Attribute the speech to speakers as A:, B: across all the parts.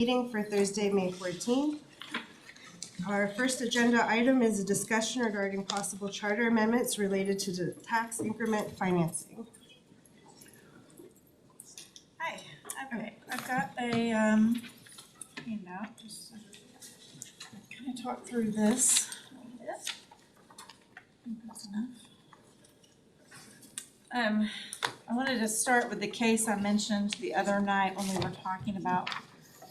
A: Meeting for Thursday, May 14th. Our first agenda item is a discussion regarding possible charter amendments related to the tax increment financing.
B: Hi. Okay, I've got a handout. Just kind of talk through this a little bit. I think that's enough. I wanted to start with the case I mentioned the other night when we were talking about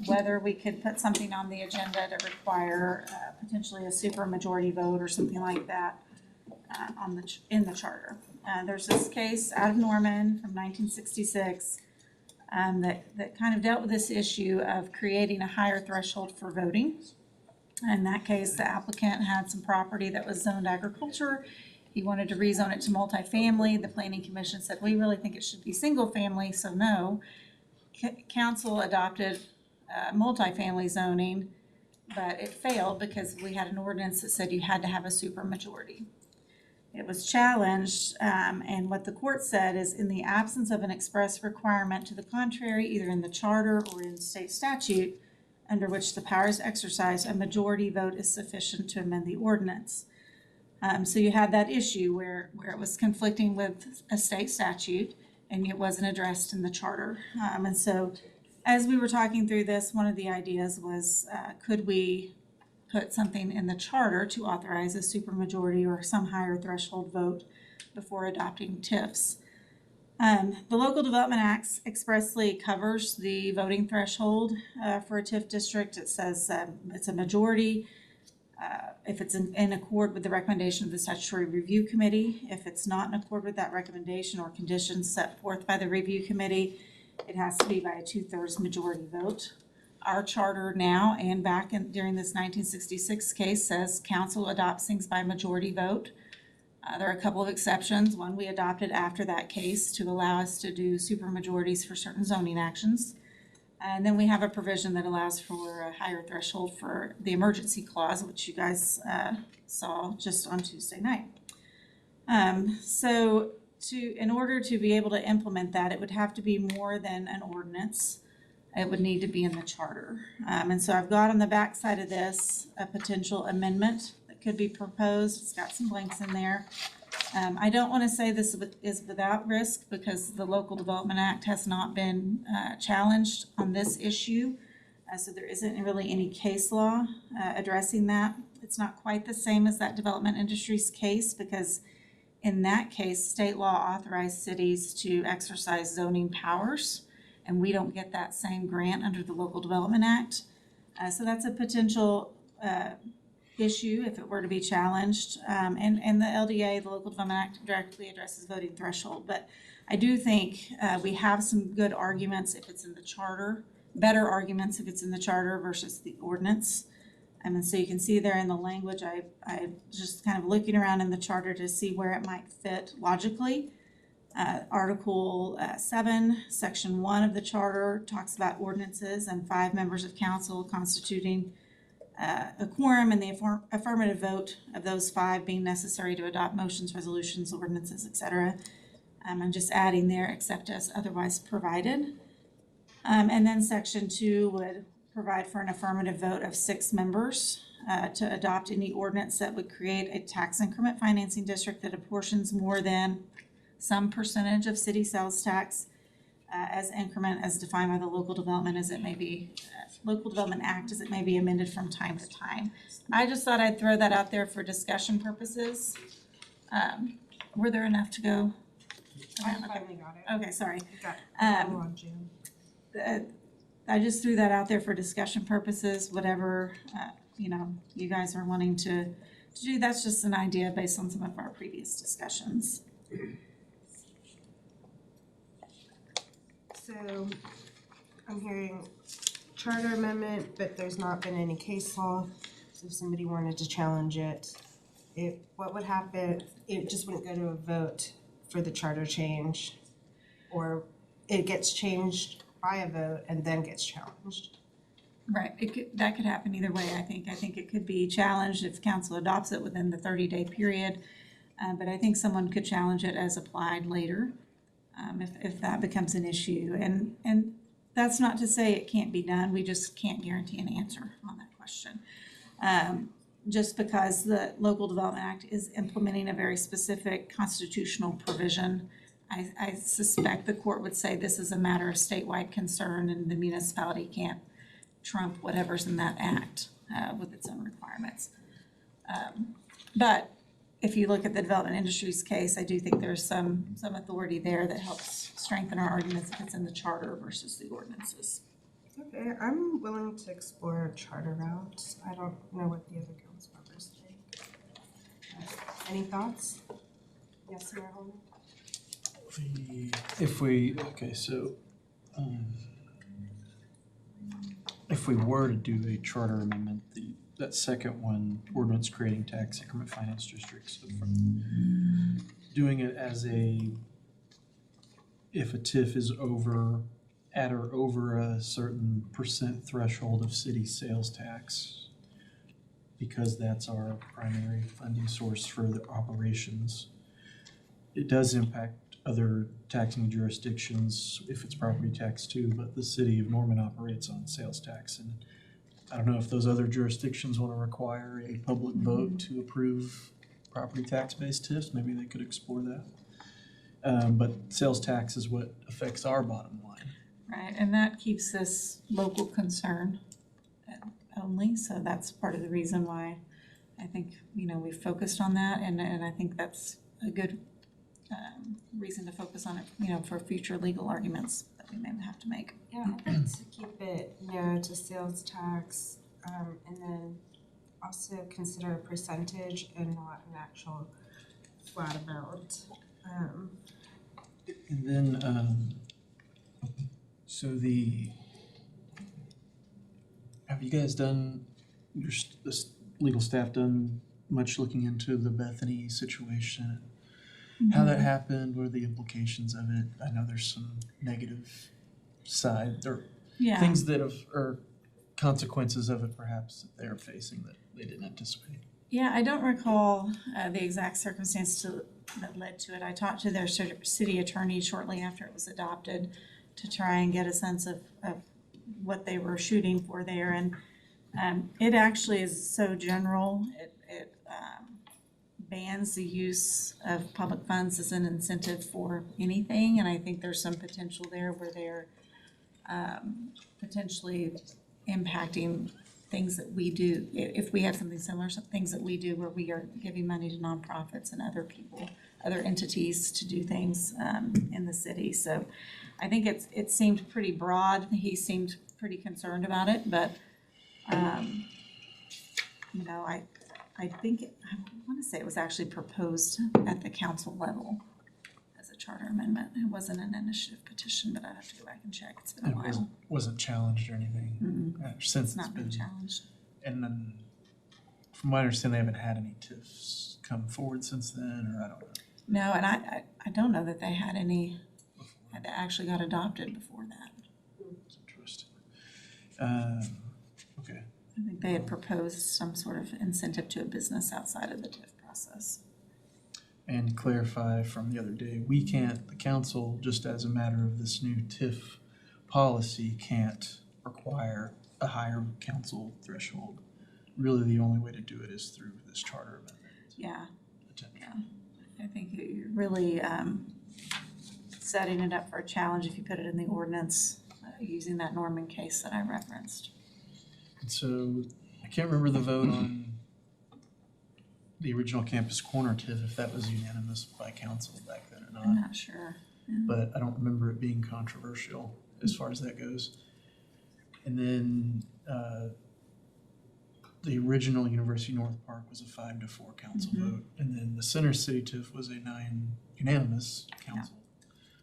B: whether we could put something on the agenda to require potentially a supermajority vote or something like that in the charter. There's this case out of Norman from 1966 that kind of dealt with this issue of creating a higher threshold for voting. In that case, the applicant had some property that was zoned agriculture. He wanted to rezone it to multifamily. The Planning Commission said, we really think it should be single family, so no. Council adopted multifamily zoning, but it failed because we had an ordinance that said you had to have a supermajority. It was challenged, and what the court said is, in the absence of an express requirement to the contrary, either in the charter or in state statute, under which the power is exercised, a majority vote is sufficient to amend the ordinance. So you had that issue where it was conflicting with a state statute, and it wasn't addressed in the charter. And so as we were talking through this, one of the ideas was, could we put something in the charter to authorize a supermajority or some higher threshold vote before adopting TIFs? The Local Development Act expressly covers the voting threshold for a TIF district. It says it's a majority if it's in accord with the recommendation of the Statutory Review Committee. If it's not in accord with that recommendation or conditions set forth by the Review Committee, it has to be by a 2/3 majority vote. Our charter now and back during this 1966 case says council adopts things by majority vote. There are a couple of exceptions. One we adopted after that case to allow us to do supermajorities for certain zoning actions. And then we have a provision that allows for a higher threshold for the emergency clause, which you guys saw just on Tuesday night. In order to be able to implement that, it would have to be more than an ordinance. It would need to be in the charter. And so I've got on the back side of this a potential amendment that could be proposed. It's got some blanks in there. I don't want to say this is without risk because the Local Development Act has not been challenged on this issue. So there isn't really any case law addressing that. It's not quite the same as that Development Industries case because in that case, state law authorized cities to exercise zoning powers, and we don't get that same grant under the Local Development Act. So that's a potential issue if it were to be challenged. And the LDA, the Local Development Act, directly addresses voting threshold. But I do think we have some good arguments if it's in the charter, better arguments if it's in the charter versus the ordinance. And so you can see there in the language, I just kind of looking around in the charter to see where it might fit logically. Article 7, Section 1 of the charter talks about ordinances and 5 members of council constituting a quorum and the affirmative vote of those 5 being necessary to adopt motions, resolutions, ordinances, etc. I'm just adding there, except as otherwise provided. And then Section 2 would provide for an affirmative vote of 6 members to adopt any ordinance that would create a tax increment financing district that apportions more than some percentage of city sales tax as increment as defined by the Local Development Act as it may be amended from time to time. I just thought I'd throw that out there for discussion purposes. Were there enough to go?
A: I finally got it.
B: Okay, sorry.
A: Got
B: I just threw that out there for discussion purposes, whatever, you guys are wanting to do. That's just an idea based on some of our previous discussions.
A: So I'm hearing charter amendment, but there's not been any case law. So if somebody wanted to challenge it, what would happen? It just wouldn't go to a vote for the charter change, or it gets changed by a vote and then gets challenged.
B: Right, that could happen either way. I think it could be challenged if council adopts it within the 30-day period, but I think someone could challenge it as applied later if that becomes an issue. And that's not to say it can't be done. We just can't guarantee an answer on that question. Just because the Local Development Act is implementing a very specific constitutional provision, I suspect the court would say this is a matter of statewide concern and the municipality can't trump whatever's in that act with its own requirements. But if you look at the Development Industries case, I do think there's some authority there that helps strengthen our arguments if it's in the charter versus the ordinances.
A: Okay, I'm willing to explore charter routes. I don't know what the other council members think. Any thoughts? Yes, Mayor Holman?
C: If we were to do a charter amendment, that second one, ordinance creating tax increment finance districts, doing it as if a TIF is at or over a certain percent threshold of city sales tax, because that's our primary funding source for the operations, it does impact other taxing jurisdictions if it's property tax too, but the city of Norman operates on sales tax. And I don't know if those other jurisdictions want to require a public vote to approve property tax-based TIFs. Maybe they could explore that. But sales tax is what affects our bottom line.
B: Right, and that keeps this local concern only, so that's part of the reason why I think, we've focused on that, and I think that's a good reason to focus on it, for future legal arguments that we may have to make.
A: Yeah, I'd like to keep it narrow to sales tax, and then also consider a percentage and not an actual flat amount.
C: And then, have you guys done, the legal staff done much looking into the Bethany situation? How that happened, what are the implications of it? I know there's some negative side, or things that or consequences of it perhaps that they're facing that they didn't anticipate.
B: Yeah, I don't recall the exact circumstance that led to it. I talked to their city attorney shortly after it was adopted to try and get a sense of what they were shooting for there. And it actually is so general. It bans the use of public funds as an incentive for anything. And I think there's some potential there where they're potentially impacting things that we do. If we have something similar, some things that we do where we are giving money to nonprofits and other people, other entities to do things in the city. So I think it seemed pretty broad. He seemed pretty concerned about it, but I think I want to say it was actually proposed at the council level as a charter amendment. It wasn't an initiative petition, but I'd have to go back and check. It's been a while.
C: It wasn't challenged or anything since
B: It's not been challenged.
C: And then, from what I understand, they haven't had any TIFs come forward since then, or I don't know.
B: No, and I don't know that they had any that actually got adopted before that.
C: That's interesting. Okay.
B: I think they had proposed some sort of incentive to a business outside of the TIF process.
C: And to clarify from the other day, we can't, the council, just as a matter of this new TIF policy, can't require a higher council threshold. Really, the only way to do it is through this charter amendment.
B: Yeah. I think you're really setting it up for a challenge if you put it in the ordinance using that Norman case that I referenced.
C: And so I can't remember the vote on the original Campus Corner TIF, if that was unanimous by council back then or not.
B: I'm not sure. Yeah.
C: But I don't remember it being controversial as far as that goes. And then the original University North Park was a 5-4 council vote. And then the Center City TIF was a 9 unanimous council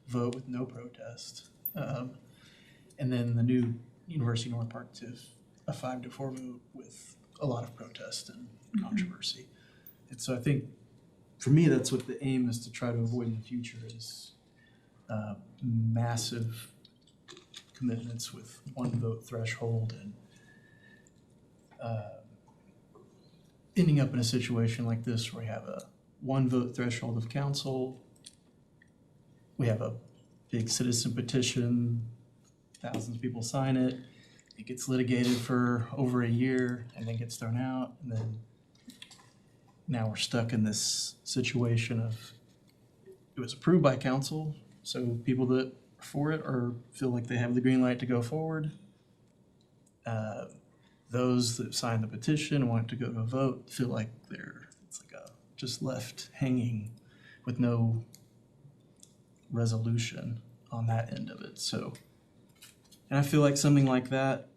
C: vote with no protest. And then the new University North Park TIF, a 5-4 vote with a lot of protest and controversy. And so I think, for me, that's what the aim is to try to avoid in the future is massive commitments with one vote threshold and ending up in a situation like this where we have a one vote threshold of council, we have a big citizen petition thousands of people sign it, it gets litigated for over a year and then gets thrown out, and then now we're stuck in this situation of it was approved by council, so people that are for it or feel like they have the green light to go forward. Those that signed the petition and want to go to a vote feel like it's like just left hanging with no resolution on that end of it. So, and I feel like something like that,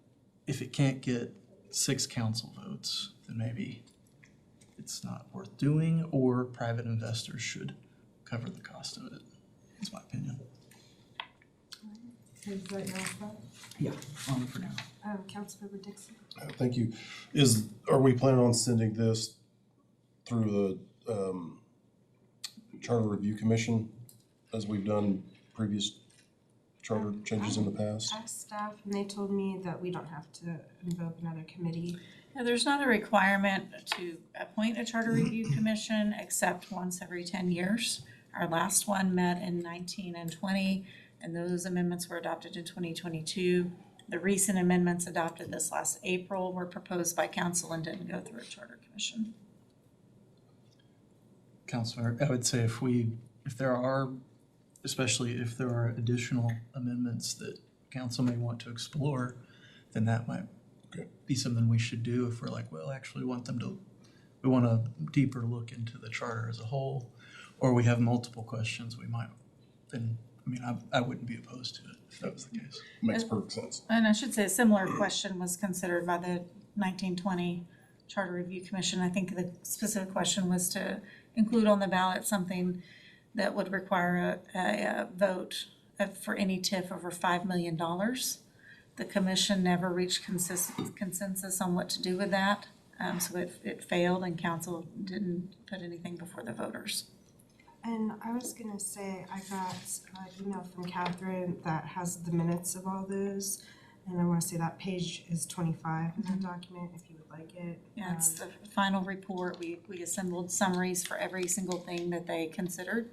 C: if it can't get 6 council votes, then maybe it's not worth doing, or private investors should cover the cost of it. That's my opinion.
A: Is that your thought?
C: Yeah, on for now.
A: Councilmember Dixon?
D: Thank you. Are we planning on sending this through the Charter Review Commission as we've done previous charter changes in the past?
A: I asked staff and they told me that we don't have to invoke another committee.
B: Yeah, there's not a requirement to appoint a charter review commission except once every 10 years. Our last one met in 19 and 20, and those amendments were adopted in 2022. The recent amendments adopted this last April were proposed by council and didn't go through a charter commission.
C: Councilor, I would say especially if there are additional amendments that council may want to explore, then that might be something we should do if we're like, well, actually we want a deeper look into the charter as a whole, or we have multiple questions, I wouldn't be opposed to it if that was the case.
D: Makes perfect sense.
B: And I should say a similar question was considered by the 1920 Charter Review Commission. I think the specific question was to include on the ballot something that would require a vote for any TIF over $5 million. The commission never reached consensus on what to do with that, so it failed and council didn't put anything before the voters.
A: And I was gonna say, I got an email from Catherine that has the minutes of all those. And I wanna say that page is 25 in that document, if you would like it.
B: Yeah, it's the final report. We assembled summaries for every single thing that they considered.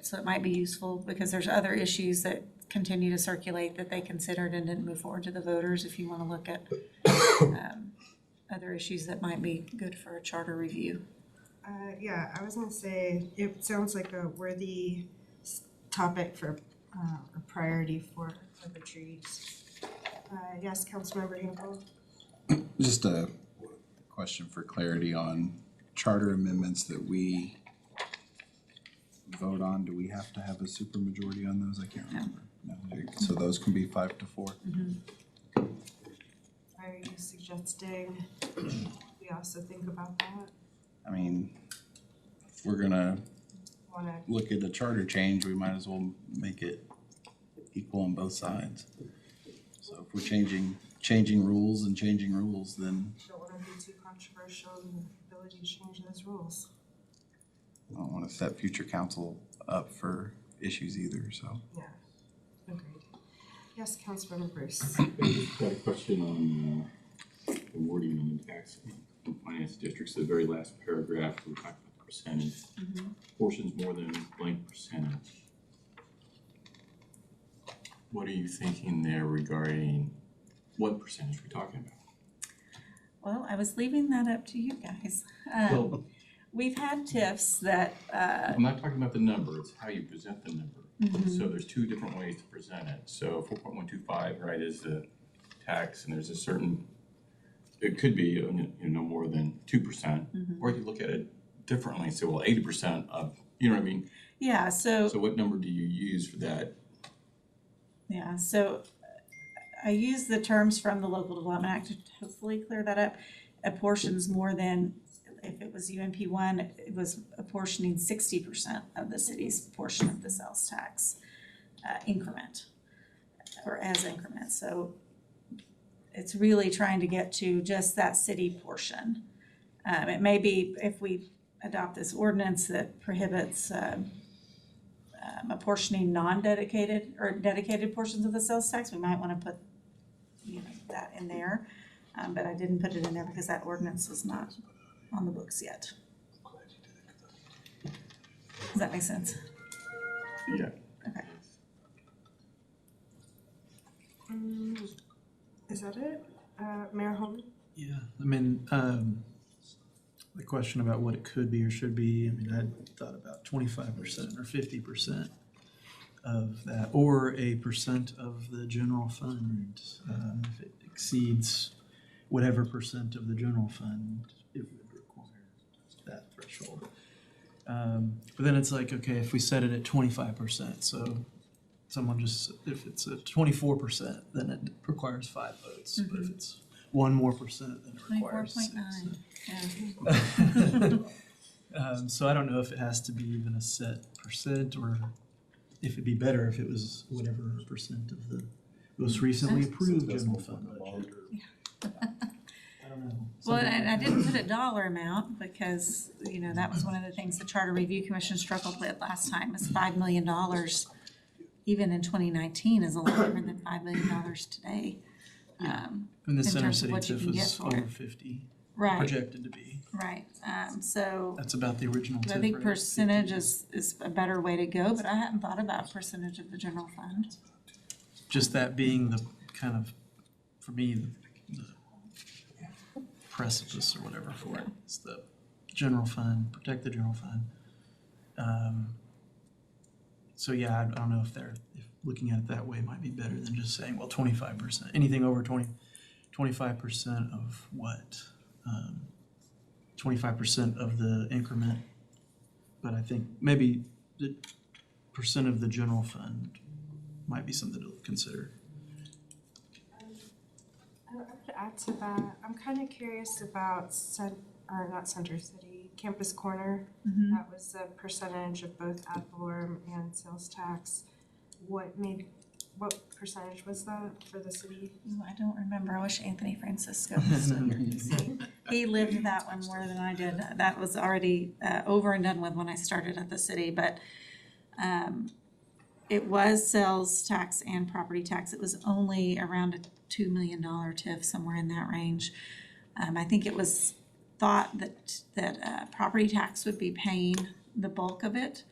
B: So it might be useful because there's other issues that continue to circulate that they considered and didn't move forward to the voters. If you wanna look at other issues that might be good for a charter review.
A: Yeah, I was gonna say, it sounds like a worthy topic for a priority for the trees. Yes, Councilmember Hinkle?
E: Just a question for clarity on charter amendments that we vote on. Do we have to have a supermajority on those? I can't remember. No. So those can be 5 to 4?
A: Are you suggesting we also think about that?
E: I mean, if we're gonna
A: Wanna,
E: look at a charter change, we might as well make it equal on both sides. So if we're changing rules, then
A: don't wanna be too controversial in the ability to change those rules.
E: I don't wanna set future council up for issues either, so.
A: Yeah, agreed. Yes, Councilmember Bruce?
F: Got a question on the wording on the tax compliance districts, the very last paragraph, we talked about the percentage. Portions more than blank percentage. What are you thinking there regarding what percentage we're talking about?
B: Well, I was leaving that up to you guys.
F: Well,
B: We've had TIFs that,
F: I'm not talking about the number, it's how you present the number. So there's 2 different ways to present it. So 4.125, right, is the tax, and there's a certain, it could be no more than 2%, or you could look at it differently. So, well, 80% of, you know what I mean?
B: yeah, so
F: So what number do you use for that?
B: yeah, so I use the terms from the Local Development Act to hopefully clear that up. Apportions more than, if it was UMP 1, it was apportioning 60% of the city's portion of the sales tax increment, or as increments. So it's really trying to get to just that city portion. It may be, if we adopt this ordinance that prohibits apportioning non-dedicated or dedicated portions of the sales tax, we might want to put that in there. But I didn't put it in there because that ordinance is not on the books yet. Does that make sense?
F: Yeah.
B: Okay.
A: Is that it? Mayor Holman?
C: Yeah, I mean, the question about what it could be or should be, I mean, I thought about 25% or 50% of that, or a percent of the general fund. If it exceeds whatever percent of the general fund, it would require that threshold. But then it's like, okay, if we set it at 25%, so someone just, if it's a 24%, then it requires 5 votes. But if it's 1 more percent, then it requires 6.
B: 24.9, yeah.
C: So I don't know if it has to be even a set percent, or if it'd be better if it was whatever percent of the most recently approved general fund budget. I don't know.
B: Well,
C: Something
B: and I
C: like
B: didn't
C: that.
B: put a dollar amount because, you know, that was one of the things the Charter Review Commission struggled with last time, is $5 million. Even in 2019 is a lot different than $5 million today.
C: And the
B: in
C: center
B: terms of
C: city
B: what you
C: TIF
B: can get
C: is
B: for
C: over
B: it.
C: 50,
B: Right,
C: projected to be.
B: right. So
C: That's about the original TIF
B: I think
C: rate.
B: percentage is a better way to go, but I hadn't thought about percentage of the general fund.
C: Just that being the kind of, for me, the precipice or whatever for it. It's the general fund, protect the general fund. So yeah, I don't know if looking at it that way might be better than just saying, well, 25%, anything over 25% of what? 25% of the increment. But I think maybe the percent of the general fund might be something to consider.
A: I would add to that, I'm kind of curious about not Center City, Campus Corner. That was a percentage of both ad valorem and sales tax. What percentage was that for the city?
B: Ooh, I don't remember. I wish Anthony Francisco was still here. He lived that one more than I did. That was already over and done with when I started at the city, but it was sales tax and property tax. It was only around a $2 million TIF, somewhere in that range. I think it was thought that property tax would be paying the bulk of it.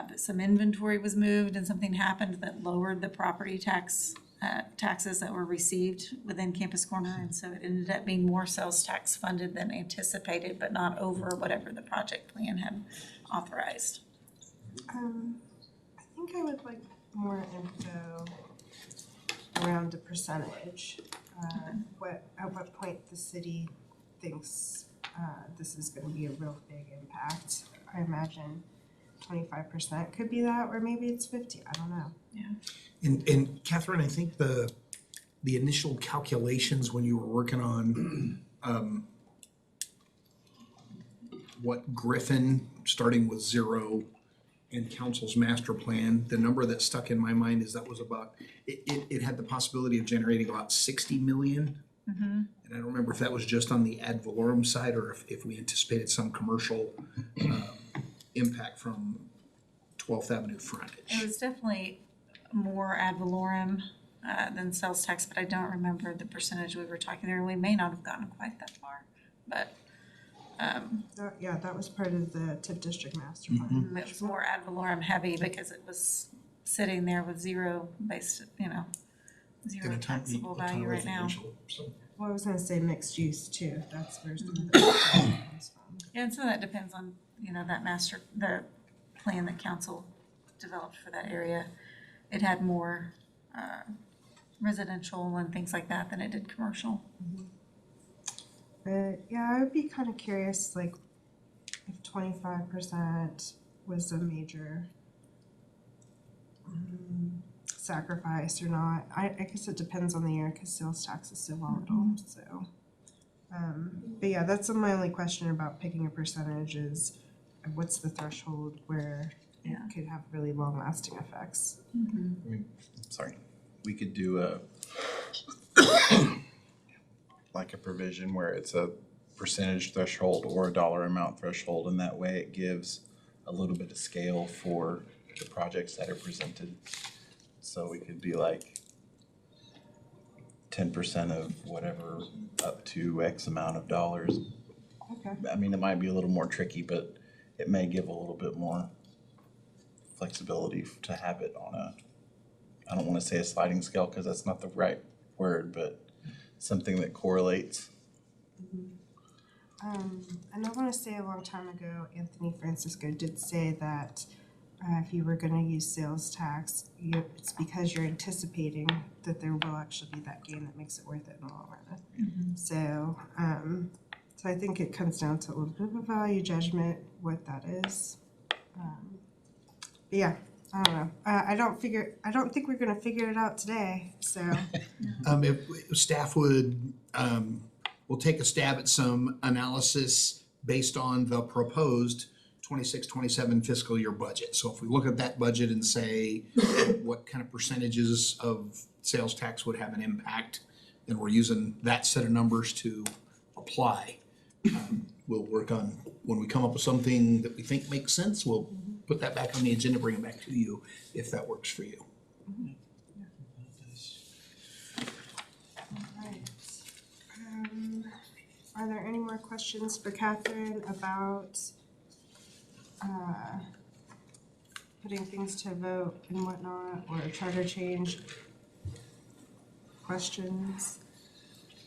B: But some inventory was moved and something happened that lowered the property taxes that were received within Campus Corner. And so it ended up being more sales tax funded than anticipated, but not over whatever the project plan had authorized.
A: I think I would like more info around the percentage. At what point the city thinks this is going to be a real big impact. I imagine 25% could be that, or maybe it's 50. I don't know.
B: Yeah.
G: And Catherine, I think the initial calculations when you were working on what Griffin, starting with 0, and council's master plan, the number that stuck in my mind is that was about, it had the possibility of generating about 60 million. And I don't remember if that was just on the ad valorem side or if we anticipated some commercial impact from 12th Avenue frontage.
B: It was definitely more ad valorem than sales tax, but I don't remember the percentage we were talking there. We may not have gotten quite that far, but
A: Yeah, that was part of the TIF district master plan.
B: it was more ad valorem heavy because it was sitting there with zero based, zero
G: In a ton
B: taxable
G: of
B: value right now.
G: residential, so.
A: Well, I was going to say mixed use too. That's where some of the comes from.
B: Yeah, and so that depends on, the plan that council developed for that area. It had more residential and things like that than it did commercial.
A: But yeah, I would be kind of curious, like, if 25% was a major sacrifice or not. I guess it depends on the year because sales tax is so volatile. So, but yeah, that's my only question about picking a percentage is what's the threshold where it could have really long-lasting effects.
E: Sorry, we could do like a provision where it's a percentage threshold or a dollar amount threshold, and that way it gives a little bit of scale for the projects that are presented. So we could be like 10% of whatever up to X amount of dollars.
A: Okay.
E: I mean, it might be a little more tricky, but it may give a little bit more flexibility to have it on I don't wanna say a sliding scale, cause that's not the right word, but something that correlates.
A: And I wanna say a long time ago, Anthony Francisco did say that if you were gonna use sales tax, it's because you're anticipating that there will actually be that gain that makes it worth it in the long run. So I think it comes down to a little bit of a value judgment, what that is. But yeah, I don't know. I don't think we're gonna figure it out today, so.
G: If staff would, we'll take a stab at some analysis based on the proposed 26-27 fiscal year budget. So if we look at that budget and say, what kind of percentages of sales tax would have an impact, and we're using that set of numbers to apply. We'll work on, when we come up with something that we think makes sense, we'll put that back on the agenda, bring it back to you, if that works for you.
A: Alright. Are there any more questions for Catherine about putting things to vote and whatnot, or a charter change? Questions?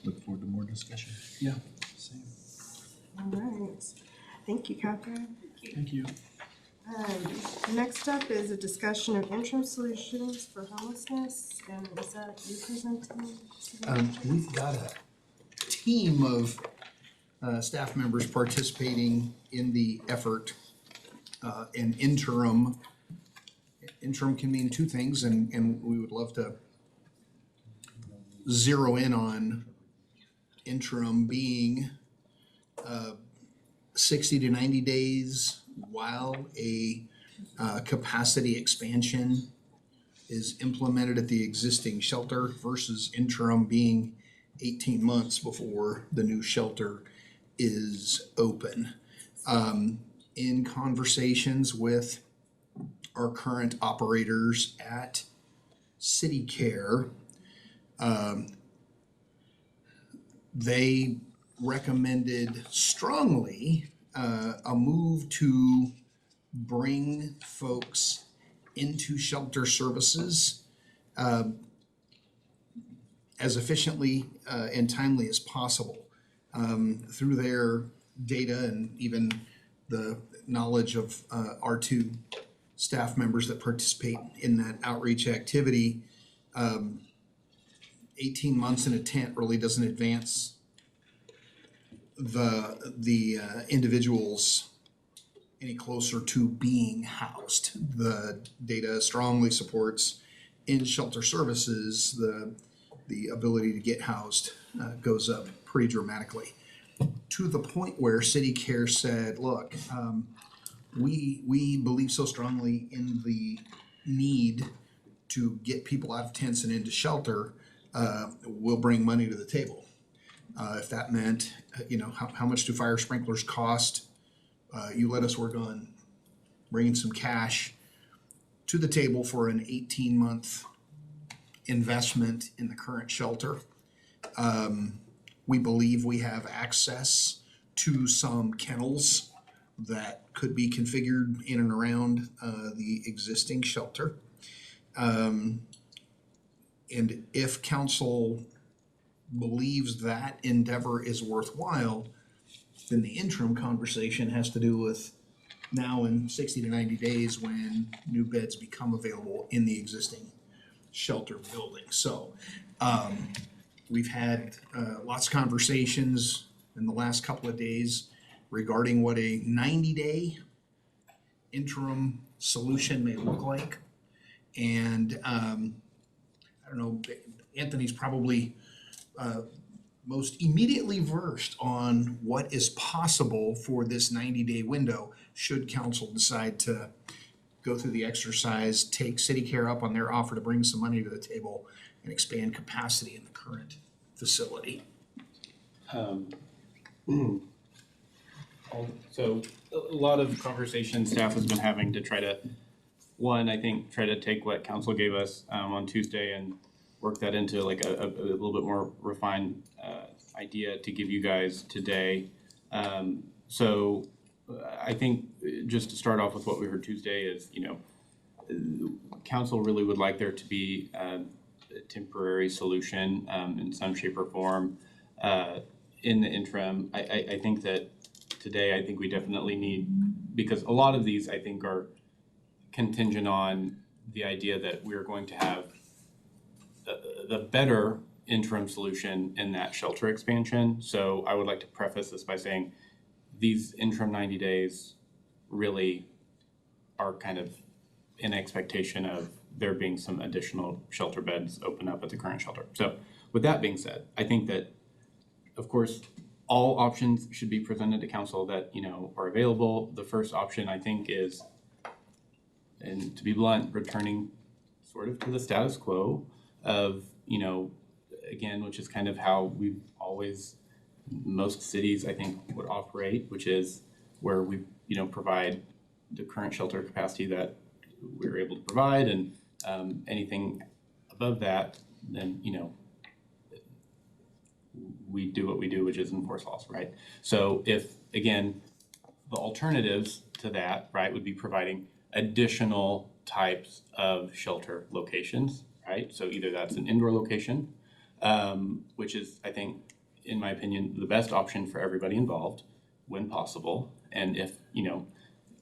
E: Look forward to more discussion.
C: Yeah, same.
A: Alright, thank you, Catherine.
C: Thank you.
A: Next up is a discussion of interim solutions for homelessness, and is that you presenting?
G: We've got a team of staff members participating in the effort. An interim can mean two things, and we would love to zero in on interim being 60 to 90 days while a capacity expansion is implemented at the existing shelter, versus interim being 18 months before the new shelter is open. In conversations with our current operators at City Care, they recommended strongly a move to bring folks into shelter services as efficiently and timely as possible. Through their data and even the knowledge of our two staff members that participate in that outreach activity, 18 months in a tent really doesn't advance the individuals any closer to being housed. The data strongly supports in shelter services, the ability to get housed goes up pretty dramatically, to the point where City Care said, look, we believe so strongly in the need to get people out of tents and into shelter, we'll bring money to the table. If that meant, how much do fire sprinklers cost? You let us work on bringing some cash to the table for an 18-month investment in the current shelter. We believe we have access to some kennels that could be configured in and around the existing shelter. And if council believes that endeavor is worthwhile, then the interim conversation has to do with now in 60 to 90 days when new beds become available in the existing shelter building. So we've had lots of conversations in the last couple of days regarding what a 90-day interim solution may look like. And I don't know, Anthony's probably most immediately versed on what is possible for this 90-day window should council decide to go through the exercise, take City Care up on their offer to bring some money to the table and expand capacity in the current facility.
H: So a lot of conversations staff has been having to try to, one, I think, try to take what council gave us on Tuesday and work that into like a little bit more refined idea to give you guys today. So I think just to start off with what we heard Tuesday is, council really would like there to be a temporary solution in some shape or form in the interim. I think that today, I think we definitely need, because a lot of these I think are contingent on the idea that we're going to have the better interim solution in that shelter expansion. So I would like to preface this by saying these interim 90 days really are kind of in expectation of there being some additional shelter beds open up at the current shelter. So with that being said, I think that, of course, all options should be presented to council that, are available. The first option, I think, is, and to be blunt, returning sort of to the status quo of, again, which is kind of how we've always, most cities, I think, would operate, which is where we, provide the current shelter capacity that we're able to provide, and anything above that, then, we do what we do, which is enforce laws, right? So if, again, the alternatives to that, right, would be providing additional types of shelter locations, right? So either that's an indoor location, which is, I think, in my opinion, the best option for everybody involved when possible. And if,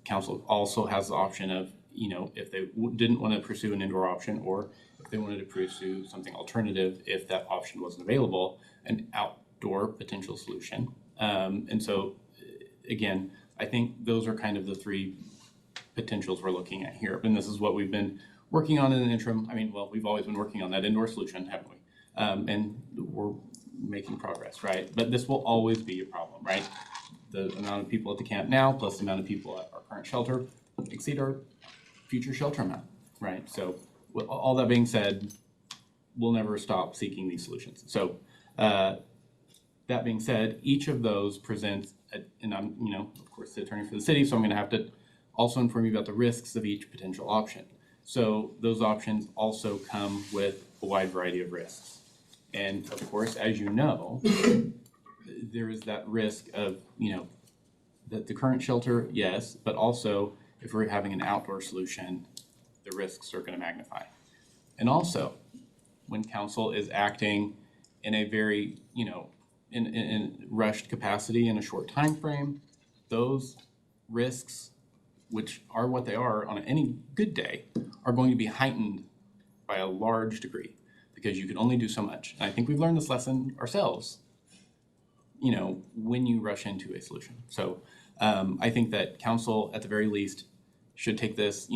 H: council also has the option of, if they didn't want to pursue an indoor option, or if they wanted to pursue something alternative, if that option wasn't available, an outdoor potential solution. And so, again, I think those are kind of the three potentials we're looking at here. And this is what we've been working on in the interim. I mean, well, we've always been working on that indoor solution, haven't we? And we're making progress, right? But this will always be a problem, right? The amount of people at the camp now plus the amount of people at our current shelter exceed our future shelter amount, right? So with all that being said, we'll never stop seeking these solutions. So that being said, each of those presents, and I'm, of course, the attorney for the city, so I'm gonna have to also inform you about the risks of each potential option. So those options also come with a wide variety of risks. And of course, as you know, there is that risk of, that the current shelter, yes, but also if we're having an outdoor solution, the risks are going to magnify. And also, when council is acting in a very, in rushed capacity in a short time frame, those risks, which are what they are on any good day, are going to be heightened by a large degree, because you can only do so much. And I think we've learned this lesson ourselves, when you rush into a solution. So I think that council, at the very least, should take this,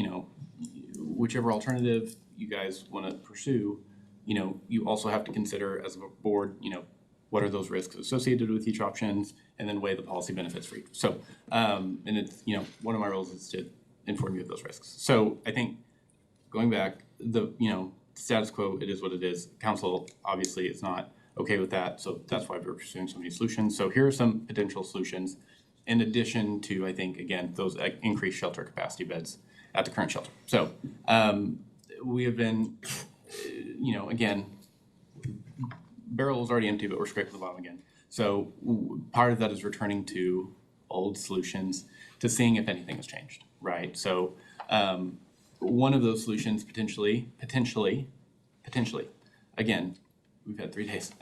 H: whichever alternative you guys want to pursue, you also have to consider as a board, what are those risks associated with each option, and then weigh the policy benefits for each. So, and it's, one of my roles is to inform you of those risks. So I think going back, the, status quo, it is what it is. Council obviously is not okay with that, so that's why we're pursuing so many solutions. So here are some potential solutions in addition to, I think, again, those increased shelter capacity beds at the current shelter. So we have been, again, barrel is already empty, but we're scraping the bottom again. So part of that is returning to old solutions to seeing if anything has changed, right? So one of those solutions potentially, again, we've had 3 days.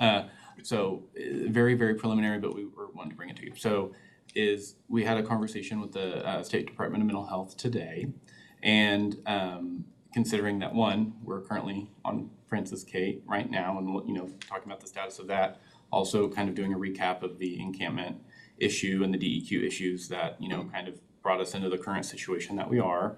H: So very, very preliminary, but we were wanting to bring it to you. So we had a conversation with the State Department of Mental Health today, and considering that, one, we're currently on Francis K right now, and talking about the status of that, also kind of doing a recap of the encampment issue and the DEQ issues that kind of brought us into the current situation that we are.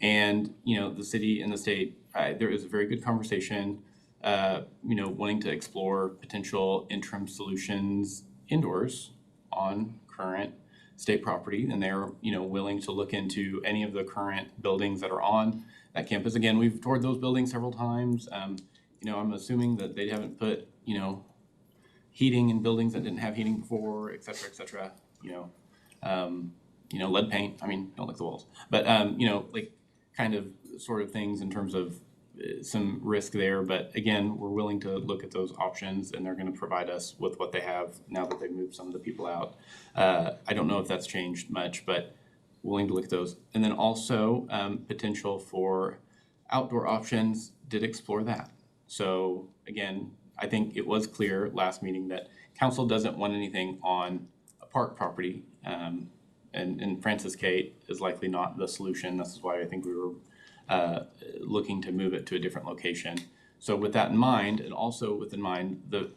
H: And the city and the state, there is a very good conversation, wanting to explore potential interim solutions indoors on current state property, and they're willing to look into any of the current buildings that are on that campus. Again, we've toured those buildings several times. I'm assuming that they haven't put heating in buildings that didn't have heating before, et cetera, lead paint. I mean, don't lick the walls, but like kind of sort of things in terms of some risk there. But again, we're willing to look at those options, and they're going to provide us with what they have now that they've moved some of the people out. I don't know if that's changed much, but willing to look at those. And then also potential for outdoor options did explore that. So again, I think it was clear last meeting that council doesn't want anything on a park property. And Francis Kate is likely not the solution. This is why I think we were looking to move it to a different location. So with that in mind, and also with in mind the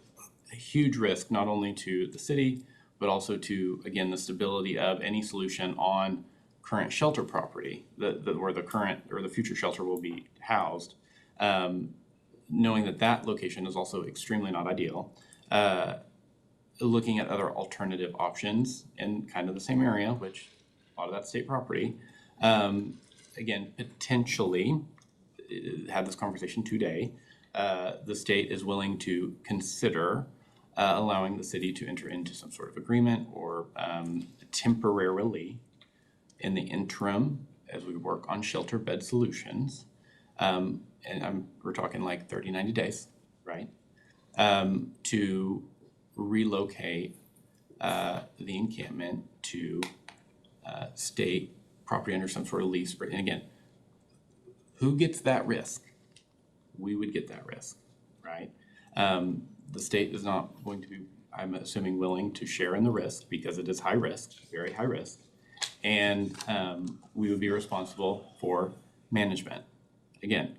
H: huge risk not only to the city, but also to, again, the stability of any solution on current shelter property, where the current or the future shelter will be housed, knowing that that location is also extremely not ideal, looking at other alternative options in kind of the same area, which a lot of that's state property. Again, potentially, had this conversation today, the state is willing to consider allowing the city to enter into some sort of agreement or temporarily in the interim as we work on shelter bed solutions. And we're talking like 30, 90 days, right? To relocate the encampment to state property under some sort of lease. And again, who gets that risk? We would get that risk, right? The state is not going to be, I'm assuming, willing to share in the risk because it is high risk, very high risk. And we would be responsible for management. Again,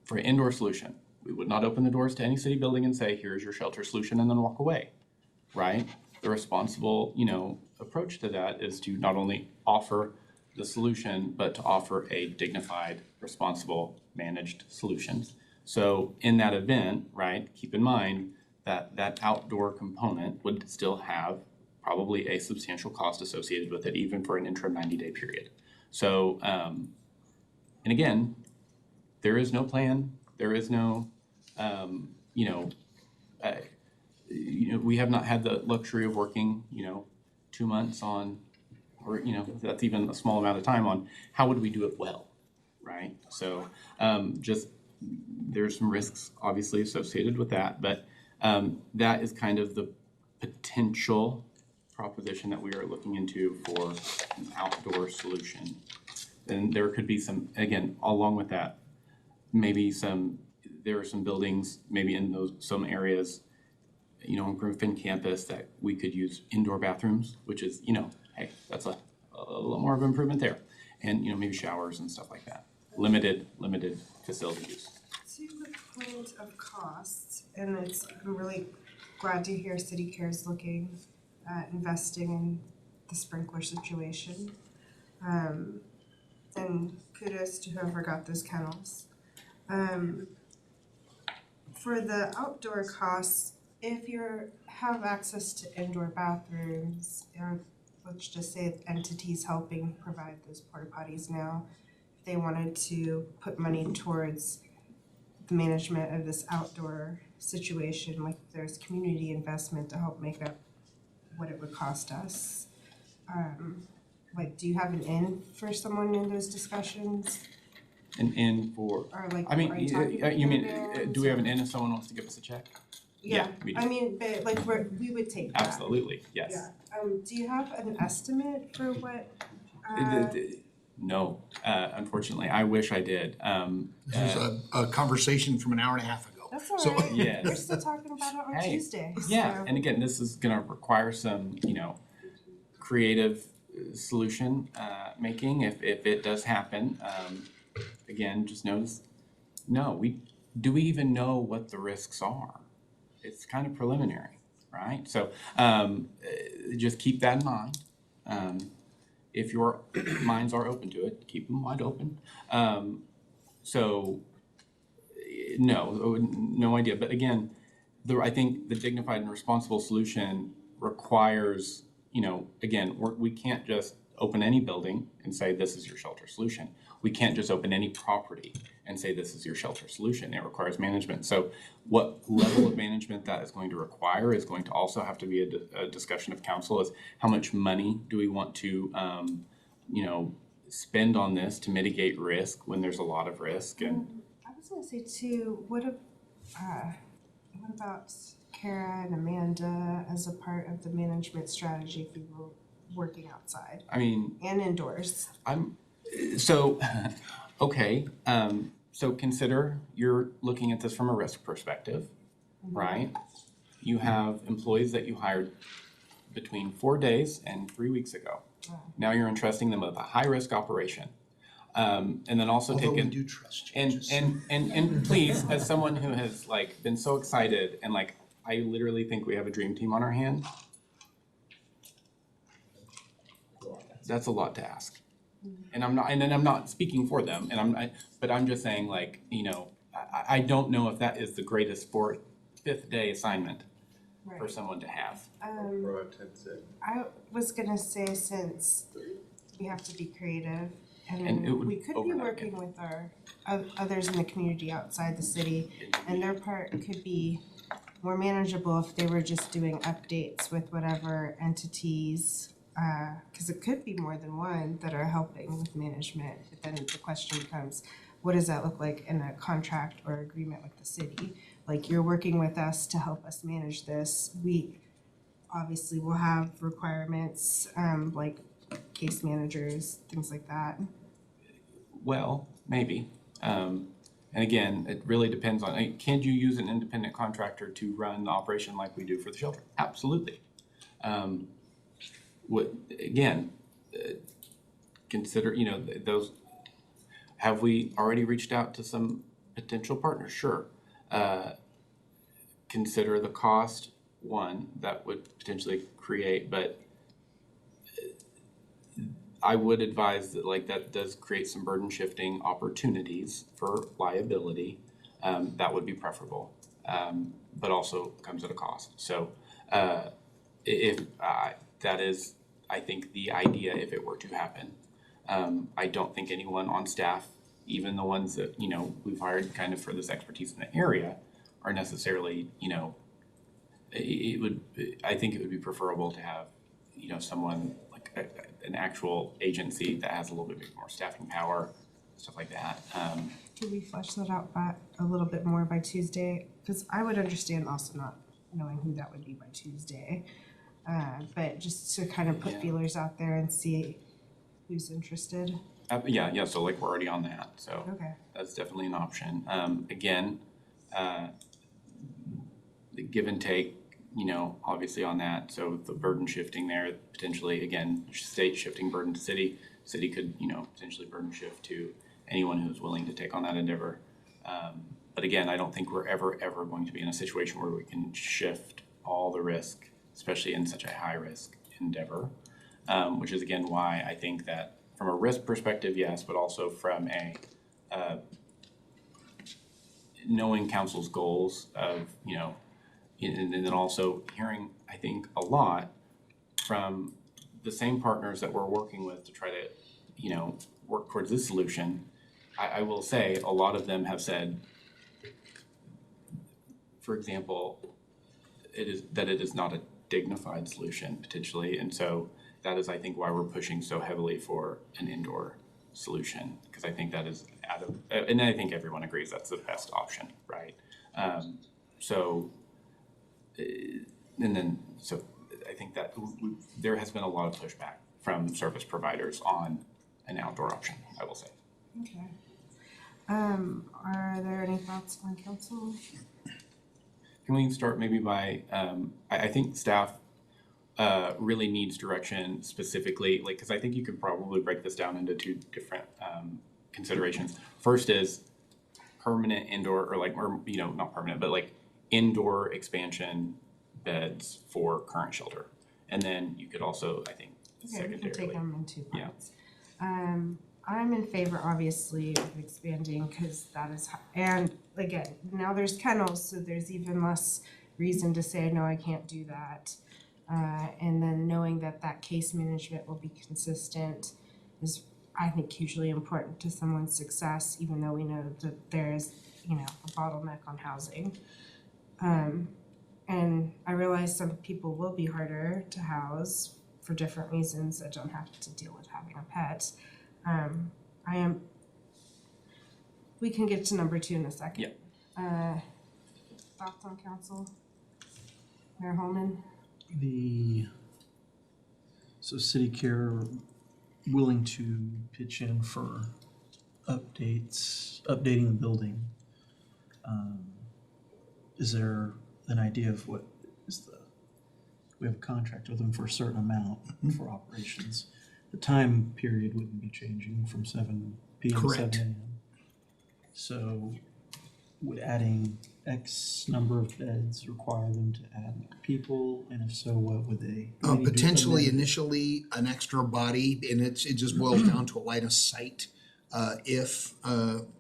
H: for an indoor solution, we would not open the doors to any city building and say, here's your shelter solution, and then walk away, right? The responsible, approach to that is to not only offer the solution, but to offer a dignified, responsible, managed solution. So in that event, right, keep in mind that that outdoor component would still have probably a substantial cost associated with it, even for an interim 90-day period. So, and again, there is no plan. There is no, we have not had the luxury of working, 2 months on, or, that's even a small amount of time on how would we do it well, right? So just there's some risks obviously associated with that, but that is kind of the potential proposition that we are looking into for an outdoor solution. And there could be some, again, along with that, maybe there are some buildings, maybe in some areas, on Griffin campus that we could use indoor bathrooms, which is, hey, that's a little more of an improvement there. And, maybe showers and stuff like that. Limited facility use.
A: To the point of costs, and I'm really glad to hear City Cares looking at investing in the sprinkler situation. And kudos to whoever got those kennels. For the outdoor costs, if you have access to indoor bathrooms, or let's just say entities helping provide those porta potties now, if they wanted to put money towards the management of this outdoor situation, like there's community investment to help make up what it would cost us. Do you have an in for someone in those discussions?
H: An in for,
A: Or like,
H: I mean,
A: are you talking
H: you mean,
A: dividends
H: do we have
A: or-
H: an in if someone wants to give us a check?
A: Yeah,
H: we do.
A: I mean, but like we would take that.
H: Absolutely, yes.
A: Yeah, do you have an estimate for what?
H: No, unfortunately, I wish I did.
G: This is a conversation from an hour and a half ago.
A: That's all
G: So-
A: right.
H: Yes.
A: We're still talking about it on
H: Hey,
A: Tuesday.
H: Yeah,
A: so-
H: and again, this is gonna require some, creative solution making if it does happen. Again, just notice, do we even know what the risks are? It's kind of preliminary, right? So just keep that in mind. If your minds are open to it, keep them wide open. No idea. But again, I think the dignified and responsible solution requires, again, we can't just open any building and say this is your shelter solution. We can't just open any property and say this is your shelter solution. It requires management. So what level of management that is going to require is going to also have to be a discussion of council, is how much money do we want to spend on this to mitigate risk when there's a lot of risk. And
A: I was gonna say too, what about Kara and Amanda as a part of the management strategy if we were working outside
H: I mean,
A: and indoors?
H: okay. so consider you're looking at this from a risk perspective, right? You have employees that you hired between 4 days and 3 weeks ago. Now you're entrusting them with a high-risk operation. And then also
G: Although we
H: taken,
G: do trust
H: and,
G: changes.
H: and please, as someone who has like been so excited and like, I literally think we have a dream team on our hand. That's a lot to ask. And I'm not speaking for them, but I'm just saying like, you know, I don't know if that is the greatest fifth day assignment for someone to have.
A: I was gonna say, since we have to be creative,
H: And it
A: and
H: would
A: we could be
H: overnight
A: working with our others in the community outside the city, and their part could be more manageable if they were just doing updates with whatever entities, cause it could be more than one that are helping with management, but then the question becomes, what does that look like in a contract or agreement with the city? Like, you're working with us to help us manage this, we obviously will have requirements, like case managers, things like that.
H: Well, maybe. And again, it really depends on, can you use an independent contractor to run the operation like we do for the shelter? Absolutely. Again, consider, you know, those, have we already reached out to some potential partners? Sure. Consider the cost, one, that would potentially create, but I would advise that like that does create some burden shifting opportunities for liability. That would be preferable, but also comes at a cost. So if that is, I think, the idea if it were to happen. I don't think anyone on staff, even the ones that, you know, we've hired kind of for this expertise in the area, are necessarily, you know, I think it would be preferable to have, you know, someone like an actual agency that has a little bit more staffing power, stuff like that.
A: Could we flesh that out a little bit more by Tuesday? Because I would understand also not knowing who that would be by Tuesday. But just to kind of put feelers out there and see who's interested.
H: Yeah, so like we're already on that, so
A: Okay.
H: that's definitely an option. Again, the give and take, you know, obviously on that, so the burden shifting there, potentially, again, state shifting burden to city could, you know, potentially burden shift to anyone who's willing to take on that endeavor. But again, I don't think we're ever going to be in a situation where we can shift all the risk, especially in such a high risk endeavor, which is again why I think that from a risk perspective, yes, but also from a knowing council's goals of, you know, and then also hearing, I think, a lot from the same partners that we're working with to try to, you know, work towards this solution. I will say a lot of them have said, for example, it is not a dignified solution potentially, and so that is, I think, why we're pushing so heavily for an indoor solution, because I think that is and I think everyone agrees that's the best option, right? So I think that there has been a lot of pushback from service providers on an outdoor option, I will say.
A: Okay. Are there any thoughts on council?
H: Can we start maybe by, I think staff really needs direction specifically, like, because I think you could probably break this down into two different considerations. First is permanent indoor, or you know, not permanent, but like indoor expansion beds for current shelter. And then you could also, I think,
A: Okay, we can take
H: secondarily.
A: them in two parts. I'm in favor, obviously, of expanding, because that is, and again, now there's kennels, so there's even less reason to say, no, I can't do that. And then knowing that that case management will be consistent is, I think, hugely important to someone's success, even though we know that there's, you know, a bottleneck on housing. And I realize some people will be harder to house for different reasons that don't have to deal with having a pet. We can get to number 2 in a second. Thoughts on council? Mayor Holman?
C: So city care willing to pitch in for updating the building, is there an idea of what is we have a contract with them for a certain amount for operations. The time period wouldn't be changing from 7 PM to 7
G: Correct.
C: AM. So would adding X number of beds require them to add people? And if so, what would they?
G: Potentially initially an extra body, and it just boils down to a line of sight. If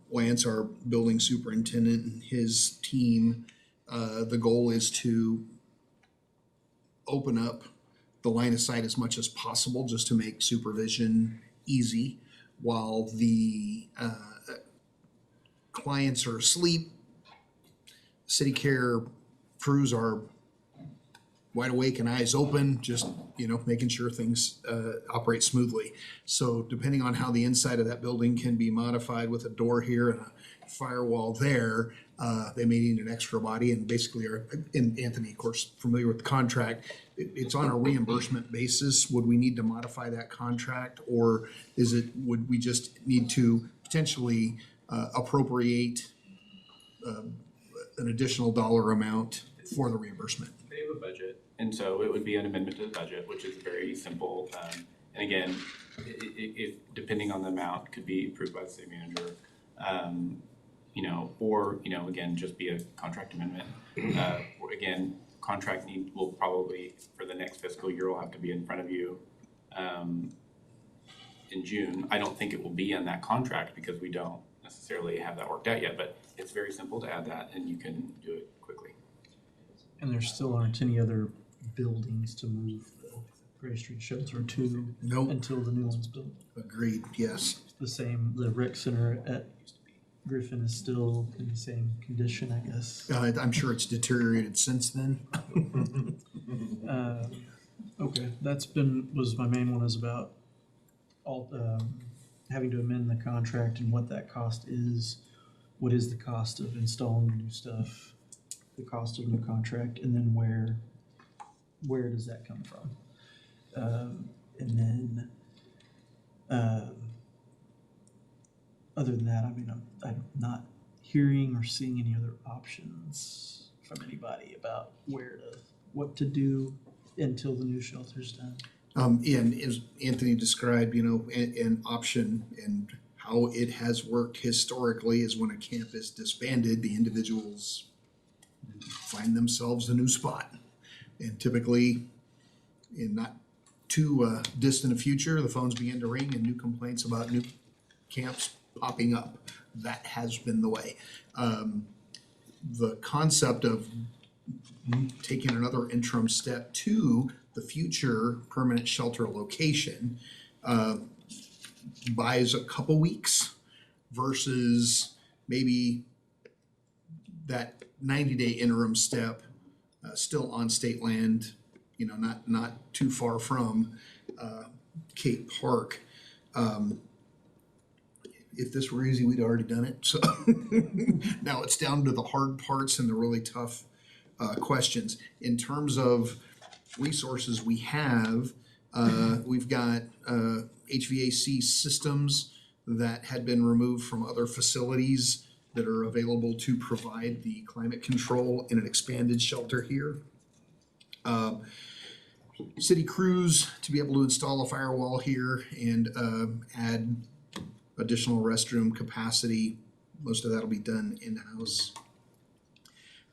G: Lance, our building superintendent, and his team, the goal is to open up the line of sight as much as possible just to make supervision easy while the clients are asleep. City care crews are wide awake and eyes open, just, making sure things operate smoothly. So depending on how the inside of that building can be modified with a door here and a firewall there, they may need an extra body, and basically and Anthony, of course, familiar with the contract, it's on a reimbursement basis. Would we need to modify that contract, or would we just need to potentially appropriate an additional dollar amount for the reimbursement?
H: They have a budget, and so it would be an amendment to the budget, which is very simple. And again, if depending on the amount, could be approved by the city manager, or again, just be a contract amendment. Or again, contract will probably for the next fiscal year will have to be in front of you in June. I don't think it will be in that contract because we don't necessarily have that worked out yet, but it's very simple to add that, and you can do it quickly.
C: And there still aren't any other buildings to move the Gray Street Shelter to
G: Nope.
C: until the new one's built.
G: Agreed, yes.
C: The rec center at Griffin is still in the same condition, I guess.
G: I'm sure it's deteriorated since then.
C: Okay, was my main one is about having to amend the contract and what that cost is. What is the cost of installing the new stuff, the cost of the new contract, and then where does that come from? And then, other than that, I'm not hearing or seeing any other options from anybody about what to do until the new shelter's done.
G: And as Anthony described, an option and how it has worked historically is when a camp is disbanded, the individuals find themselves a new spot. And typically, in not too distant a future, the phones begin to ring and new complaints about new camps popping up. That has been the way. The concept of taking another interim step to the future permanent shelter location buys a couple weeks versus maybe that 90-day interim step still on state land, not too far from Cape Park. If this were easy, we'd already done it. So now it's down to the hard parts and the really tough questions. In terms of resources we have, we've got HVAC systems that had been removed from other facilities that are available to provide the climate control in an expanded shelter here. City crews to be able to install a firewall here and add additional restroom capacity. Most of that will be done in-house.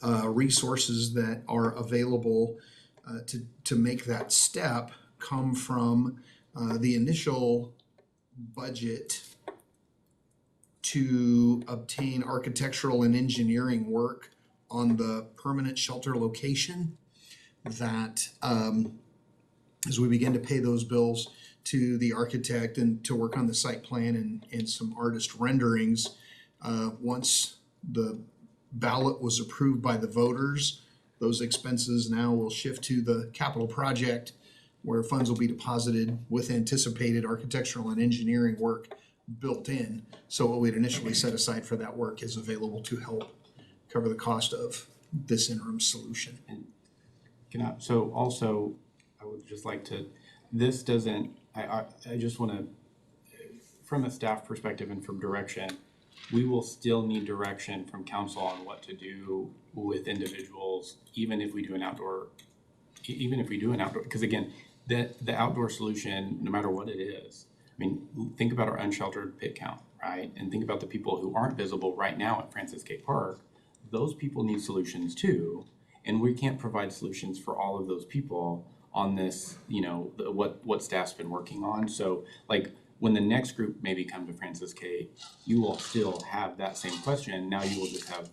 G: Resources that are available to make that step come from the initial budget to obtain architectural and engineering work on the permanent shelter location. That as we begin to pay those bills to the architect and to work on the site plan and some artist renderings, once the ballot was approved by the voters, those expenses now will shift to the capital project where funds will be deposited with anticipated architectural and engineering work built in. So what we'd initially set aside for that work is available to help cover the cost of this interim solution.
H: So also, I would just like to, this doesn't, I just want to, from a staff perspective and from direction, we will still need direction from council on what to do with individuals, even if we do an outdoor, because again, the outdoor solution, no matter what it is, I mean, think about our unsheltered pit count, right? And think about the people who aren't visible right now at Francis K. Park. Those people need solutions too, and we can't provide solutions for all of those people on this, what staff's been working on. So like when the next group maybe come to Francis K, you will still have that same question. Now you will just have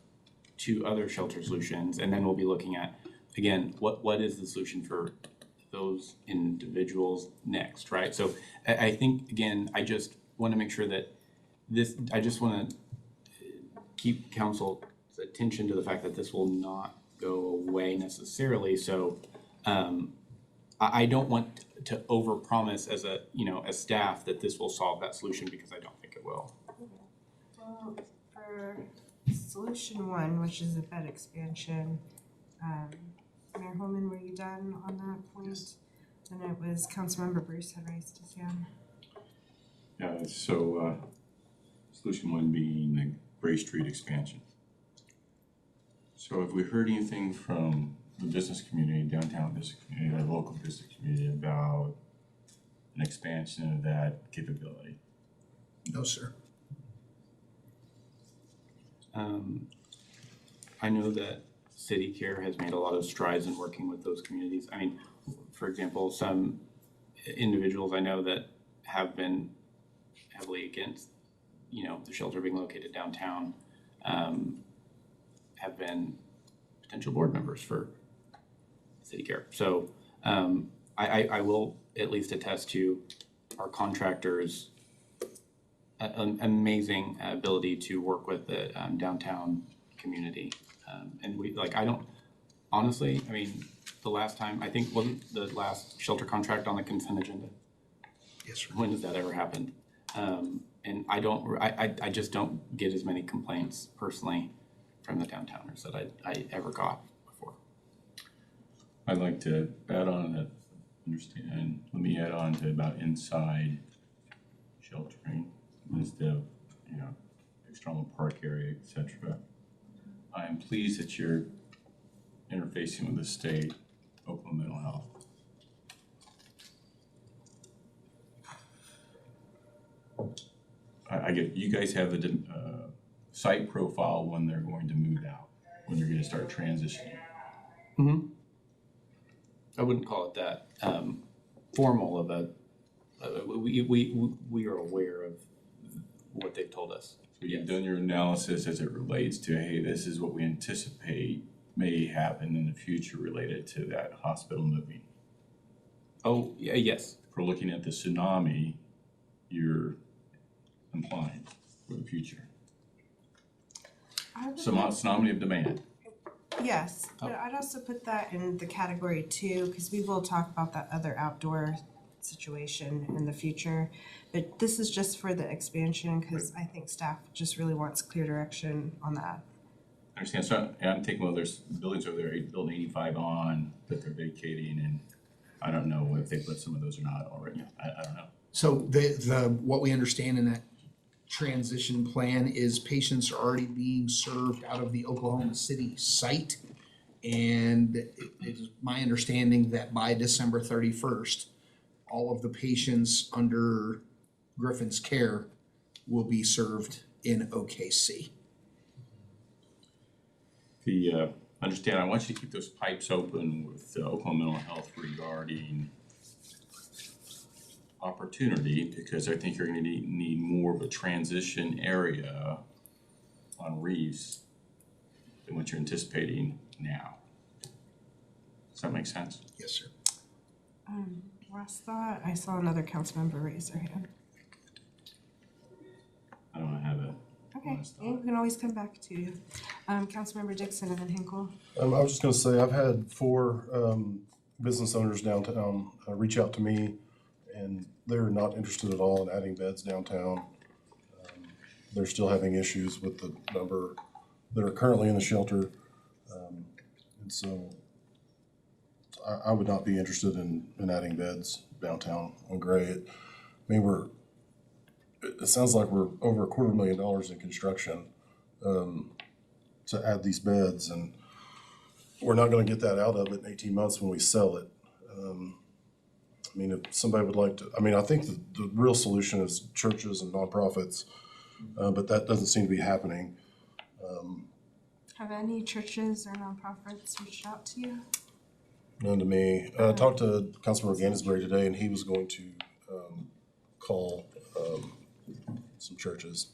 H: 2 other shelter solutions, and then we'll be looking at, again, what is the solution for those individuals next, right? So I think, again, I just want to make sure that I just want to keep council's attention to the fact that this will not go away necessarily. So I don't want to overpromise as staff that this will solve that solution, because I don't think it will.
A: Well, for solution 1, which is a bed expansion, Mayor Holman, were you done on that point? And it was Councilmember Bruce had raised his hand.
F: Yeah, so solution 1 being the Gray Street expansion. So have we heard anything from the business community, downtown business community, the local business community about an expansion of that capability?
G: No, sir.
H: I know that City Care has made a lot of strides in working with those communities. I mean, for example, some individuals I know that have been heavily against, the shelter being located downtown, have been potential board members for City Care. So I will at least attest to our contractors' amazing ability to work with the downtown community. And honestly, I mean, the last time, I think, wasn't the last shelter contract on the consent agenda?
G: Yes, sir.
H: When has that ever happened? And I just don't get as many complaints personally from the downtowners that I ever got before.
F: I'd like to add on that, let me add on to about inside sheltering instead of, external park area, etc. I am pleased that you're interfacing with the state, Oklahoma Mental Health. I get, you guys have the site profile when they're going to move out, when they're going to start transitioning.
H: Mm-hmm. I wouldn't call it that formal of a. We are aware of what they've told us.
F: So you've done your analysis as it relates to, hey, this is what we anticipate may happen in the future related to that hospital moving.
H: Oh, yeah, yes.
F: If we're looking at the tsunami, you're implying for the future. Tsunami of demand.
A: Yes, but I'd also put that in the category 2, because we will talk about that other outdoor situation in the future. But this is just for the expansion, because I think staff just really wants clear direction on that.
F: I understand. So I'm thinking, well, there's buildings over there, building 85 on that they're vacating, and I don't know if they've let some of those or not already. I don't know.
G: So what we understand in that transition plan is patients are already being served out of the Oklahoma City site. And it is my understanding that by December 31st, all of the patients under Griffin's care will be served in OKC.
F: Understand, I want you to keep those pipes open with Oklahoma Mental Health regarding opportunity, because I think you're going to need more of a transition area on Reeves than what you're anticipating now. Does that make sense?
G: Yes, sir.
A: Last thought, I saw another council member raise their hand.
F: I don't have a
A: Okay,
F: last
A: and
F: thought.
A: we can always come back to you. Councilmember Dixon and then Hinkle.
D: I was just gonna say, I've had 4 business owners downtown reach out to me, and they're not interested at all in adding beds downtown. They're still having issues with the number that are currently in the shelter. And so I would not be interested in adding beds downtown on Gray. I mean, it sounds like we're over $250,000 in construction, to add these beds, and we're not gonna get that out of it in 18 months when we sell it. I mean, if somebody would like to, I mean, I think the real solution is churches and nonprofits, but that doesn't seem to be happening.
A: Have any churches or nonprofits reached out to you?
D: None to me. I talked to Councilmember Gansberry today, and he was going to call some churches.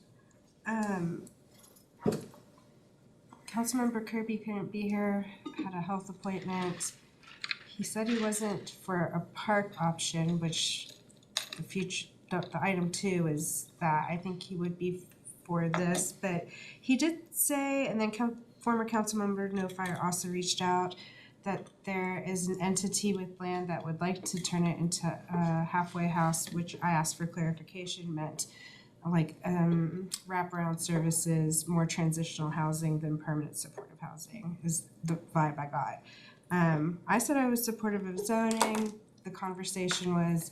A: Councilmember Kirby couldn't be here, had a health appointment. He said he wasn't for a park option, which the item 2 is that. I think he would be for this, but he did say, and then former Councilmember No Fire also reached out, that there is an entity with land that would like to turn it into a halfway house, which I asked for clarification meant like wraparound services, more transitional housing than permanent supportive housing is the vibe I got. I said I was supportive of zoning. The conversation was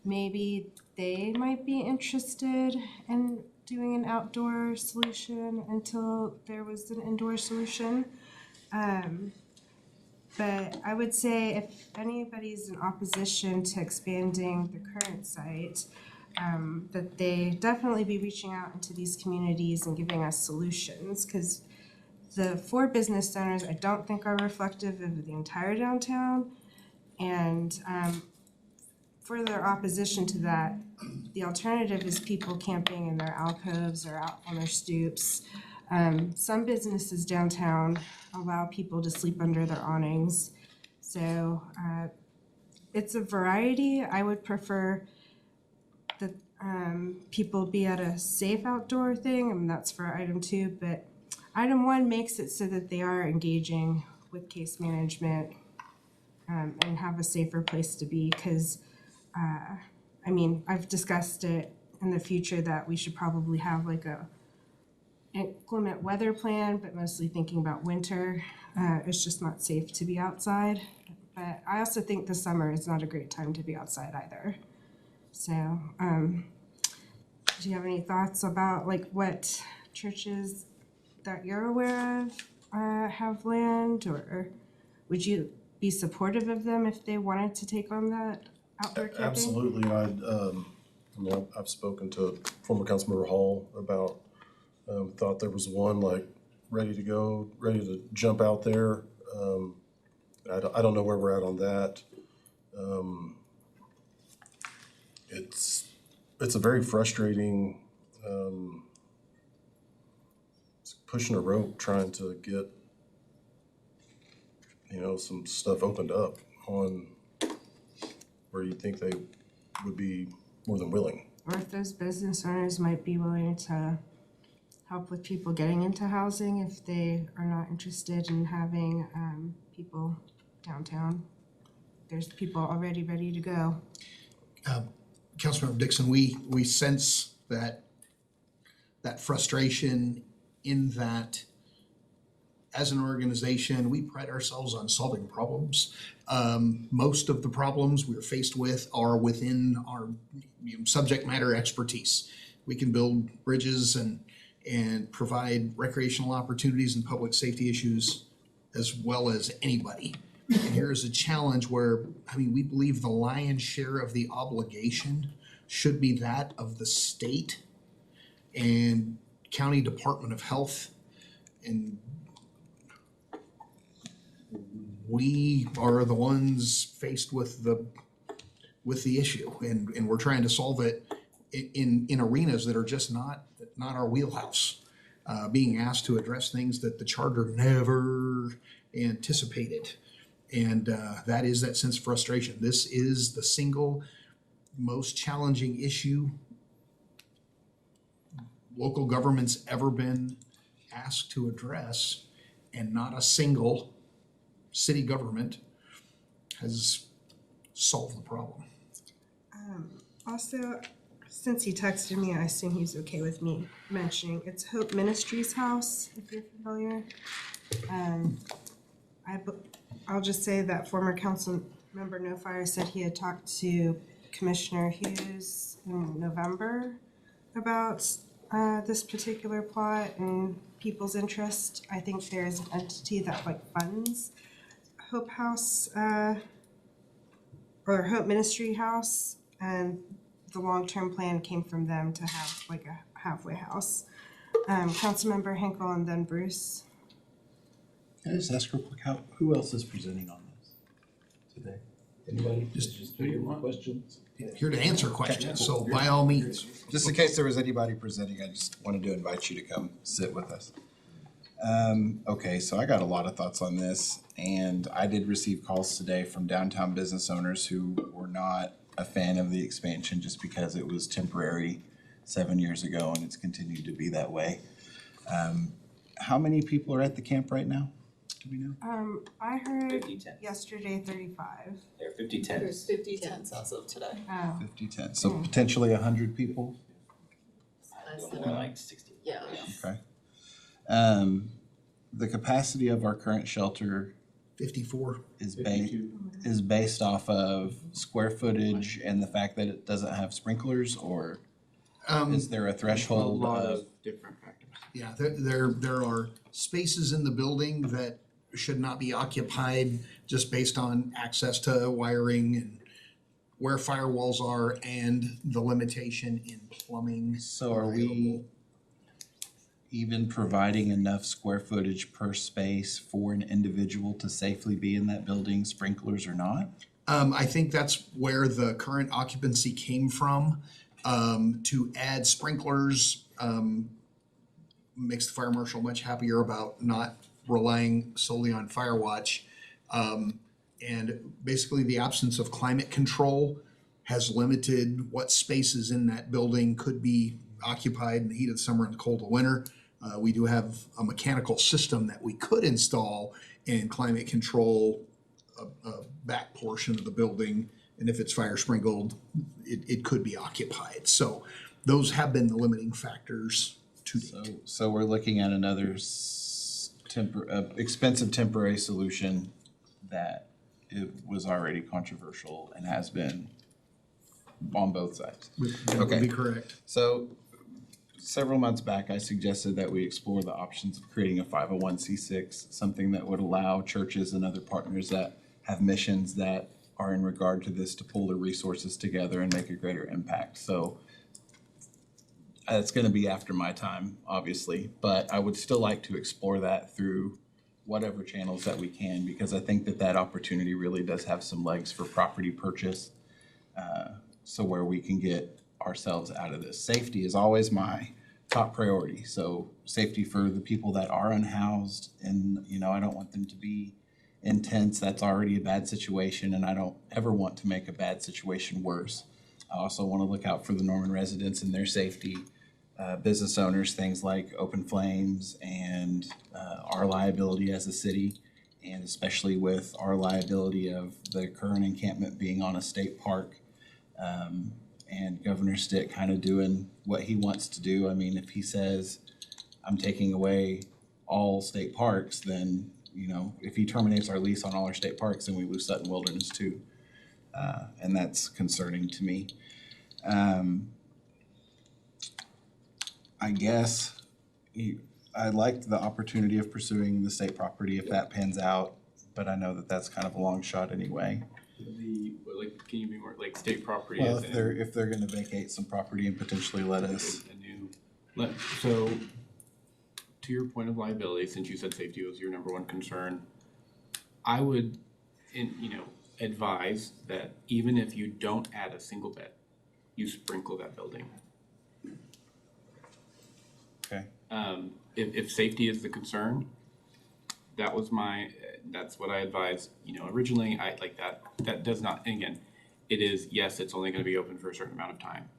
A: maybe they might be interested in doing an outdoor solution until there was an indoor solution. But I would say if anybody's in opposition to expanding the current site, that they definitely be reaching out into these communities and giving us solutions, because the 4 business owners I don't think are reflective of the entire downtown. And further opposition to that, the alternative is people camping in their alcoves or out on their stoops. Some businesses downtown allow people to sleep under their awnings. So it's a variety. I would prefer that people be at a safe outdoor thing, and that's for item 2, but item 1 makes it so that they are engaging with case management and have a safer place to be, because I mean, I've discussed it in the future that we should probably have like a inclement weather plan, but mostly thinking about winter. It's just not safe to be outside. But I also think the summer is not a great time to be outside either. So, do you have any thoughts about like what churches that you're aware of have land, or would you be supportive of them if they wanted to take on that outdoor camping?
D: Absolutely. I mean, I've spoken to former Councilmember Hall about, thought there was one like ready to go, ready to jump out there. I don't know where we're at on that. It's a very frustrating, it's pushing a rope trying to get, some stuff opened up on where you think they would be more than willing.
A: Or if those business owners might be willing to help with people getting into housing if they are not interested in having people downtown. There's people already ready to go.
G: Councilmember Dixon, we sense that frustration in that as an organization, we pride ourselves on solving problems. Most of the problems we're faced with are within our subject matter expertise. We can build bridges and provide recreational opportunities and public safety issues as well as anybody. And here is a challenge where, we believe the lion's share of the obligation should be that of the state and county Department of Health. And we are the ones faced with the issue, and we're trying to solve it in arenas that are just not our wheelhouse. Being asked to address things that the charter never anticipated. And that is that sense of frustration. This is the single most challenging issue local government's ever been asked to address, and not a single city government has solved the problem.
A: Also, since he texted me, I assume he's okay with me mentioning, it's Hope Ministries House, if you're familiar. I'll just say that former council member No Fire said he had talked to Commissioner Hughes in November about this particular plot and people's interest. I think there's an entity that like funds Hope House or Hope Ministry House, and the long-term plan came from them to have like a halfway house. Councilmember Hinkle and then Bruce.
C: Can I just ask real quick, who else is presenting on this today? Anybody?
G: Just
F: Do you want?
C: questions?
G: here to answer questions, so by all means.
E: Just in case there was anybody presenting, I just wanted to invite you to come sit with us. Okay, so I got a lot of thoughts on this, and I did receive calls today from downtown business owners who were not a fan of the expansion just because it was temporary 7 years ago and it's continued to be that way. How many people are at the camp right now? Do we know?
A: I heard
I: 50 tents.
A: yesterday 35.
I: There are 50 tents.
J: There's 50 tents as of today.
E: 50 tents, so potentially 100 people?
J: Less than
I: More like 60.
J: Yeah.
E: Okay. The capacity of our current shelter
G: 54.
E: is based off of square footage and the fact that it doesn't have sprinklers, or is there a threshold
H: A lot
E: of?
H: of different factors.
G: Yeah, there are spaces in the building that should not be occupied just based on access to wiring and where firewalls are and the limitation in plumbing.
E: So are we
G: available.
E: even providing enough square footage per space for an individual to safely be in that building, sprinklers or not?
G: I think that's where the current occupancy came from. To add sprinklers, makes the fire marshal much happier about not relying solely on fire watch. And basically the absence of climate control has limited what spaces in that building could be occupied in the heat of the summer and the cold of winter. We do have a mechanical system that we could install and climate control a back portion of the building. And if it's fire sprinkled, it could be occupied. So those have been the limiting factors to date.
E: So we're looking at another expensive temporary solution that it was already controversial and has been on both sides.
G: That would
E: Okay.
G: be correct.
E: So several months back, I suggested that we explore the options of creating a 501c6, something that would allow churches and other partners that have missions that are in regard to this to pull their resources together and make a greater impact. So it's gonna be after my time, obviously, but I would still like to explore that through whatever channels that we can, because I think that that opportunity really does have some legs for property purchase. So where we can get ourselves out of this. Safety is always my top priority. So safety for the people that are unhoused, and, you know, I don't want them to be in tents. That's already a bad situation, and I don't ever want to make a bad situation worse. I also want to look out for the Norman residents and their safety. Business owners, things like open flames and our liability as a city, and especially with our liability of the current encampment being on a state park. And Governor Stitt kind of doing what he wants to do. I mean, if he says, I'm taking away all state parks, then, you know, if he terminates our lease on all our state parks, then we lose Sutton Wilderness too. And that's concerning to me. I guess I liked the opportunity of pursuing the state property if that pans out, but I know that that's kind of a long shot anyway.
H: Can you be more, like, state property?
E: Well,
H: as
E: if they're gonna vacate some property and potentially let us.
H: a new, so, to your point of liability, since you said safety was your number one concern, I would, advise that even if you don't add a single bed, you sprinkle that building.
E: Okay.
H: If safety is the concern, that's what I advised, originally, I like that does not, and again, it is, yes, it's only gonna be open for a certain amount of time,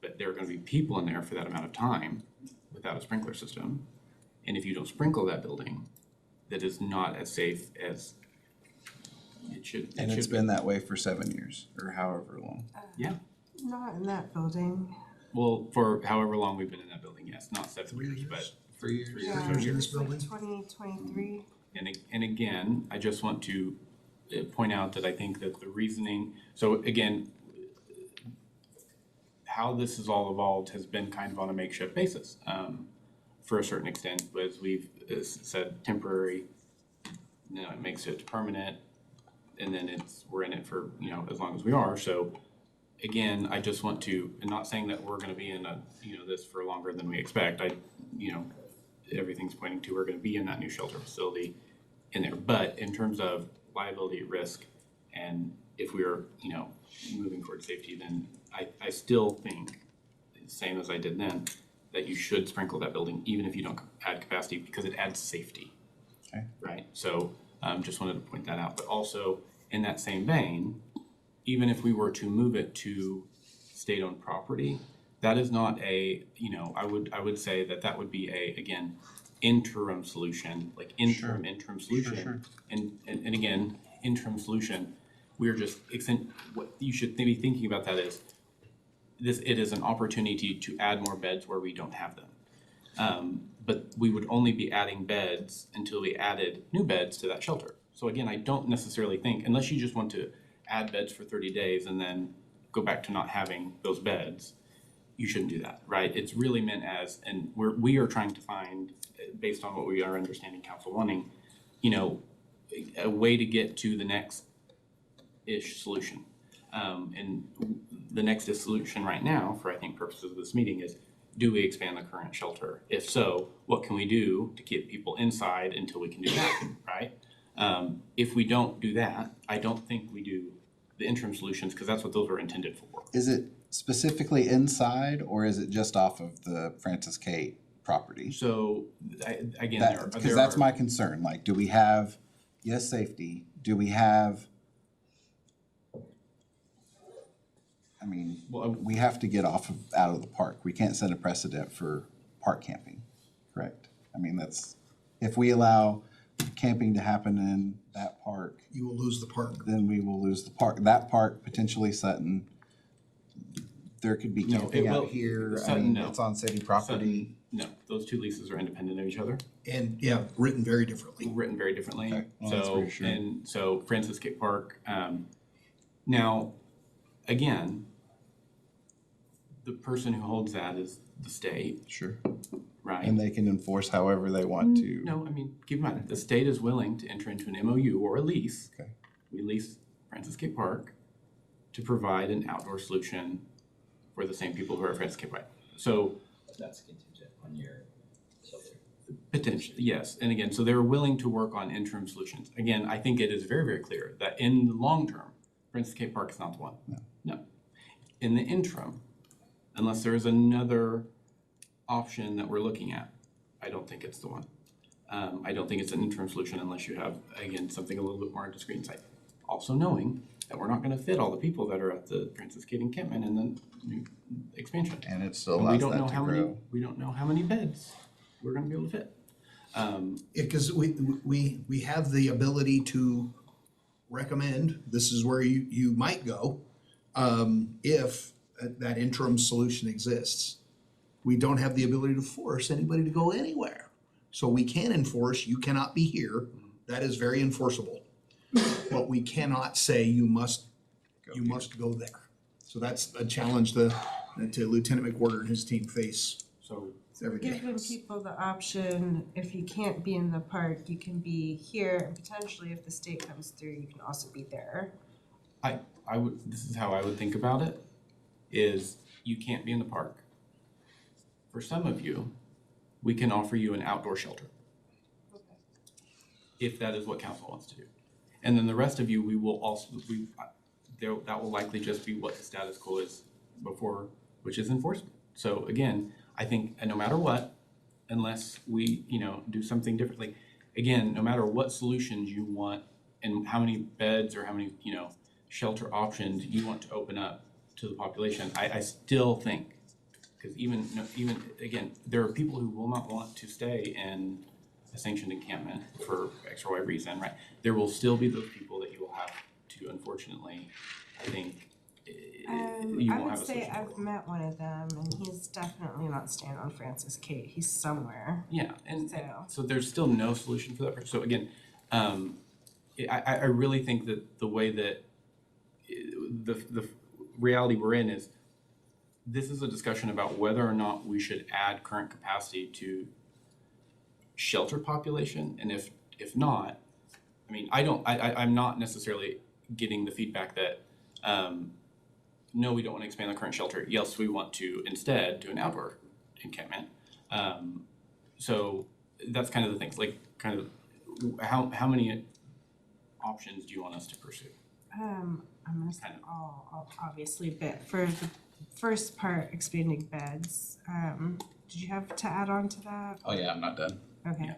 H: but there are gonna be people in there for that amount of time without a sprinkler system. And if you don't sprinkle that building, that is not as safe as it should.
E: And it's been that way for 7 years or however long.
H: Yeah,
A: Not in that building.
H: well, for however long we've been in that building, yes, not 7
G: 3
H: years,
G: years.
H: but
E: 3 years.
H: 3 years.
A: Yeah,
G: years in this
A: it's like
G: building?
A: 2023.
H: And again, I just want to point out that I think that the reasoning, so again, how this has all evolved has been kind of on a makeshift basis, for a certain extent, as we've said, temporary, it makes it permanent, and then we're in it for, as long as we are, so again, I just want to, and not saying that we're gonna be in this for longer than we expect, everything's pointing to we're gonna be in that new shelter facility in there, but in terms of liability at risk, and if we're, moving towards safety, then I still think, same as I did then, that you should sprinkle that building, even if you don't add capacity, because it adds safety.
E: Okay.
H: Right, so, just wanted to point that out, but also, in that same vein, even if we were to move it to state-owned property, that is not a, I would say that would be again, interim solution, like interim solution.
C: Sure.
H: And again, interim solution, we're just, what you should be thinking about that is, it is an opportunity to add more beds where we don't have them. But we would only be adding beds until we added new beds to that shelter. So again, I don't necessarily think, unless you just want to add beds for 30 days and then go back to not having those beds, you shouldn't do that, right? It's really meant as, and we are trying to find, based on what we are understanding council wanting, a way to get to the next-ish solution. And the next-ish solution right now, for I think purposes of this meeting, is do we expand the current shelter? If so, what can we do to keep people inside until we can do that, right? If we don't do that, I don't think we do the interim solutions, because that's what those were intended for.
E: Is it specifically inside, or is it just off of the Francis K property?
H: So, again,
E: Because that's my concern, like, do we have, safety, do we have, we have to get out of the park. We can't set a precedent for park camping, correct? If we allow camping to happen in that park,
G: You will lose the park.
E: then we will lose the park. That park, potentially Sutton, there could be
H: No,
E: camping
H: it will-
E: out here.
H: Sutton, no.
E: It's on city property.
H: No, those two leases are independent of each other,
G: And, written very differently.
H: written very differently.
E: Okay, well, that's reassuring.
H: So Francis K Park, now, again, the person who holds that is the state,
E: Sure.
H: right?
E: And they can enforce however they want to.
H: No, keep in mind, the state is willing to enter into an MOU or a lease.
E: Okay.
H: We lease Francis K Park to provide an outdoor solution for the same people who are at Francis K Park. So
I: That's contingent on your shelter.
H: potentially, yes. And again, so they're willing to work on interim solutions. Again, I think it is very, very clear that in the long term, Francis K Park is not the one. No. In the interim, unless there is another option that we're looking at, I don't think it's the one. I don't think it's an interim solution unless you have, again, something a little bit more discrete in sight. Also knowing that we're not gonna fit all the people that are at the Francis K encampment and then new expansion.
E: And it still
H: And we
E: allows
H: don't
E: that
H: know
E: to
H: how many,
E: grow.
H: we don't know how many beds we're gonna be able to fit.
G: Because we have the ability to recommend, this is where you might go, if that interim solution exists. We don't have the ability to force anybody to go anywhere. So we can enforce, you cannot be here, that is very enforceable. But we cannot say you must go there. So that's a challenge that Lieutenant McWhorter and his team face
H: So
G: every day.
A: Giving people the option, if you can't be in the park, you can be here, and potentially if the state comes through, you can also be there.
H: this is how I would think about it, is you can't be in the park. For some of you, we can offer you an outdoor shelter. If that is what council wants to do. And then the rest of you, we will also, that will likely just be what the status quo is before, which is enforcement. So again, I think, and no matter what, unless we, do something differently, again, no matter what solutions you want and how many beds or how many, shelter options you want to open up to the population, I still think, because even again, there are people who will not want to stay in a sanctioned encampment for X or Y reason, right? There will still be those people that you will have to, unfortunately, I think, you
A: I
H: won't
A: would
H: have a
A: say
H: solution for.
A: I've met one of them, and he's definitely not staying on Francis Kate, he's somewhere.
H: Yeah, and
A: So-
H: so there's still no solution for that person. So again, I really think that the way that the reality we're in is this is a discussion about whether or not we should add current capacity to shelter population, and if not, I mean, I'm not necessarily getting the feedback that, no, we don't want to expand the current shelter. Yes, we want to instead do an outdoor encampment. So that's kind of the things, like kind of how many options do you want us to pursue?
A: I'm gonna say all obviously, but for the first part, expanding beds, did you have to add on to that?
E: Oh, yeah, I'm not done.
A: Okay.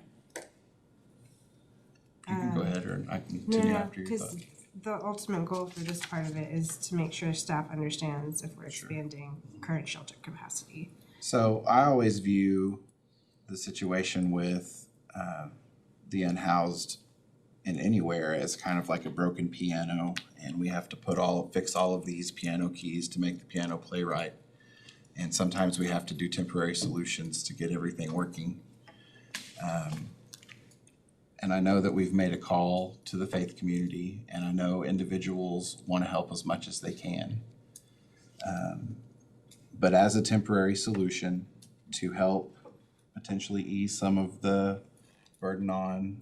E: You can go ahead, or I can continue after your thought.
A: Because the ultimate goal for this part of it is to make sure staff understands if we're expanding current shelter capacity.
E: So I always view the situation with the unhoused in anywhere as kind of like a broken piano, and we have to fix all of these piano keys to make the piano play right. And sometimes we have to do temporary solutions to get everything working. And I know that we've made a call to the faith community, and I know individuals want to help as much as they can. But as a temporary solution to help potentially ease some of the burden on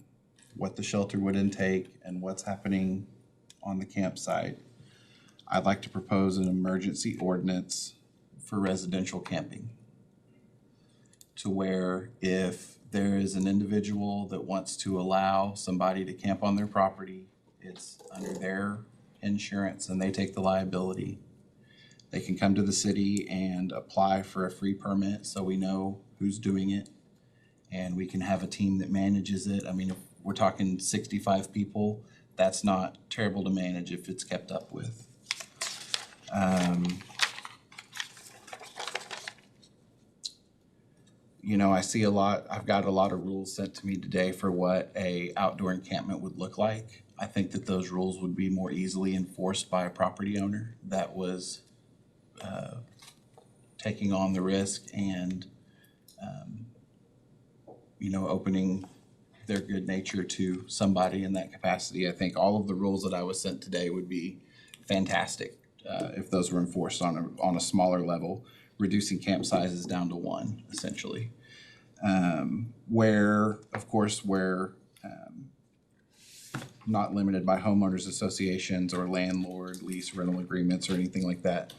E: what the shelter would intake and what's happening on the campsite, I'd like to propose an emergency ordinance for residential camping, to where if there is an individual that wants to allow somebody to camp on their property, it's under their insurance and they take the liability. They can come to the city and apply for a free permit so we know who's doing it, and we can have a team that manages it. I mean, if we're talking 65 people, that's not terrible to manage if it's kept up with. You know, I've got a lot of rules sent to me today for what a outdoor encampment would look like. I think that those rules would be more easily enforced by a property owner that was taking on the risk and, you know, opening their good nature to somebody in that capacity. I think all of the rules that I was sent today would be fantastic if those were enforced on a smaller level, reducing camp sizes down to one, essentially. Where not limited by homeowners associations or landlord lease rental agreements or anything like that.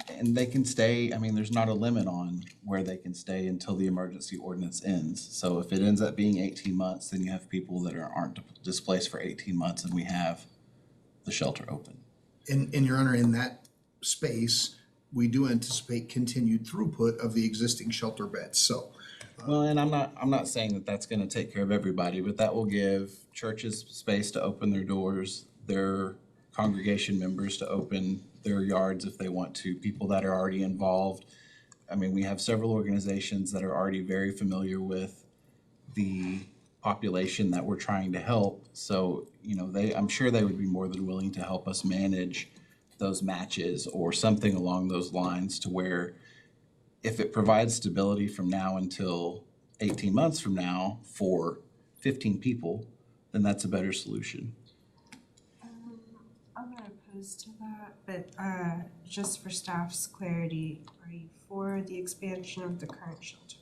E: And they can stay, I mean, there's not a limit on where they can stay until the emergency ordinance ends. So if it ends up being 18 months, then you have people that aren't displaced for 18 months and we have the shelter open.
G: And Your Honor, in that space, we do anticipate continued throughput of the existing shelter beds, so.
E: Well, and I'm not saying that that's gonna take care of everybody, but that will give churches space to open their doors, their congregation members to open their yards if they want to, people that are already involved. I mean, we have several organizations that are already very familiar with the population that we're trying to help. So, you know, I'm sure they would be more than willing to help us manage those matches or something along those lines, to where if it provides stability from now until 18 months from now for 15 people, then that's a better solution.
A: I'm not opposed to that, but just for staff's clarity, are you for the expansion of the current shelter?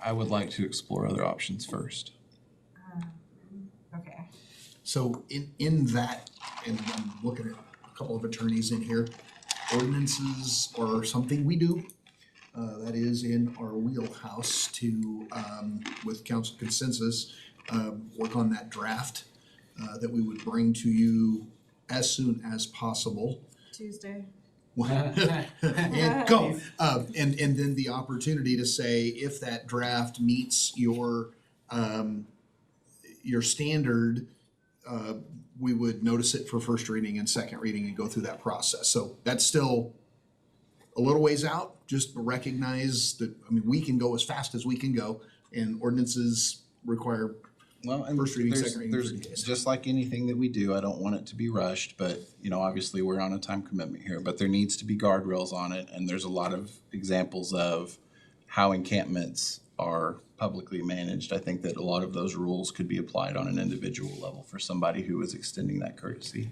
E: I would like to explore other options first.
A: Okay.
G: So in that, and I'm looking at a couple of attorneys in here, ordinances are something we do. That is in our wheelhouse to, with council consensus, work on that draft that we would bring to you as soon as possible.
A: Tuesday.
G: And go. And then the opportunity to say, if that draft meets your standard, we would notice it for first reading and second reading and go through that process. So that's still a little ways out. Just recognize that, I mean, we can go as fast as we can go, and ordinances require
E: and
G: first reading, second reading,
E: there's
G: 30 days.
E: just like anything that we do, I don't want it to be rushed, but, you know, obviously we're on a time commitment here, but there needs to be guardrails on it, and there's a lot of examples of how encampments are publicly managed. I think that a lot of those rules could be applied on an individual level for somebody who is extending that courtesy.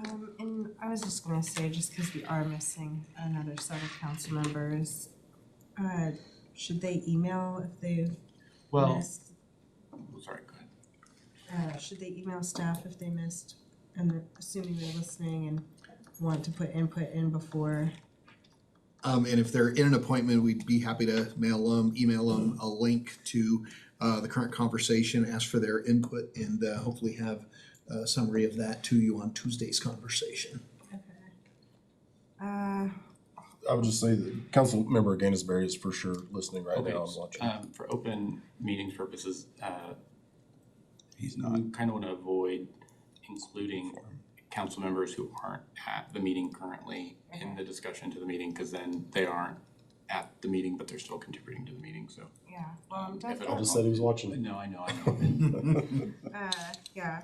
A: And I was just gonna say, just because we are missing another set of council members, should they email if they
H: Well,
A: missed?
H: sorry, go ahead.
A: Should they email staff if they missed, and assuming they're listening and want to put input in before?
G: And if they're in an appointment, we'd be happy to email them a link to the current conversation, ask for their input, and hopefully have a summary of that to you on Tuesday's conversation.
A: Okay.
D: I would just say that council member Gainesberry is for sure listening right
H: Okay,
D: now and watching.
H: For open meetings purposes,
E: He's not.
H: we kind of want to avoid including council members who aren't at the meeting currently in the discussion to the meeting, because then they aren't at the meeting, but they're still contributing to the meeting, so.
A: Yeah, well, I'm
H: If
A: definitely,
H: at
D: I
H: all
D: just said he was watching.
H: No, I know.
A: yeah,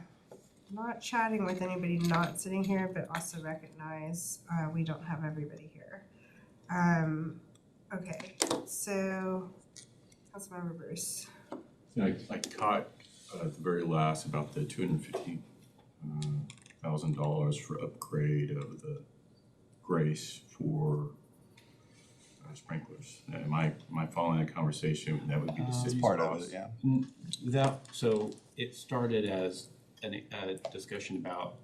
A: not chatting with anybody not sitting here, but also recognize, we don't have everybody here. Okay, so, Councilmember Bruce.
F: I caught at the very last about the $250,000 for upgrade of the Grace for sprinklers. Am I following that conversation? That would be the
E: It's
F: city's
E: part of
F: cost.
E: it, yeah.
H: So it started as a discussion about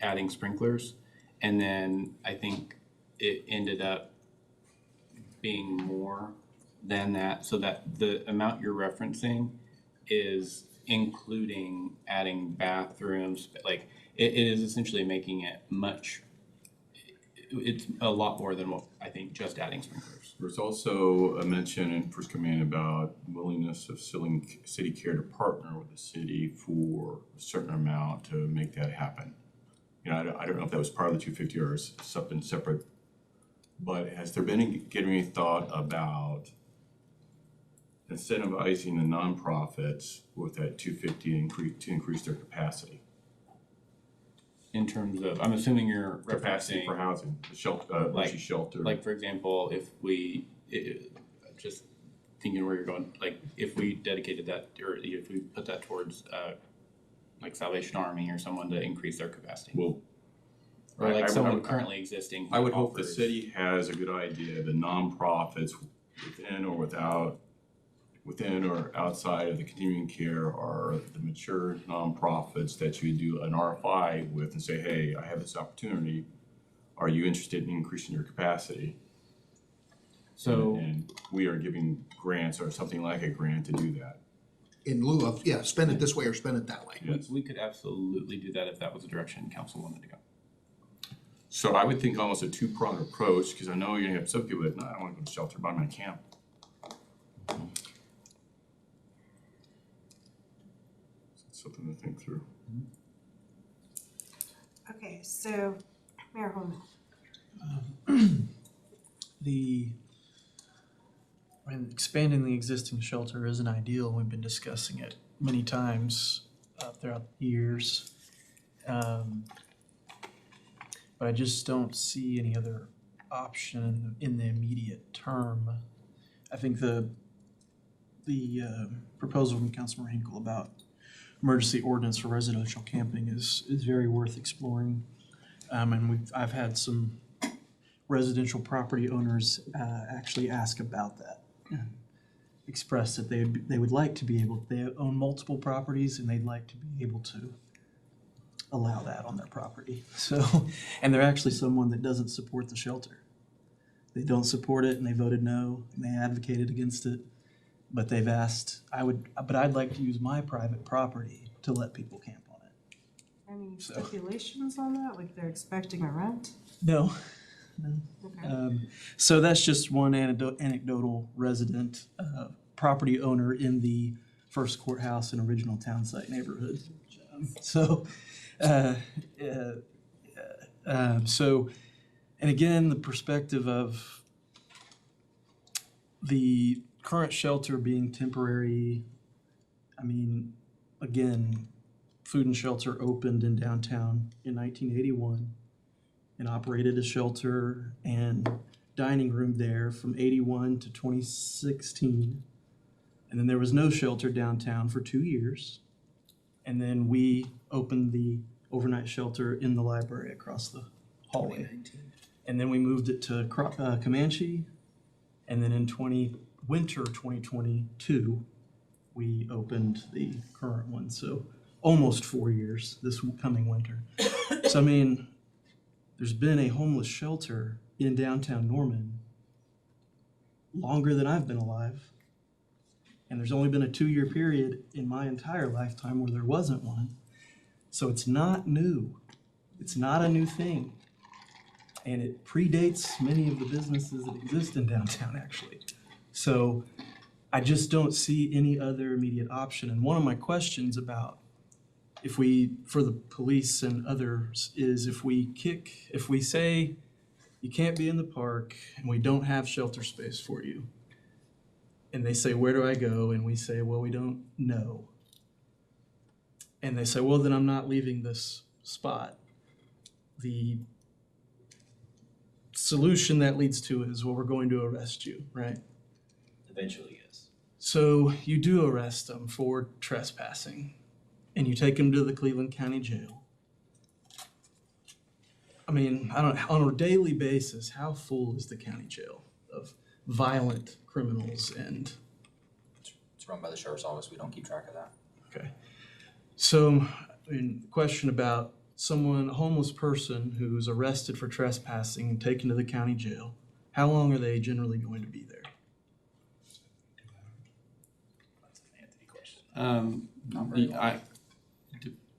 H: adding sprinklers, and then I think it ended up being more than that, so that the amount you're referencing is including adding bathrooms, like it is essentially making it it's a lot more than what I think just adding sprinklers.
F: There's also a mention in first command about willingness of city care to partner with the city for a certain amount to make that happen. You know, I don't know if that was part of the 250 or something separate, but has there been any thought about incentivizing the nonprofits with that 250 to increase their capacity?
H: In terms of, I'm assuming you're
F: Capacity
H: referencing,
F: for housing, the shelter, emergency shelter.
H: like, for example, if just thinking where you're going, like, if we dedicated that, or if we put that towards, like Salvation Army or someone to increase their capacity.
F: Well,
H: Or
F: I
H: like
F: would-
H: someone currently existing. who
F: I would hope the
H: offers-
F: city has a good idea, the nonprofits within or outside of the continuing care are the mature nonprofits that you do an RFI with and say, hey, I have this opportunity. Are you interested in increasing your capacity?
H: So,
F: And we are giving grants or something like a grant to do that.
G: In lieu of, spend it this way or spend it that way.
F: Yes.
H: we could absolutely do that if that was the direction council wanted to go.
F: So I would think almost a two-pronged approach, because I know you're gonna have some people that, no, I don't wanna go to shelter, but I'm gonna camp. Something to think through.
A: Okay, so, Mayor Holman.
C: Expanding the existing shelter isn't ideal. We've been discussing it many times throughout the years. But I just don't see any other option in the immediate term. I think the proposal from Councilmember Hinkle about emergency ordinance for residential camping is very worth exploring. And I've had some residential property owners actually ask about that. Express that they would like to be able, they own multiple properties and they'd like to be able to allow that on their property. So, and they're actually someone that doesn't support the shelter. They don't support it and they voted no and they advocated against it. But they've asked, but I'd like to use my private property to let people camp on it.
A: Any
C: So-
A: stipulations on that, like they're expecting a rent?
C: No.
A: Okay.
C: So that's just one anecdotal resident, property owner in the first courthouse and original town site neighborhood. So, and again, the perspective of the current shelter being temporary, I mean, again, Food and Shelter opened in downtown in 1981 and operated a shelter and dining room there from 81 to 2016. And then there was no shelter downtown for 2 years. And then we opened the overnight shelter in the library across the hallway. And then we moved it to Comanche, and then in winter 2022, we opened the current one, so almost 4 years this coming winter. So I mean, there's been a homeless shelter in downtown Norman longer than I've been alive. And there's only been a 2-year period in my entire lifetime where there wasn't one. So it's not new. It's not a new thing. And it predates many of the businesses that exist in downtown, actually. So I just don't see any other immediate option. And one of my questions about for the police and others is if we say you can't be in the park and we don't have shelter space for you, and they say, where do I go? And we say, well, we don't know. And they say, well, then I'm not leaving this spot. The solution that leads to it is, well, we're going to arrest you, right?
I: Eventually, yes.
C: So you do arrest them for trespassing, and you take them to the Cleveland County Jail. I mean, on a daily basis, how full is the county jail of violent criminals and?
I: It's run by the sheriff's office. We don't keep track of that.
C: Okay. So, I mean, question about a homeless person who's arrested for trespassing and taken to the county jail, how long are they generally going to be there?
I: That's an Anthony question.
H: Not very long.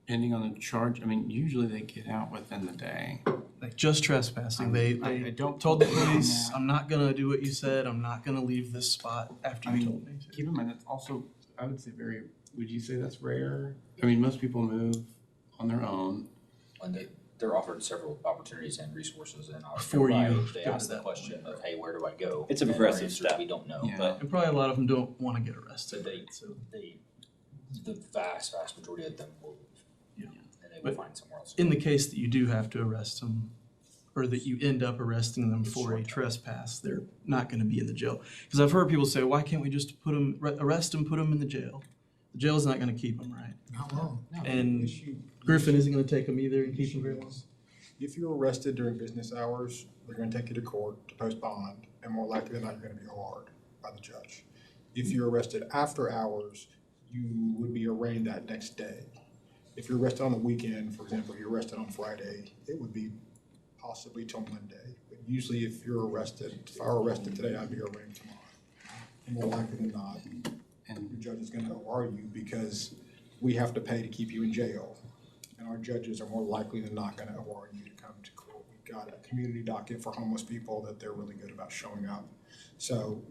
H: Depending on the charge, I mean, usually they get out within the day.
C: Like just trespassing,
H: I
C: they
H: don't
C: told the
H: put it on
C: police,
H: that.
C: I'm not gonna do what you said, I'm not gonna leave this spot after
H: I
C: you
H: mean,
C: told me to.
H: keep in mind, that's also, I would say would you say that's rare? I mean, most people move on their own.
I: And they're offered several opportunities and resources, and
C: Before
I: you're
C: you
I: right, they
C: go to
I: ask the
C: that
I: question
C: point.
I: of, hey, where do I go?
K: It's a
I: And our
K: progressive
I: answer is,
K: step.
I: we don't know,
H: Yeah.
I: but
C: And probably a lot of them don't wanna get arrested,
I: But
C: right? So,
I: the vast majority of them will,
C: Yeah.
I: and they will
C: But
I: find somewhere else.
C: in the case that you do have to arrest them, or that you end up arresting them
I: It's
C: for a
I: short-term.
C: trespass, they're not gonna be in the jail. Because I've heard people say, why can't we just arrest them, put them in the jail? The jail's not gonna keep them, right?
G: Not long.
C: And Griffin isn't gonna take them either and keep them very long.
L: If you're arrested during business hours, they're gonna take you to court to post bond, and more likely than not, you're gonna be OR'd by the judge. If you're arrested after hours, you would be arraigned that next day. If you're arrested on the weekend, for example, you're arrested on Friday, it would be possibly till Monday. But usually if I were arrested today, I'd be arraigned tomorrow. And more likely than not, the judge is gonna OR you because we have to pay to keep you in jail. And our judges are more likely than not gonna OR you to come to court. We've got a community docket for homeless people that they're really good about showing up. So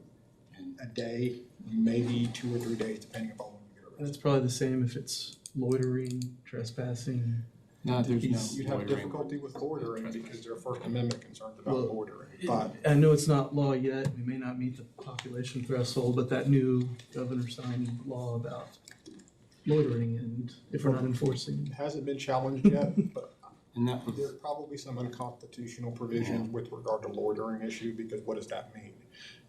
L: a day, maybe 2 or 3 days, depending upon when you get
C: And
L: arrested.
C: it's probably the same if it's loitering, trespassing.
H: No, there's no
L: You'd have
H: loitering.
L: difficulty with loitering because there are First Amendment concerns about
C: Well,
L: loitering. But
C: I know it's not law yet, we may not meet the population threshold, but that new governor signed law about loitering and if we're not enforcing.
L: it hasn't been challenged yet, but
H: And that was,
L: there's probably some unconstitutional provisions with regard to loitering issue, because what does that mean?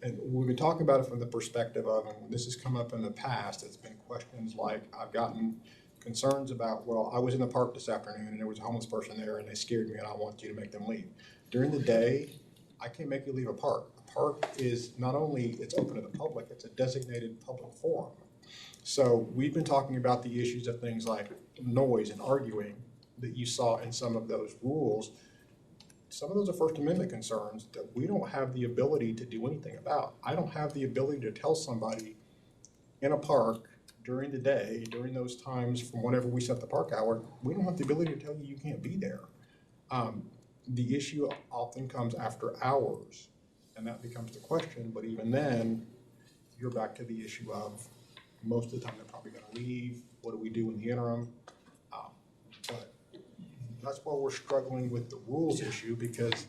L: And we've been talking about it from the perspective of, and this has come up in the past, it's been questions like, I've gotten concerns about, well, I was in the park this afternoon and there was a homeless person there and they scared me and I want you to make them leave. During the day, I can't make you leave a park. A park is not only, it's open to the public, it's a designated public forum. So we've been talking about the issues of things like noise and arguing that you saw in some of those rules. Some of those are First Amendment concerns that we don't have the ability to do anything about. I don't have the ability to tell somebody in a park during the day, during those times from whenever we set the park hour, we don't have the ability to tell you you can't be there. The issue often comes after hours, and that becomes the question, but even then, you're back to the issue of most of the time they're probably gonna leave, what do we do in the interim? But that's why we're struggling with the rules issue, because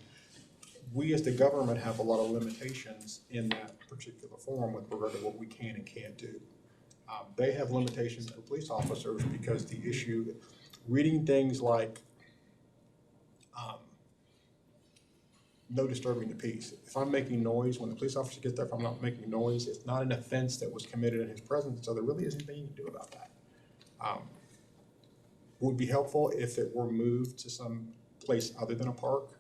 L: we as the government have a lot of limitations in that particular form with regard to what we can and can't do. They have limitations for police officers because the issue, reading things like no disturbing the peace. If I'm making noise, when the police officer gets there, if I'm not making noise, it's not an offense that was committed in his presence, so there really isn't anything you can do about that. would be helpful if it were moved to some place other than a park.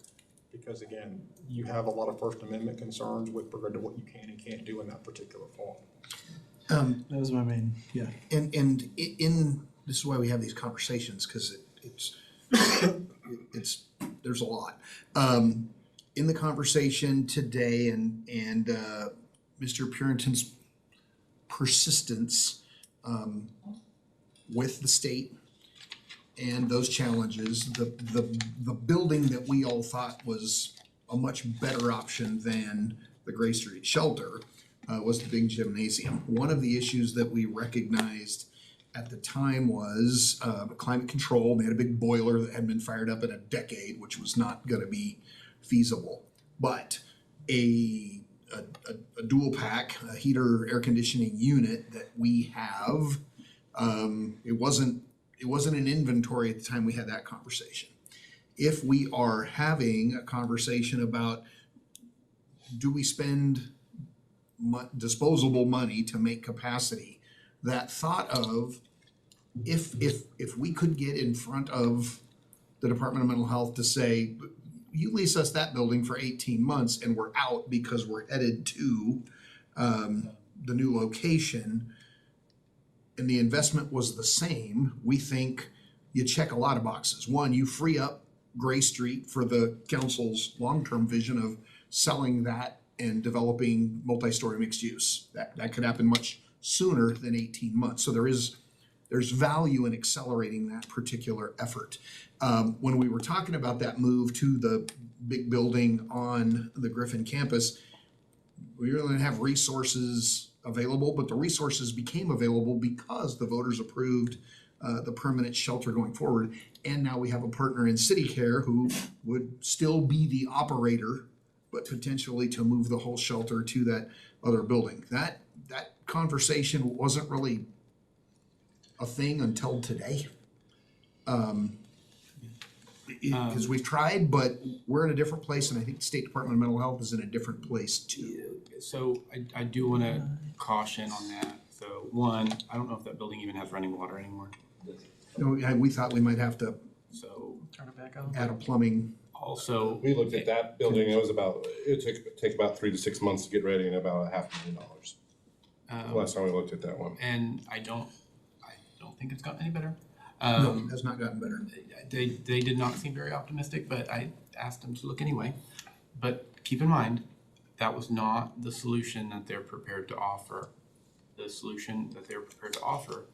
L: Because again, you have a lot of First Amendment concerns with regard to what you can and can't do in that particular form.
C: That was my main, yeah.
G: And in, this is why we have these conversations, because it's, there's a lot. In the conversation today and Mr. Purinton's persistence with the state and those challenges, the building that we all thought was a much better option than the Gray Street shelter was the big gymnasium. One of the issues that we recognized at the time was climate control. They had a big boiler that hadn't been fired up in a decade, which was not gonna be feasible. But a dual pack, a heater air conditioning unit that we have, it wasn't an inventory at the time we had that conversation. If we are having a conversation about, do we spend disposable money to make capacity, that thought of, if we could get in front of the Department of Mental Health to say, you lease us that building for 18 months and we're out because we're headed to the new location, and the investment was the same, we think you check a lot of boxes. One, you free up Gray Street for the council's long-term vision of selling that and developing multi-story mixed use. That could happen much sooner than 18 months. So there's value in accelerating that particular effort. When we were talking about that move to the big building on the Griffin campus, we really didn't have resources available, but the resources became available because the voters approved the permanent shelter going forward. And now we have a partner in CityCare who would still be the operator, but potentially to move the whole shelter to that other building. That conversation wasn't really a thing until today. Because we've tried, but we're in a different place, and I think the State Department of Mental Health is in a different place too.
H: So I do wanna caution on that. So one, I don't know if that building even has running water anymore.
G: You know, we thought we might have to
H: So
C: Turn it back on.
G: add a plumbing.
H: also,
K: We looked at that building, it would take about 3 to 6 months to get ready and about $500,000. Last time we looked at that one.
H: and I don't think it's gotten any better.
G: No, it has not gotten better.
H: They did not seem very optimistic, but I asked them to look anyway. But keep in mind, that was not the solution that they're prepared to offer. The solution that they're prepared to offer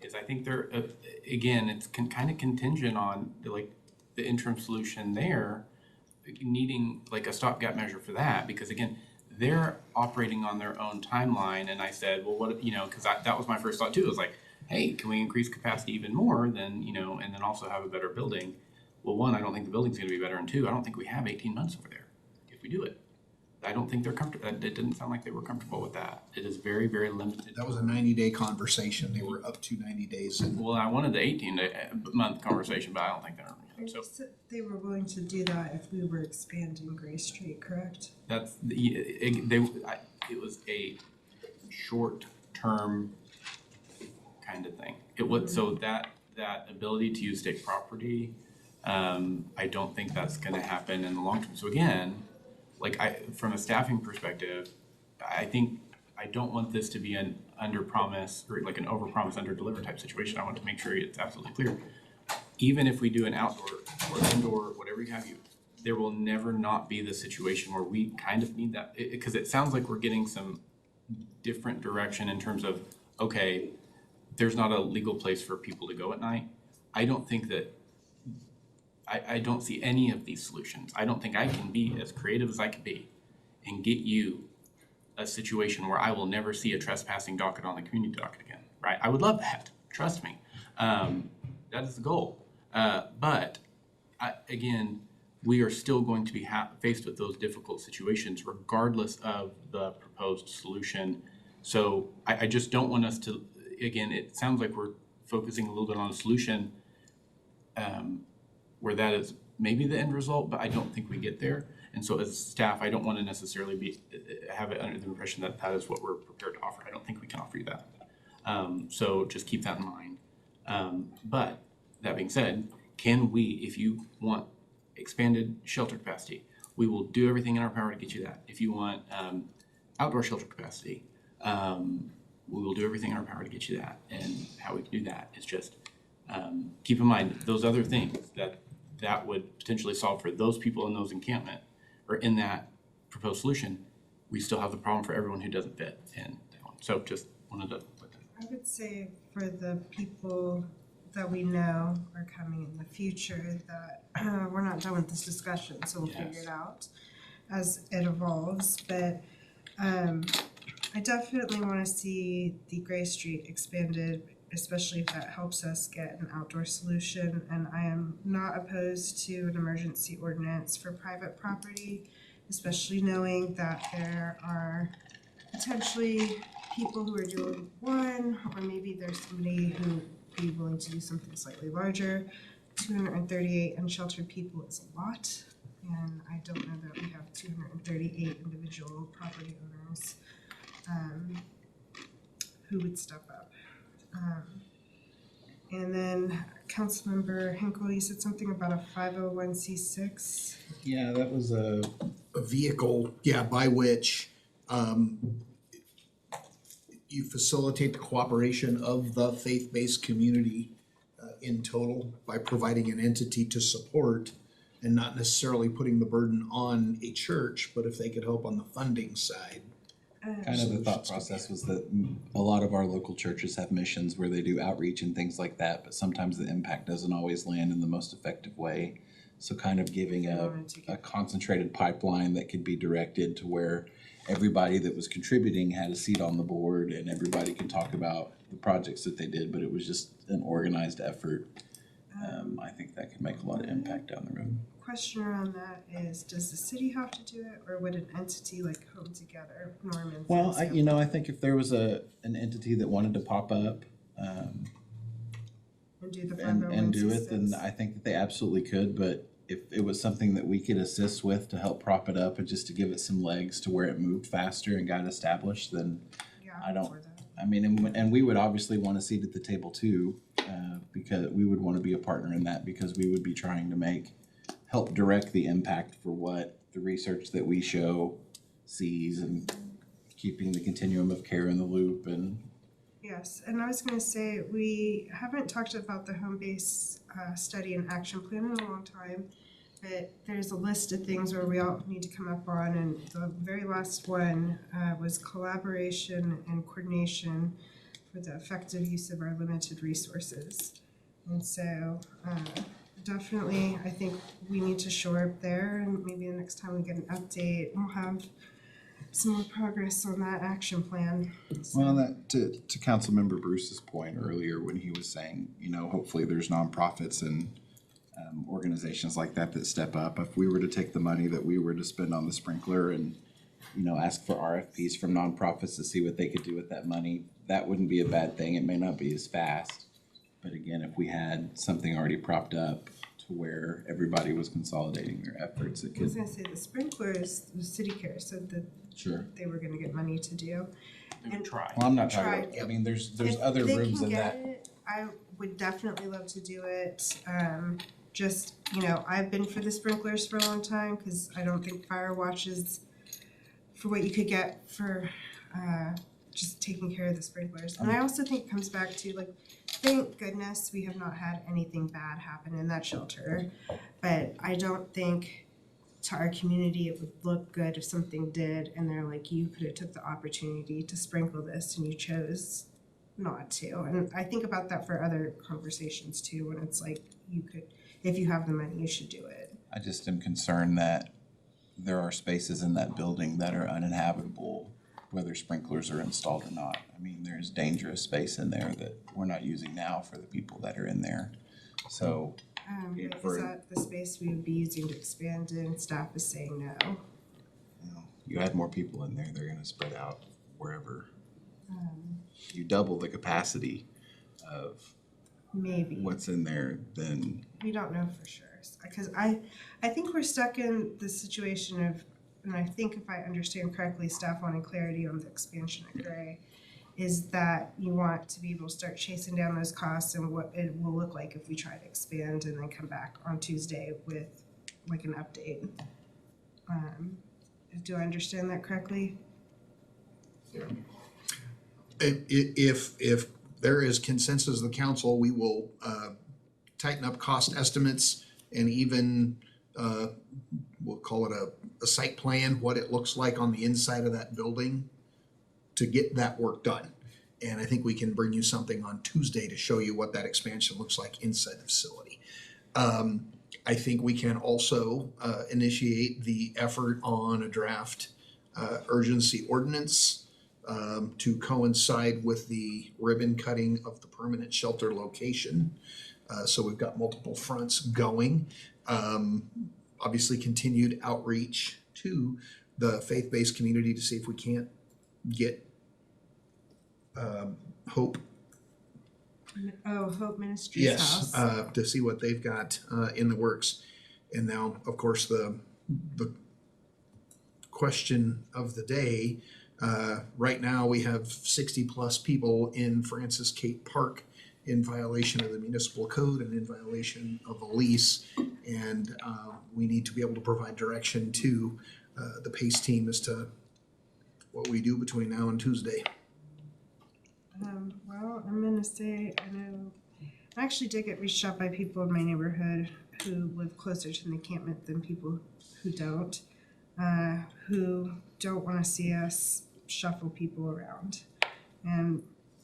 H: is, I think they're, again, it's kind of contingent on the interim solution there, needing like a stopgap measure for that, because again, they're operating on their own timeline. And I said, well, what, because that was my first thought too. It was like, hey, can we increase capacity even more than, and then also have a better building? Well, one, I don't think the building's gonna be better, and two, I don't think we have 18 months over there if we do it. I don't think they're comfortable, it didn't sound like they were comfortable with that. It is very, very limited.
G: That was a 90-day conversation. They were up to 90 days. And
H: Well, I wanted the 18-month conversation, but I don't think they're, so
A: They were willing to do that if we were expanding Gray Street, correct?
H: that's, it was a short-term kind of thing. It was, so that ability to use state property, I don't think that's gonna happen in the long term. So again, from a staffing perspective, I think I don't want this to be an under promise or like an over promise, under deliver type situation. I want to make sure it's absolutely clear. Even if we do an outdoor or indoor, whatever you have, there will never not be the situation where we kind of need that, because it sounds like we're getting some different direction in terms of, okay, there's not a legal place for people to go at night. I don't think that, I don't see any of these solutions. I don't think I can be as creative as I can be and get you a situation where I will never see a trespassing docket on the community docket again, right? I would love that, trust me. That is the goal. But again, we are still going to be faced with those difficult situations regardless of the proposed solution. So I just don't want us to, again, it sounds like we're focusing a little bit on a solution where that is maybe the end result, but I don't think we get there. And so as staff, I don't want to necessarily have it under the impression that that is what we're prepared to offer. I don't think we can offer you that. So just keep that in mind. But that being said, can we, if you want expanded shelter capacity, we will do everything in our power to get you that. If you want outdoor shelter capacity, we will do everything in our power to get you that. And how we can do that is just keep in mind those other things that would potentially solve for those people in those encampment or in that proposed solution. We still have the problem for everyone who doesn't fit in that one. So just wanted to put that.
A: I would say for the people that we know are coming in the future, that we're not done with this discussion, so we'll figure
H: Yes.
A: it out as it evolves. But I definitely want to see the Gray Street expanded, especially if that helps us get an outdoor solution. And I am not opposed to an emergency ordinance for private property, especially knowing that there are potentially people who are doing one, or maybe there's somebody who would be willing to do something slightly larger. 238 unsheltered people is a lot, and I don't know that we have 238 individual property owners who would step up. And then Councilmember Hinkle, you said something about a 501c6.
C: Yeah, that was a
G: vehicle, by which you facilitate the cooperation of the faith-based community in total by providing an entity to support and not necessarily putting the burden on a church, but if they could help on the funding side.
E: Kind of the thought process was that a lot of our local churches have missions where they do outreach and things like that, but sometimes the impact doesn't always land in the most effective way. So kind of giving a concentrated pipeline that could be directed to where everybody that was contributing had a seat on the board and everybody could talk about the projects that they did, but it was just an organized effort. I think that could make a lot of impact down the road.
A: Question around that is, does the city have to do it, or would an entity like Home Together, Norman? for
E: Well,
A: example,
E: I think if there was an entity that wanted to pop up,
A: and do the
E: and do it, then
A: 501c6?
E: I think that they absolutely could, but if it was something that we could assist with to help prop it up and just to give it some legs to where it moved faster and got established, then
A: Yeah,
E: I don't-
A: for that.
E: I mean, and we would obviously want a seat at the table too, because we would want to be a partner in that, because we would be trying to help direct the impact for what the research that we show sees, and keeping the continuum of care in the loop. And
A: Yes, and I was gonna say, we haven't talked about the home base study and action plan in a long time, but there's a list of things where we all need to come up on, and the very last one was collaboration and coordination for the effective use of our limited resources. And so definitely, I think we need to shore up there, and maybe the next time we get an update, we'll have some more progress on that action plan. So-
E: well, that to Councilmember Bruce's point earlier when he was saying, hopefully there's nonprofits and organizations like that step up. If we were to take the money that we were to spend on the sprinkler and ask for RFPs from nonprofits to see what they could do with that money, that wouldn't be a bad thing. It may not be as fast, but again, if we had something already propped up to where everybody was consolidating their efforts, it
A: I was
E: could.
A: gonna say, the sprinklers, the city care said that
E: Sure.
A: they were gonna get money to do.
H: They would try.
E: Well, I'm not
A: Try.
E: talking about, I mean, there's
A: If
E: other
A: they
E: rooms
A: can
E: in
A: get
E: that.
A: it, I would definitely love to do it. Just, I've been for the sprinklers for a long time, cause I don't think fire watches for what you could get for just taking care of the sprinklers. And I also think it comes back to thank goodness we have not had anything bad happen in that shelter. But I don't think to our community it would look good if something did and they're like, you could have took the opportunity to sprinkle this and you chose not to. And I think about that for other conversations too, when it's like, you could, if you have the money, you should do it.
E: I just am concerned that there are spaces in that building that are uninhabitable, whether sprinklers are installed or not. I mean, there's dangerous space in there that we're not using now for the people that are in there. So,
A: But
E: for-
A: is that the space we would be using to expand in? Staff is saying no.
E: you add more people in there, they're gonna spread out wherever. You double the capacity of
A: Maybe.
E: what's in there, then
A: We don't know for sure, because I think we're stuck in the situation of, and I think if I understand correctly, staff wanting clarity on the expansion at Gray, is that you want to be able to start chasing down those costs and what it will look like if we try to expand and then come back on Tuesday with like an update. Do I understand that correctly?
G: If there is consensus of the council, we will tighten up cost estimates and even we'll call it a site plan, what it looks like on the inside of that building to get that work done. And I think we can bring you something on Tuesday to show you what that expansion looks like inside the facility. I think we can also initiate the effort on a draft urgency ordinance to coincide with the ribbon cutting of the permanent shelter location. So we've got multiple fronts going. Obviously continued outreach to the faith-based community to see if we can't get Hope.
A: Oh, Hope Ministries house.
G: Yes, to see what they've got in the works. And now, of course, the question of the day, right now we have 60+ people in Francis Kate Park in violation of the municipal code and in violation of a lease. And we need to be able to provide direction to the PACE team as to what we do between now and Tuesday.
A: Well, I'm gonna say, I actually did get reached out by people in my neighborhood who live closer to the encampment than people who don't wanna see us shuffle people around. And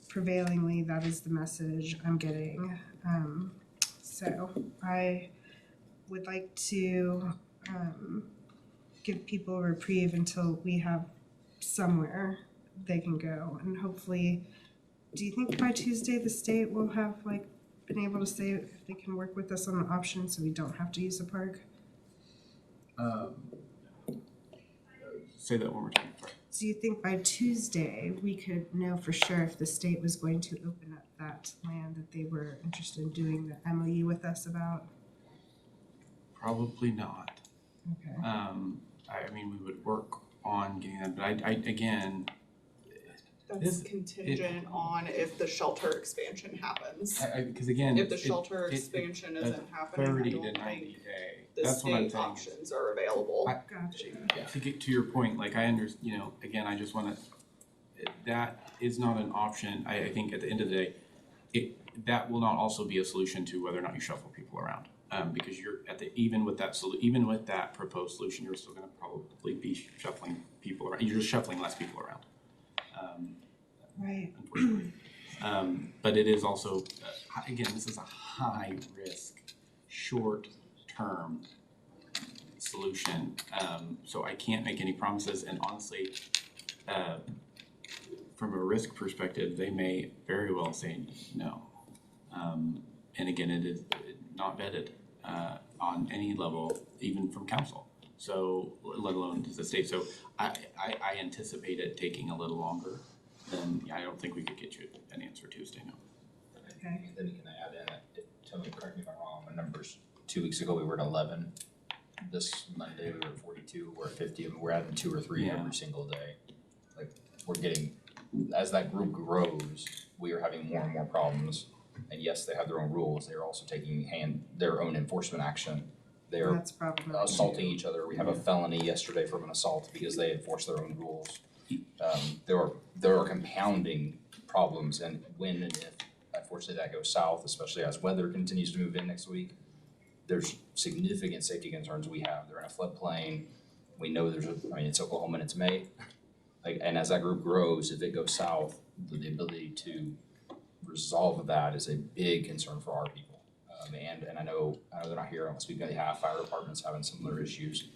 A: prevailingly, that is the message I'm getting. So I would like to give people a reprieve until we have somewhere they can go. And hopefully, do you think by Tuesday the state will have been able to say if they can work with us on an option so we don't have to use the park?
H: Say that one more time. Sorry.
A: Do you think by Tuesday we could know for sure if the state was going to open up that land that they were interested in doing the MOU with us about?
H: Probably not.
A: Okay.
H: I mean, we would work on getting that, but I again,
J: That's contingent on if the shelter expansion happens.
H: because again,
J: If the shelter expansion isn't happening, I
H: 30 to
J: don't
H: 90
J: think
H: day.
J: the
H: That's what I'm
J: state
H: saying.
J: options are available.
A: Gotcha.
H: To get to your point, like I again, I just want to, that is not an option. I think at the end of the day, that will not also be a solution to whether or not you shuffle people around. Because you're even with that proposed solution, you're still going to probably be shuffling people around. You're just shuffling less people around.
A: Right.
H: Unfortunately. But it is also, again, this is a high risk, short term solution. So I can't make any promises, and honestly, from a risk perspective, they may very well say no. And again, it is not vetted on any level, even from council. So, let alone the state. So I anticipate it taking a little longer. Then I don't think we could get you an answer Tuesday, no.
A: Okay.
I: Then can I add in, tell me, correct me if I'm wrong, my numbers, 2 weeks ago we were at 11. This Monday we were at 42, we're at 50, and we're adding 2 or 3 every single day. Like, we're getting, as that group grows, we are having more and more problems. And yes, they have their own rules, they're also taking their own enforcement action. They're
A: That's problematic.
I: assaulting each other. We have a felony yesterday from an assault because they enforce their own rules. There are compounding problems, and when and if unfortunately that goes south, especially as weather continues to move in next week, there's significant safety concerns we have. They're in a floodplain. We know it's Oklahoma and it's May. And as that group grows, if it goes south, the ability to resolve that is a big concern for our people. And I know they're not here. I don't speak on behalf. Fire departments having similar issues.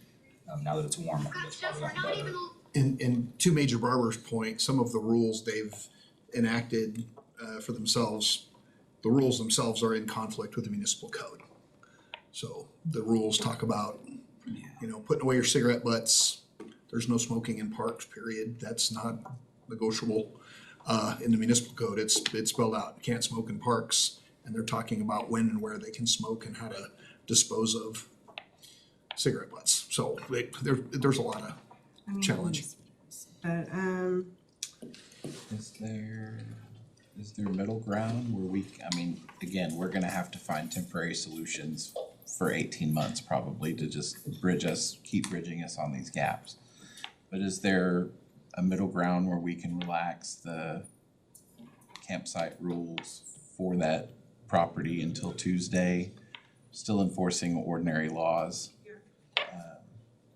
I: Now that it's warm, I think it's probably gotten better.
G: And to Major Barber's point, some of the rules they've enacted for themselves, the rules themselves are in conflict with the municipal code. So the rules talk about, putting away your cigarette butts. There's no smoking in parks, period. That's not negotiable. In the municipal code, it's spelled out. You can't smoke in parks. And they're talking about when and where they can smoke and how to dispose of cigarette butts. So there's a lot of challenge.
A: But
E: Is there middle ground where I mean, again, we're gonna have to find temporary solutions for 18 months probably to just keep bridging us on these gaps. But is there a middle ground where we can relax the campsite rules for that property until Tuesday, still enforcing ordinary laws?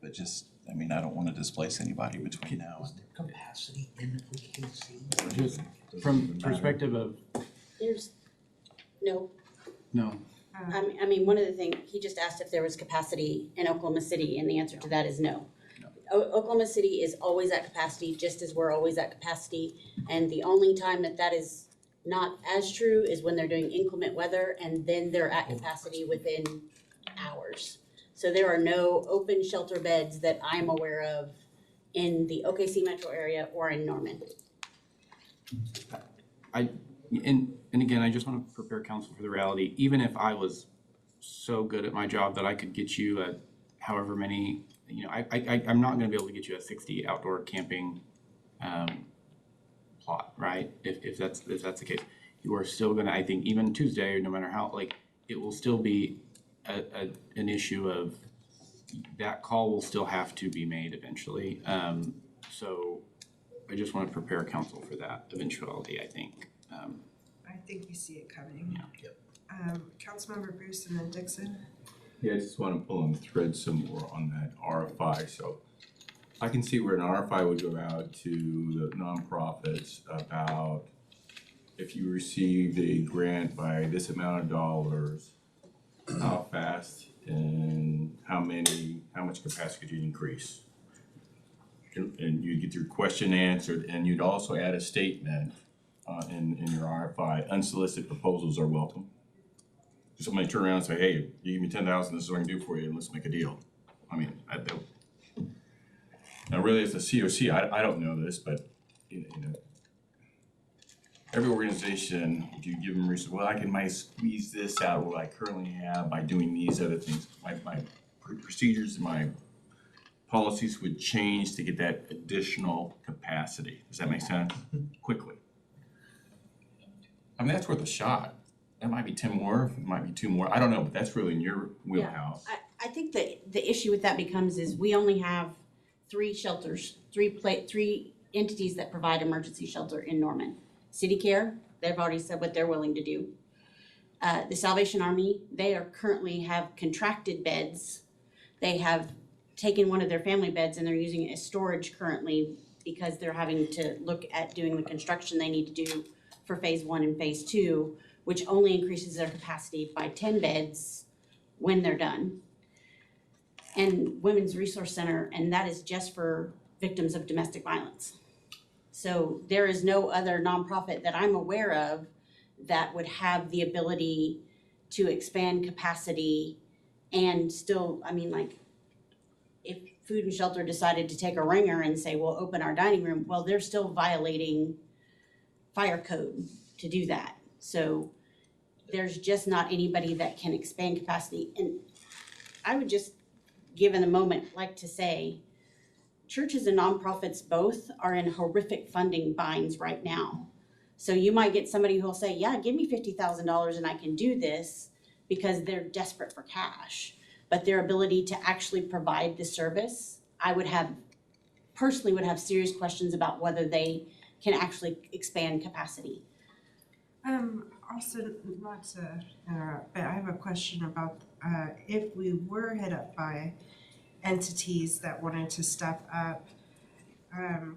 E: But just, I mean, I don't wanna displace anybody between now and.
I: Capacity in OKC.
H: Just from perspective of,
M: There's, no,
H: no,
M: I mean, one of the things, he just asked if there was capacity in Oklahoma City, and the answer to that is no. Oklahoma City is always at capacity, just as we're always at capacity, and the only time that is not as true is when they're doing inclement weather, and then they're at capacity within hours. So there are no open shelter beds that I'm aware of in the OKC metro area or in Norman.
H: and again, I just wanna prepare council for the reality, even if I was so good at my job that I could get you at however many, you know, I'm not gonna be able to get you a 60 outdoor camping plot, right? If that's the case, you are still gonna, I think, even Tuesday, no matter how, like, it will still be an issue of that call will still have to be made eventually. So I just wanna prepare council for that eventuality, I think.
A: I think we see it coming.
H: Yeah.
A: Councilmember Bruce and then Dixon.
F: Yeah, I just wanna pull and thread some more on that RFI, so I can see where an RFI would go out to the nonprofits about if you received a grant by this amount of dollars, how fast and how much capacity could you increase? And you'd get your question answered, and you'd also add a statement in your RFI, unsolicited proposals are welcome. Somebody turn around and say, hey, you give me 10,000, this is what I can do for you, and let's make a deal. I mean, now really as a COC, I don't know this, but you know, every organization, if you give them research, well, I might squeeze this out what I currently have by doing these other things. My procedures and my policies would change to get that additional capacity. Does that make sense? Quickly. I mean, that's worth a shot. That might be 10 more, it might be 2 more. I don't know, but that's really in your wheelhouse.
M: I think that the issue with that becomes is we only have 3 shelters, 3 entities that provide emergency shelter in Norman. City Care, they've already said what they're willing to do. The Salvation Army, they are currently have contracted beds. They have taken one of their family beds and they're using it as storage currently because they're having to look at doing the construction they need to do for phase 1 and phase 2, which only increases their capacity by 10 beds when they're done. And Women's Resource Center, and that is just for victims of domestic violence. So there is no other nonprofit that I'm aware of that would have the ability to expand capacity and still, I mean, like, if Food and Shelter decided to take a ringer and say, we'll open our dining room, well, they're still violating fire code to do that. So there's just not anybody that can expand capacity. And I would just, given the moment, like to say, churches and nonprofits both are in horrific funding binds right now. So you might get somebody who'll say, yeah, give me $50,000 and I can do this because they're desperate for cash. But their ability to actually provide the service, I would have, personally would have serious questions about whether they can actually expand capacity.
A: Also, not to interrupt, but I have a question about if we were hit up by entities that wanted to step up,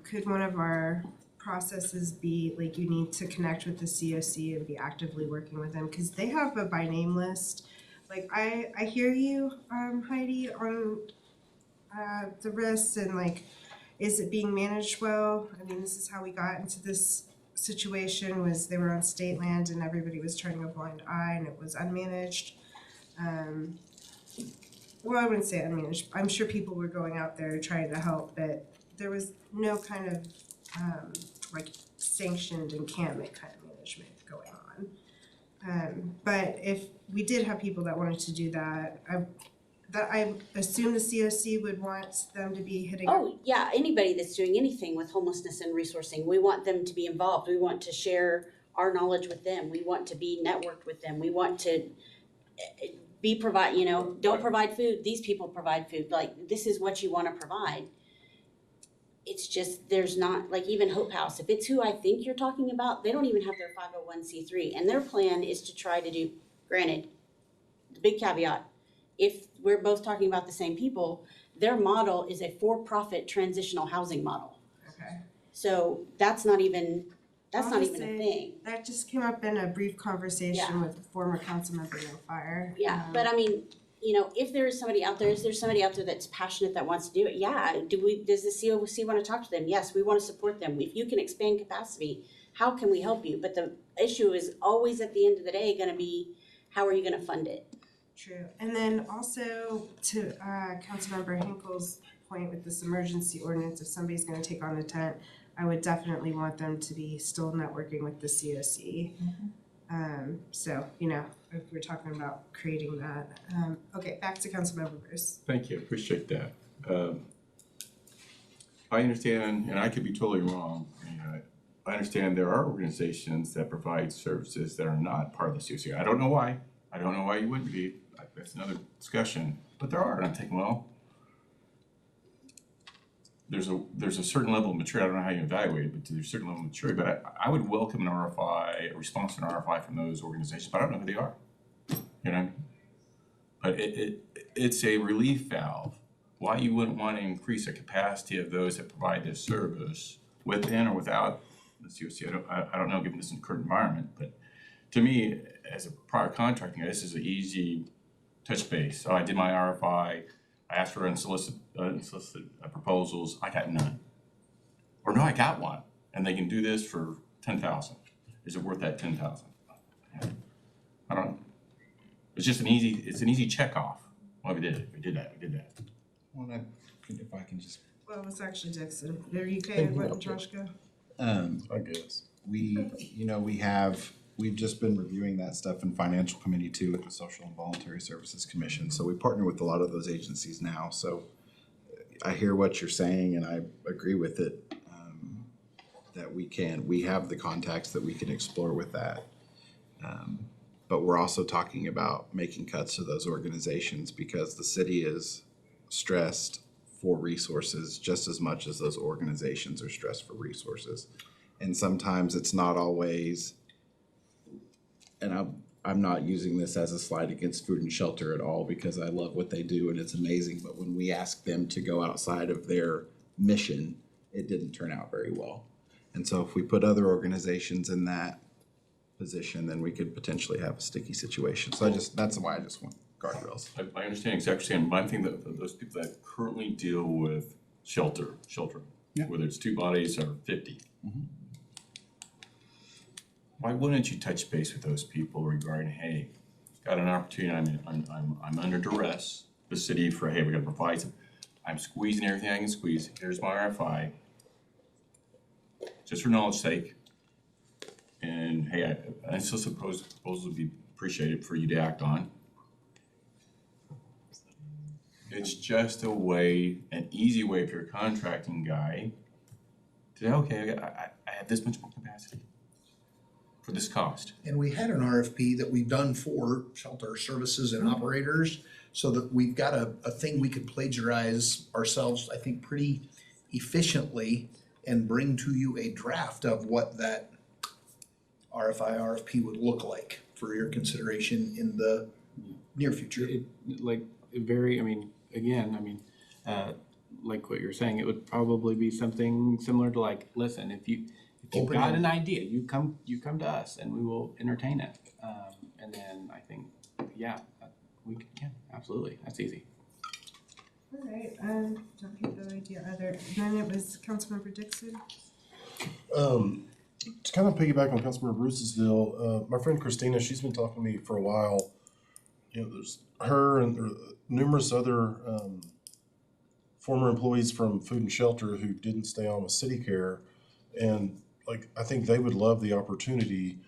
A: could one of our processes be like you need to connect with the COC and be actively working with them? Because they have a by name list. Like I hear you, Heidi, on the risks and like, is it being managed well? I mean, this is how we got into this situation, was they were on state land and everybody was turning a blind eye and it was unmanaged. Well, I wouldn't say unmanaged. I'm sure people were going out there trying to help, but there was no kind of like sanctioned encampment kind of management going on. But if we did have people that wanted to do that, that I assume the COC would want them to be hitting.
M: Oh, yeah, anybody that's doing anything with homelessness and resourcing, we want them to be involved. We want to share our knowledge with them. We want to be networked with them. We want to don't provide food, these people provide food. Like, this is what you wanna provide. It's just, there's not, like even Hope House, if it's who I think you're talking about, they don't even have their 501c3. And their plan is to try to do, granted, the big caveat, if we're both talking about the same people, their model is a for-profit transitional housing model.
A: Okay.
M: So that's not even a
A: Honestly,
M: thing.
A: That just came up in a brief conversation
M: Yeah.
A: with former council member No Fire.
M: Yeah, but I mean, if there is somebody out there, that's passionate that wants to do it, yeah, does the COC wanna talk to them? Yes, we wanna support them. If you can expand capacity, how can we help you? But the issue is always at the end of the day gonna be, how are you gonna fund it?
A: True, and then also to Councilmember Hinkle's point with this emergency ordinance, if somebody's gonna take on a tent, I would definitely want them to be still networking with the COC. So, if we're talking about creating that. Okay, back to Councilmember Bruce.
F: Thank you, appreciate that. I understand, and I could be totally wrong, I understand there are organizations that provide services that are not part of the COC. I don't know why you wouldn't be, that's another discussion, but there are, and I'm thinking, well, there's a certain level of maturity, I don't know how you evaluate it, but there's a certain level of maturity, but I would welcome an RFI, a response to an RFI from those organizations, but I don't know who they are, you know? But it's a relief valve. Why you wouldn't want to increase the capacity of those that provide this service within or without the COC, I don't know, given this current environment, but to me, as a prior contracting guy, this is an easy touch base. So I did my RFI, I asked for unsolicited proposals, I got none. Or no, I got one, and they can do this for 10,000. Is it worth that 10,000? I don't know. It's just an easy check off. Well, we did that.
E: Well, if I can just,
A: Well, it was actually Dixon. Are you okay with letting Josh go?
D: I guess.
E: we've just been reviewing that stuff in financial committee too with the Social and Voluntary Services Commission. So we partner with a lot of those agencies now. So I hear what you're saying and I agree with it. That we have the contacts that we can explore with that. But we're also talking about making cuts to those organizations because the city is stressed for resources just as much as those organizations are stressed for resources. And sometimes it's not always, and I'm not using this as a slight against food and shelter at all because I love what they do and it's amazing, but when we ask them to go outside of their mission, it didn't turn out very well. And so if we put other organizations in that position, then we could potentially have a sticky situation. So that's why I just want guardrails.
F: I understand exactly, but I'm thinking that those people that currently deal with shelter,
E: Yeah.
F: whether it's 2 bodies or 50.
E: Mhm.
F: Why wouldn't you touch base with those people regarding, hey, got an opportunity, I'm under duress, the city for, hey, we gotta provide some, I'm squeezing everything I can squeeze, here's my RFI. Just for knowledge sake. And hey, I still suppose proposals would be appreciated for you to act on. It's just a way, an easy way if you're a contracting guy to say, okay, I have this much more capacity for this cost.
G: And we had an RFP that we've done for shelter services and operators, so that we've got a thing we could plagiarize ourselves, I think, pretty efficiently and bring to you a draft of what that RFP would look like for your consideration in the near future.
H: Like what you're saying, it would probably be something similar to like, listen, if you've got an idea, you come to us and we will entertain it. And then I think, yeah, absolutely, that's easy.
A: All right, don't get the idea either. Then it was Councilmember Dixon.
D: To kind of piggyback on Councilmember Bruce's deal, my friend Christina, she's been talking to me for a while. There's her and there are numerous other former employees from Food and Shelter who didn't stay on with City Care, and I think they would love the opportunity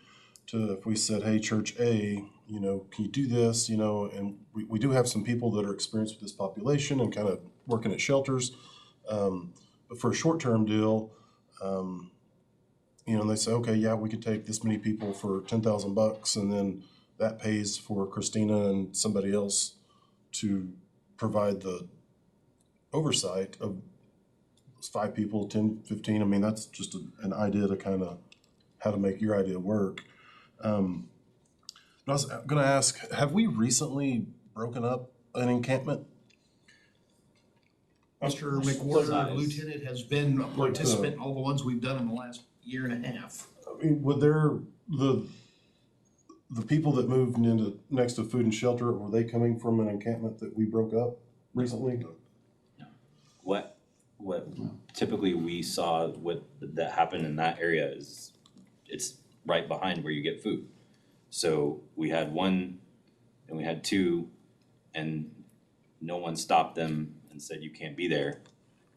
D: to, if we said, hey, Church A, you know, can you do this, you know, and we do have some people that are experienced with this population and kind of working at shelters. But for a short-term deal, you know, and they say, okay, yeah, we could take this many people for $10,000, and then that pays for Christina and somebody else to provide the oversight of 5 people, 10, 15. I mean, that's just an idea to kind of how to make your idea work. I was going to ask, have we recently broken up an encampment?
G: Mr. McWhorter, Lieutenant, has been a participant in all the ones we've done in the last year and a half.
D: I mean, would there, the people that moved into next to food and shelter, were they coming from an encampment that we broke up recently?
N: What typically we saw that happened in that area is it's right behind where you get food. So we had 1 and we had 2, and no one stopped them and said you can't be there.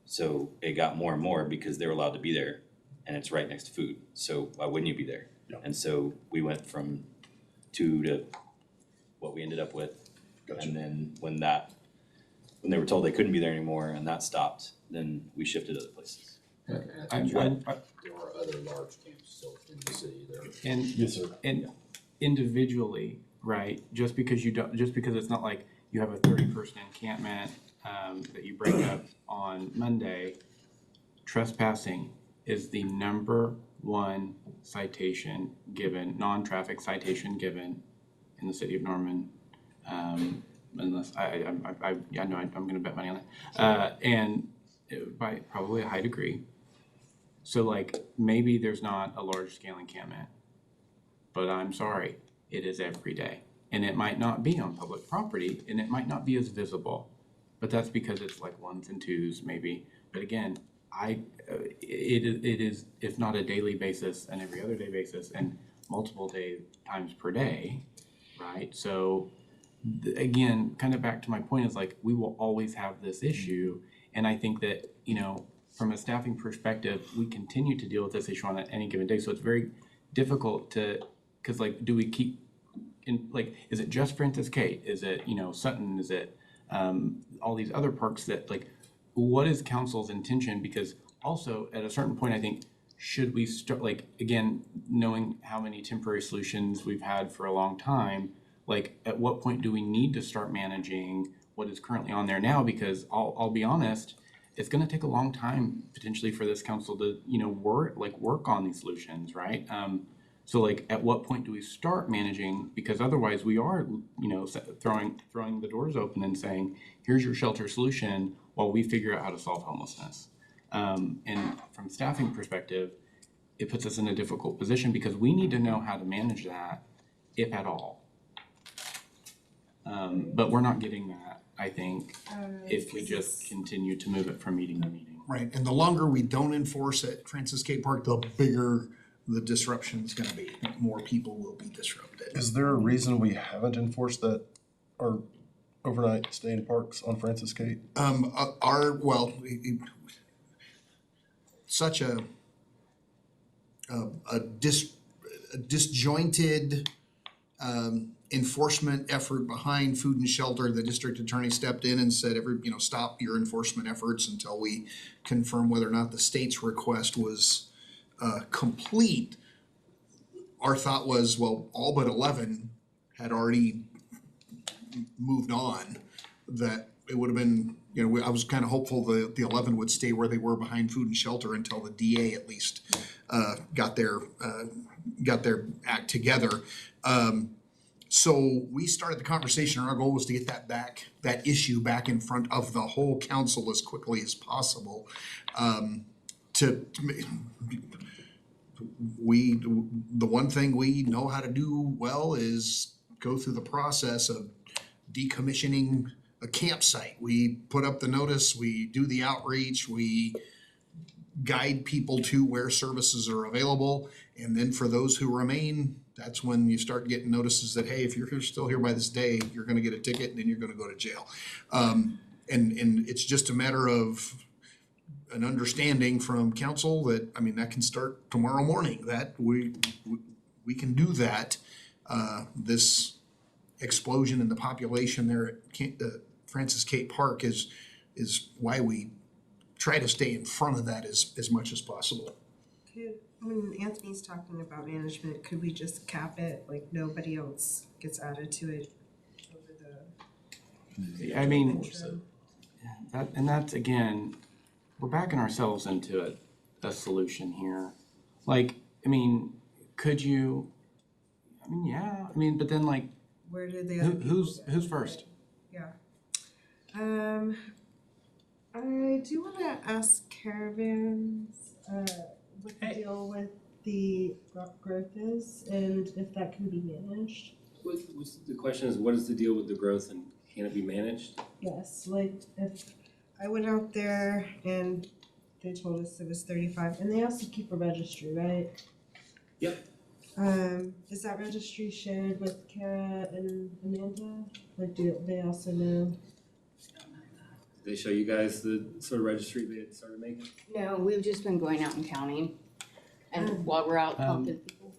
N: So it got more and more because they were allowed to be there, and it's right next to food. So why wouldn't you be there?
D: Yeah.
N: And so we went from 2 to what we ended up with.
D: Gotcha.
N: And then when they were told they couldn't be there anymore and that stopped, then we shifted other places.
I: There are other large camps still in the city there.
H: And
D: Yes, sir.
H: and individually, right, just because it's not like you have a 30-person encampment that you break up on Monday, trespassing is the number 1 citation given, non-traffic citation given in the city of Norman. Unless I'm gonna bet money on that, and by probably a high degree. So like, maybe there's not a large scale encampment, but I'm sorry, it is every day. And it might not be on public property, and it might not be as visible, but that's because it's like 1s and 2s maybe. But again, it is, if not a daily basis, and every other day basis, and multiple times per day, right? So again, kind of back to my point is like, we will always have this issue. And I think that, you know, from a staffing perspective, we continue to deal with this issue on any given day. So it's very difficult because like, do we keep in, like, is it just Francis Kate? Is it, you know, Sutton? Is it all these other parks that, like, what is council's intention? Because also at a certain point, I think, should we start, like, again, knowing how many temporary solutions we've had for a long time, like, at what point do we need to start managing what is currently on there now? Because I'll be honest, it's gonna take a long time potentially for this council to, you know, work on these solutions, right? So like, at what point do we start managing? Because otherwise we are, you know, throwing the doors open and saying, here's your shelter solution while we figure out how to solve homelessness. And from staffing perspective, it puts us in a difficult position because we need to know how to manage that, if at all. But we're not getting that, I think, if we just continue to move it from meeting to meeting.
G: Right, and the longer we don't enforce at Francis K Park, the bigger the disruption is gonna be. More people will be disrupted.
D: Is there a reason we haven't enforced that, our overnight stay in parks on Francis Kate?
G: Such a disjointed enforcement effort behind food and shelter. The district attorney stepped in and said, stop your enforcement efforts until we confirm whether or not the state's request was complete. Our thought was, well, all but 11 had already moved on, that it would have been, I was kind of hopeful the 11 would stay where they were behind food and shelter until the DA at least got their act together. So we started the conversation, and our goal was to get that issue back in front of the whole council as quickly as possible. The one thing we know how to do well is go through the process of decommissioning a campsite. We put up the notice, we do the outreach, we guide people to where services are available, and then for those who remain, that's when you start getting notices that, hey, if you're still here by this day, you're gonna get a ticket and then you're gonna go to jail. And it's just a matter of an understanding from council that, that can start tomorrow morning, that we can do that. This explosion in the population there at Francis Kate Park is why we try to stay in front of that as much as possible.
A: When Anthony's talking about management, could we just cap it, like nobody else gets added to it over the
H: I mean,
A: interim?
H: that's again, we're backing ourselves into a solution here. Like, I mean, could you, I mean, yeah, I mean, but then like,
A: Where did the other people
H: who's
A: go?
H: first?
A: Yeah. I do wanna ask Caravans, what the deal with the growth is and if that can be managed.
O: The question is, what is the deal with the growth and can it be managed?
A: Yes, like if I went out there and they told us it was 35, and they also keep a registry, right?
O: Yep.
A: Is that registry shared with Kara and Amanda? Like, do they also know?
O: Did they show you guys the sort of registry they had started making?
P: No, we've just been going out and counting, and while we're out talking to people.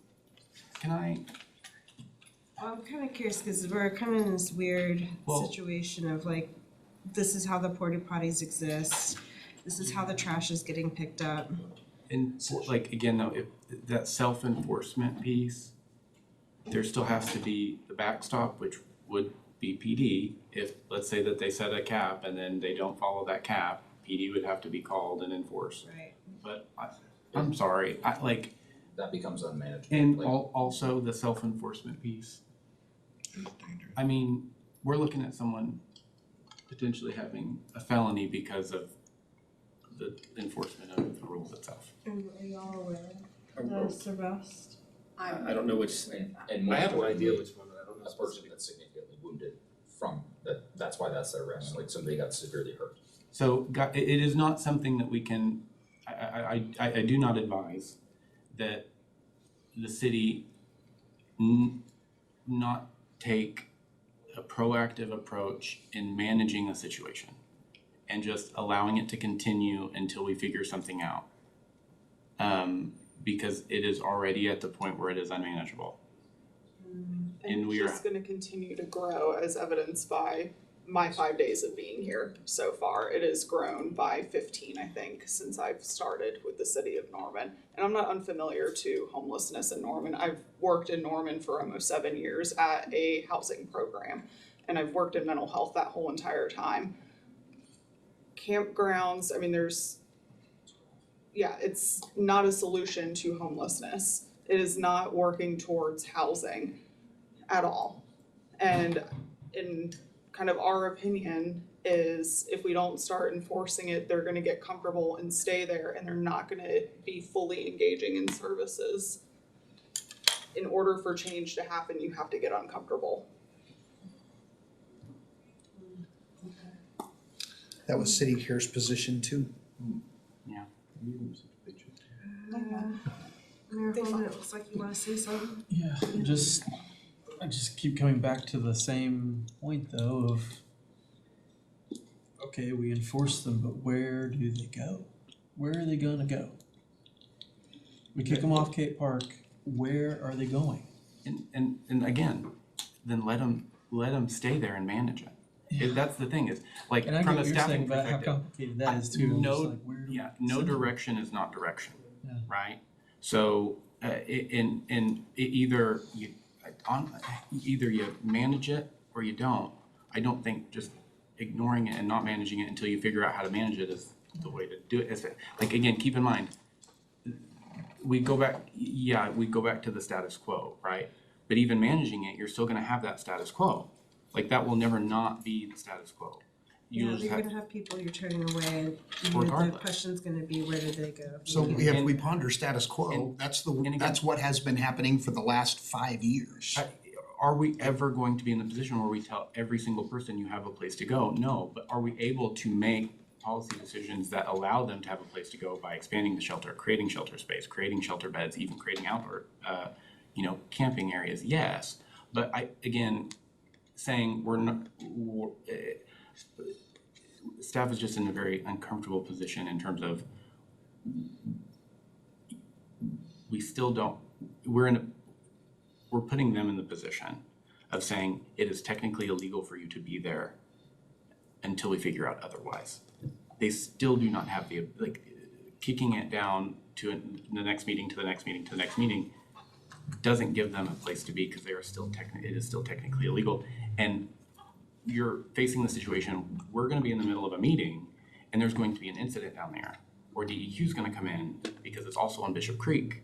H: Can I,
A: I'm kind of curious because we're kind of in this weird situation of like, this is how the porta potties exist. This is how the trash is getting picked up.
H: and like, again, though, if that self-enforcement piece, there still has to be the backstop, which would be PD. If, let's say that they set a cap and then they don't follow that cap, PD would have to be called and enforced.
A: Right.
H: But I'm sorry,
I: That becomes unmanageable.
H: and
I: Like,
H: also the self-enforcement piece. I mean, we're looking at someone potentially having a felony because of the enforcement of the rules itself.
A: And are y'all aware of this arrest?
O: I don't know which,
I: and more
O: I have an idea
I: importantly,
O: which one, but I don't know.
I: a person that's significantly wounded from that, that's why that's their arrest, like somebody got severely hurt.
H: So, it is not something that we can, I do not advise that the city not take a proactive approach in managing a situation and just allowing it to continue until we figure something out. Because it is already at the point where it is unmanageable. And we
J: it's just gonna continue to grow as evidenced by my 5 days of being here so far. It has grown by 15, I think, since I've started with the city of Norman. And I'm not unfamiliar to homelessness in Norman. I've worked in Norman for almost 7 years at a housing program. And I've worked in mental health that whole entire time. Campgrounds, I mean, it's not a solution to homelessness. It is not working towards housing at all. And in kind of our opinion is if we don't start enforcing it, they're gonna get comfortable and stay there and they're not gonna be fully engaging in services. In order for change to happen, you have to get uncomfortable.
G: That was City Care's position too.
H: Yeah.
A: Mayor Holman, it looks like you wanna say something?
C: Yeah, I just keep coming back to the same point though of, okay, we enforce them, but where do they go? Where are they gonna go? We kick them off Cape Park, where are they going?
H: And again, then let them stay there and manage it. That's the thing is, like,
C: And I
H: from
C: get
H: a
C: what you're saying
H: staffing
C: about how
H: perspective,
C: complicated that is too. I'm just like, where do we
H: no
C: send them?
H: direction is not direction,
C: Yeah.
H: right? So, either you manage it or you don't. I don't think just ignoring it and not managing it until you figure out how to manage it is the way to do it. Like, again, keep in mind, we go back to the status quo, right? But even managing it, you're still gonna have that status quo. Like, that will never not be the status quo.
A: Yeah, you're gonna have people you're turning away, and the
H: Regardless.
A: question's gonna be, where did they go?
G: So if we ponder status quo, that's what has been happening for the last 5 years.
H: Are we ever going to be in the position where we tell every single person you have a place to go? No, but are we able to make policy decisions that allow them to have a place to go by expanding the shelter, creating shelter space, creating shelter beds, even creating outdoor, camping areas? Yes, but saying staff is just in a very uncomfortable position in terms of we're putting them in the position of saying it is technically illegal for you to be there until we figure out otherwise. They still do not have the, like, kicking it down to the next meeting, to the next meeting, to the next meeting doesn't give them a place to be because they are still it is still technically illegal. And you're facing the situation, we're gonna be in the middle of a meeting and there's going to be an incident down there, or DEQ is gonna come in because it's also on Bishop Creek.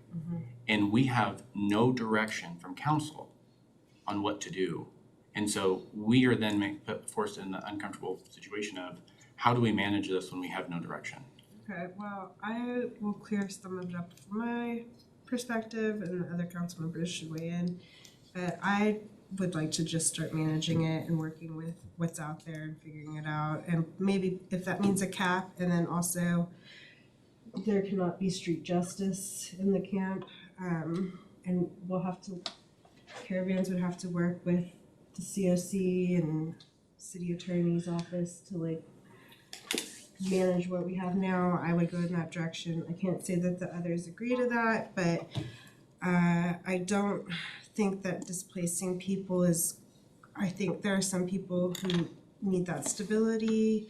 H: And we have no direction from council on what to do. And so we are then forced in the uncomfortable situation of how do we manage this when we have no direction?
A: Okay, well, I will clear some of it up from my perspective and the other council members should weigh in. But I would like to just start managing it and working with what's out there and figuring it out. And maybe if that means a cap, and then also there cannot be street justice in the camp. And we'll have to, caravans would have to work with the COC and city attorney's office to like manage what we have now. I would go in that direction. I can't say that the others agree to that, but I don't think that displacing people is, I think there are some people who need that stability.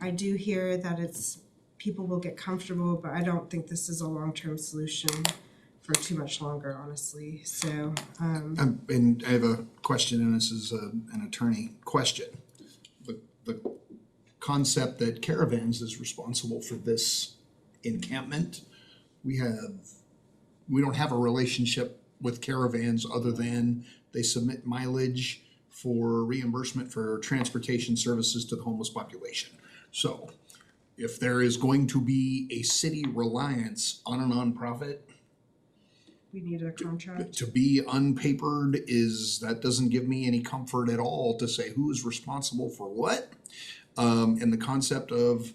A: I do hear that it's, people will get comfortable, but I don't think this is a long-term solution for too much longer, honestly, so.
G: And I have a question, and this is an attorney question. The concept that Caravans is responsible for this encampment, we don't have a relationship with Caravans other than they submit mileage for reimbursement for transportation services to the homeless population. So if there is going to be a city reliance on a nonprofit,
A: We need a contract.
G: to be unpapered that doesn't give me any comfort at all to say who is responsible for what. And the concept of,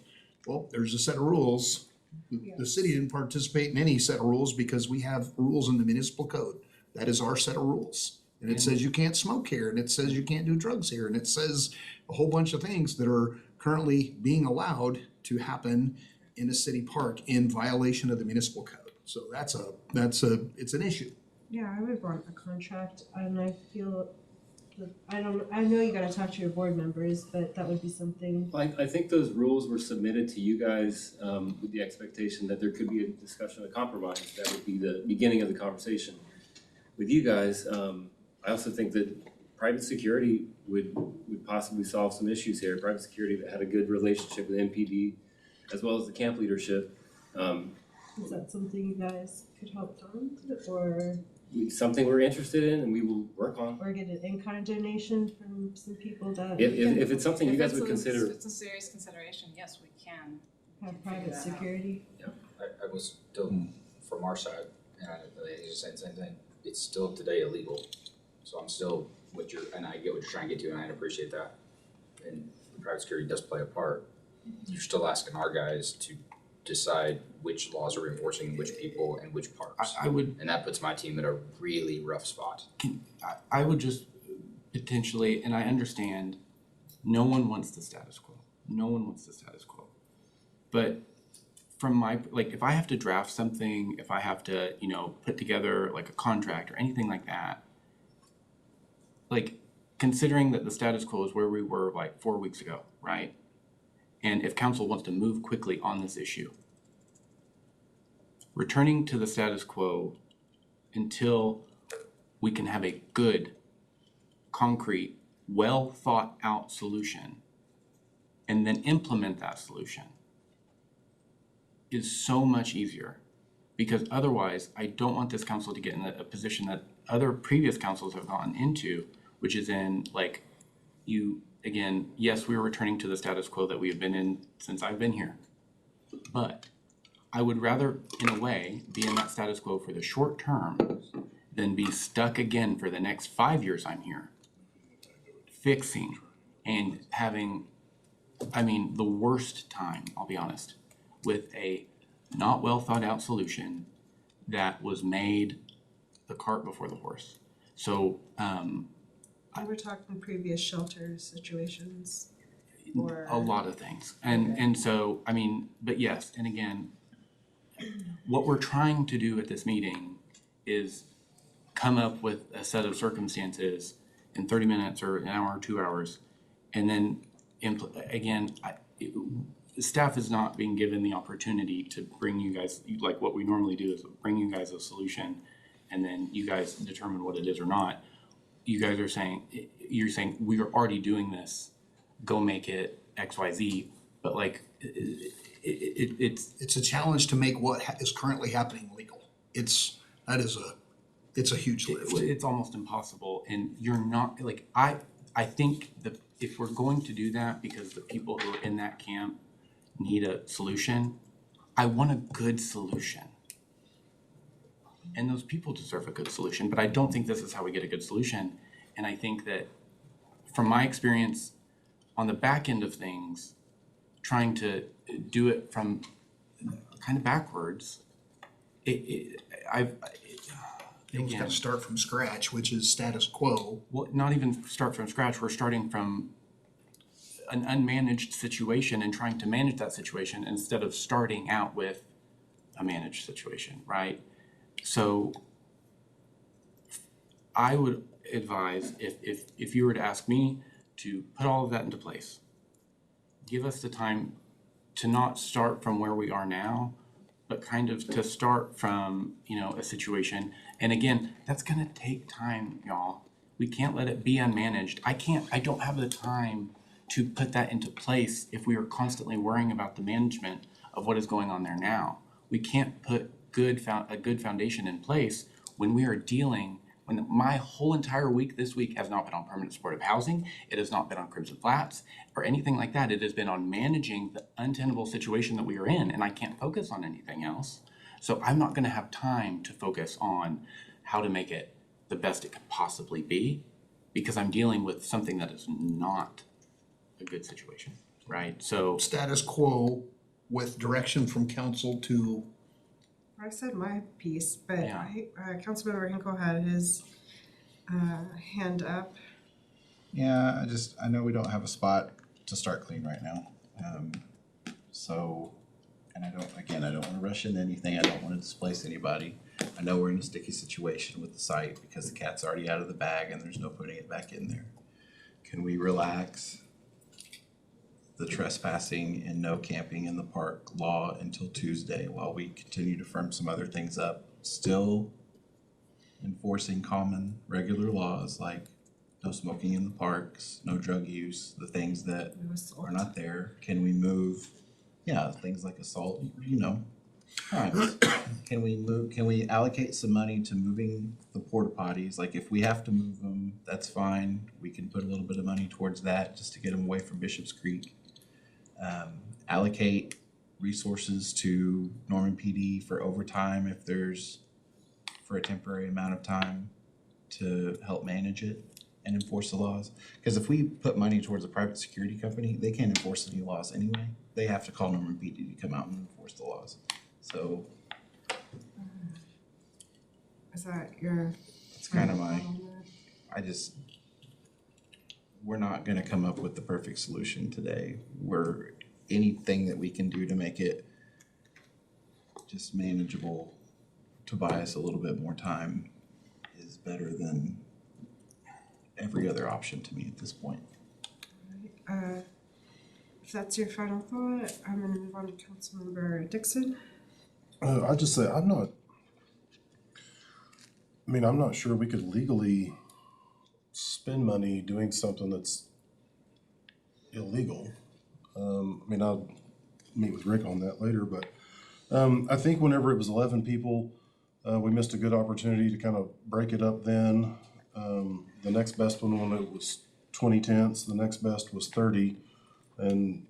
G: well, there's a set of rules. The city didn't participate in any set of rules because we have rules in the municipal code. That is our set of rules. And it says you can't smoke here, and it says you can't do drugs here, and it says a whole bunch of things that are currently being allowed to happen in a city park in violation of the municipal code. So it's an issue.
A: Yeah, I would want a contract, and I feel that, I know you gotta talk to your board members, but that would be something.
O: I think those rules were submitted to you guys with the expectation that there could be a discussion of compromise. That would be the beginning of the conversation. With you guys, I also think that private security would possibly solve some issues here. Private security that had a good relationship with MPD as well as the camp leadership.
A: Is that something you guys could help fund, or
O: Something we're interested in and we will work on.
A: or get an in-kind donation from some people that
O: If it's something you guys would consider.
Q: If it's a serious consideration, yes, we can.
A: have private security?
I: I was still, from our side, and they just said the same thing, it's still today illegal. So I'm still and I get what you're trying to get to, and I appreciate that. And private security does play a part. You're still asking our guys to decide which laws are enforcing which people and which parks.
H: I would,
I: And that puts my team in a really rough spot.
H: I would just potentially, and I understand, no one wants the status quo. No one wants the status quo. But from my, like, if I have to draft something, if I have to, put together like a contract or anything like that, like, considering that the status quo is where we were like 4 weeks ago, right? And if council wants to move quickly on this issue, returning to the status quo until we can have a good, concrete, well thought out solution and then implement that solution is so much easier. Because otherwise, I don't want this council to get in a position that other previous councils have gotten into, which is in like, again, yes, we are returning to the status quo that we have been in since I've been here. But I would rather, in a way, be in that status quo for the short term than be stuck again for the next 5 years I'm here, fixing and having, the worst time, I'll be honest, with a not well thought out solution that was made the cart before the horse. So,
A: We were talking previous shelter situations or.
H: a lot of things. And so, but yes, and again, what we're trying to do at this meeting is come up with a set of circumstances in 30 minutes or an hour or 2 hours, and then staff is not being given the opportunity to bring you guys, like what we normally do is bring you guys a solution, and then you guys determine what it is or not. You guys are saying, you're saying, we are already doing this, go make it XYZ, but like,
G: It's a challenge to make what is currently happening legal. It's a huge lift.
H: It's almost impossible, and you're not, like, I think that if we're going to do that, because the people who are in that camp need a solution, I want a good solution. And those people deserve a good solution, but I don't think this is how we get a good solution. And I think that from my experience on the back end of things, trying to do it from kind of backwards,
G: You almost gotta start from scratch, which is status quo.
H: Well, not even start from scratch. We're starting from an unmanaged situation and trying to manage that situation instead of starting out with a managed situation, right? So I would advise, if you were to ask me to put all of that into place, give us the time to not start from where we are now, but kind of to start from, a situation. And again, that's gonna take time, y'all. We can't let it be unmanaged. I don't have the time to put that into place if we are constantly worrying about the management of what is going on there now. We can't put a good foundation in place when we are dealing, when my whole entire week this week has not been on permanent supportive housing, it has not been on Crimson Flats or anything like that. It has been on managing the untenable situation that we are in, and I can't focus on anything else. So I'm not gonna have time to focus on how to make it the best it could possibly be, because I'm dealing with something that is not a good situation, right? So
G: Status quo with direction from council to.
A: I said my piece, but
H: Yeah.
A: Councilmember Hinkle had his hand up.
E: Yeah, I know we don't have a spot to start clean right now. And I don't wanna rush into anything, I don't wanna displace anybody. I know we're in a sticky situation with the site because the cat's already out of the bag and there's no putting it back in there. Can we relax the trespassing and no camping in the park law until Tuesday while we continue to firm some other things up? Still enforcing common, regular laws like no smoking in the parks, no drug use, the things that are not there. Can we move, things like assault, crimes. Can we allocate some money to moving the porta potties? Like if we have to move them, that's fine. We can put a little bit of money towards that just to get them away from Bishop's Creek. Allocate resources to Norman PD for overtime if there's, for a temporary amount of time to help manage it and enforce the laws. Because if we put money towards a private security company, they can't enforce any laws anyway. They have to call Norman PD to come out and enforce the laws. So
A: Is that your?
E: it's kind of we're not gonna come up with the perfect solution today. Anything that we can do to make it just manageable, to buy us a little bit more time, is better than every other option to me at this point.
A: If that's your final thought, I'm gonna move on to Councilmember Dixon.
D: I just say, I'm not sure we could legally spend money doing something that's illegal. I'll meet with Rick on that later, but I think whenever it was 11 people, we missed a good opportunity to kind of break it up then. The next best one, when it was 20 tents, the next best was 30. And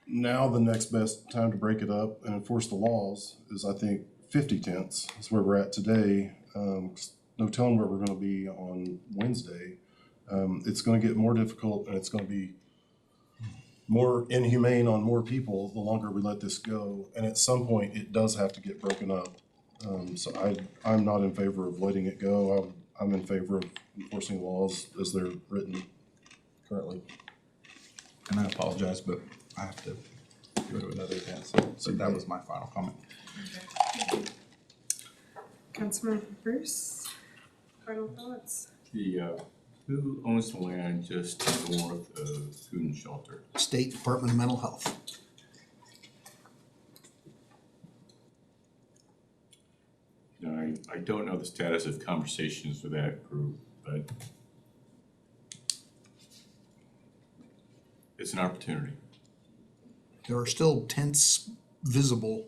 D: now the next best time to break it up and enforce the laws is, I think, 50 tents. That's where we're at today. No telling where we're gonna be on Wednesday. It's gonna get more difficult and it's gonna be more inhumane on more people the longer we let this go. And at some point, it does have to get broken up. So I'm not in favor of letting it go. I'm in favor of enforcing laws as they're written currently.
E: And I apologize, but I have to go to another event, so that was my final comment.
A: Councilmember Bruce, final thoughts?
F: Who owns the land just north of Food and Shelter?
G: State Department of Mental Health.
F: Now, I don't know the status of conversations with that group, but it's an opportunity.
G: There are still tents visible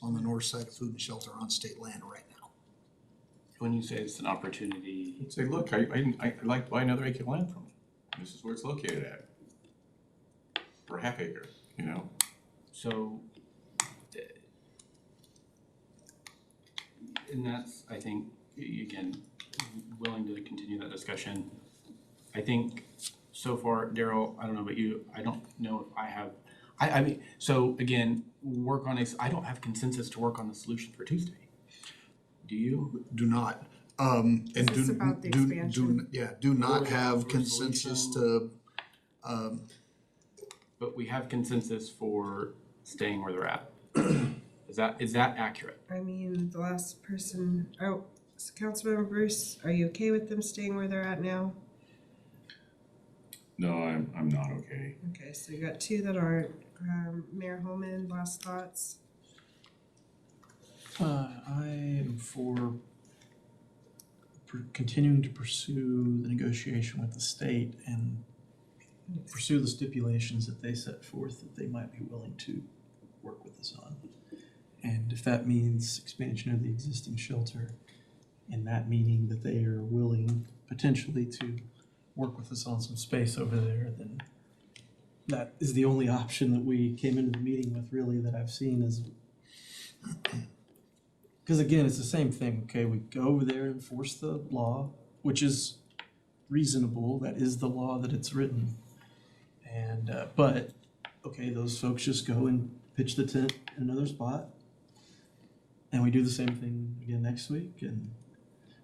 G: on the north side of Food and Shelter on state land right now.
H: When you say it's an opportunity,
F: Say, look, I'd like to buy another acre of land from you. This is where it's located at. For a half acre, you know?
H: so. And that's, I think, again, willing to continue that discussion. I think so far, Daryl, I don't know about you, I don't know if I have, I mean, so again, work on I don't have consensus to work on the solution for Tuesday. Do you?
G: Do not. And
A: Is this about the expansion?
G: do not have consensus to,
H: But we have consensus for staying where they're at. Is that accurate?
A: I mean, the last person, so Councilmember Bruce, are you okay with them staying where they're at now?
F: No, I'm not okay.
A: Okay, so you got two that aren't. Mayor Holman, last thoughts?
C: I am for continuing to pursue the negotiation with the state and pursue the stipulations that they set forth that they might be willing to work with us on. And if that means expansion of the existing shelter, and that meaning that they are willing potentially to work with us on some space over there, then that is the only option that we came into the meeting with, really, that I've seen is, because again, it's the same thing, okay? We go over there and enforce the law, which is reasonable, that is the law that it's written. And, but, okay, those folks just go and pitch the tent in another spot. And we do the same thing again next week,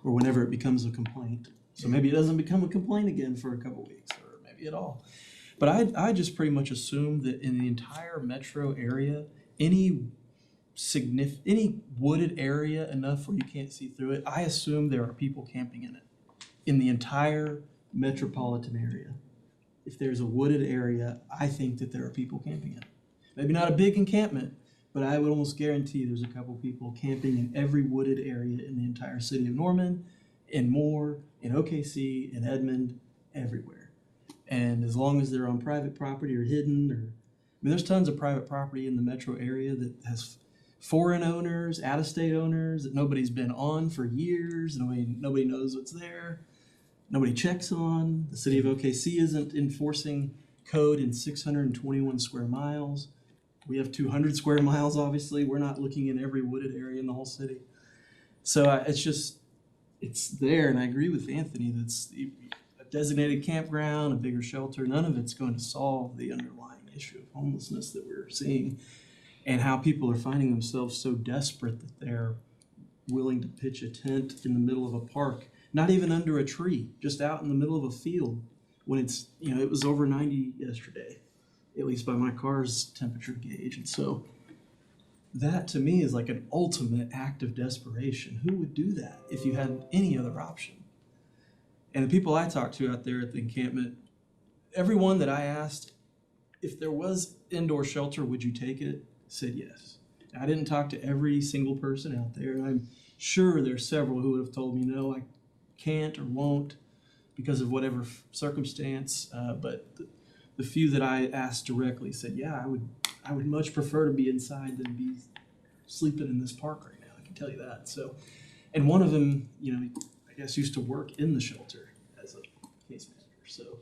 C: or whenever it becomes a complaint. So maybe it doesn't become a complaint again for a couple weeks, or maybe at all. But I just pretty much assume that in the entire metro area, any wooded area enough where you can't see through it, I assume there are people camping in it. In the entire metropolitan area. If there's a wooded area, I think that there are people camping in it. Maybe not a big encampment, but I would almost guarantee there's a couple people camping in every wooded area in the entire city of Norman, in Moore, in OKC, in Edmond, everywhere. And as long as they're on private property or hidden, there's tons of private property in the metro area that has foreign owners, out-of-state owners that nobody's been on for years. Nobody knows what's there. Nobody checks on. The city of OKC isn't enforcing code in 621 square miles. We have 200 square miles, obviously. We're not looking in every wooded area in the whole city. So it's there, and I agree with Anthony, that's a designated campground, a bigger shelter. None of it's going to solve the underlying issue of homelessness that we're seeing and how people are finding themselves so desperate that they're willing to pitch a tent in the middle of a park, not even under a tree, just out in the middle of a field when it's, it was over 90 yesterday, at least by my car's temperature gauge. And so that to me is like an ultimate act of desperation. Who would do that if you had any other option? And the people I talked to out there at the encampment, everyone that I asked, if there was indoor shelter, would you take it? Said yes. I didn't talk to every single person out there. And I'm sure there's several who would have told me, no, I can't or won't because of whatever circumstance. But the few that I asked directly said, yeah, I would much prefer to be inside than be sleeping in this park right now. I can tell you that. So, and one of them, I guess used to work in the shelter as a case manager. So,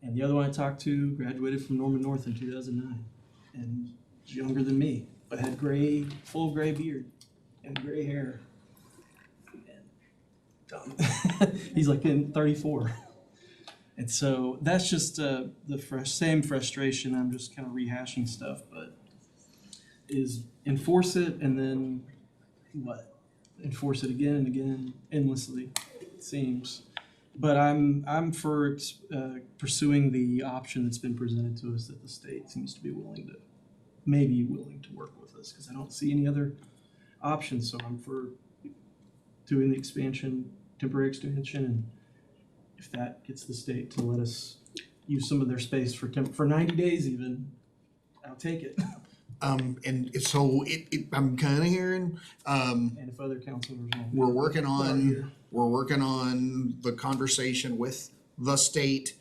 C: and the other one I talked to graduated from Norman North in 2009 and was younger than me, but had full gray beard and gray hair. And he's like in 34. And so that's just the same frustration. I'm just kind of rehashing stuff, but is enforce it and then what? Enforce it again and again, endlessly, it seems. But I'm for pursuing the option that's been presented to us that the state seems to be willing to work with us because I don't see any other options. So I'm for doing the expansion, temporary expansion, and if that gets the state to let us use some of their space for 90 days even, I'll take it.
G: And so I'm kinda hearing,
C: And if other councilors want.
G: we're working on the conversation with the state.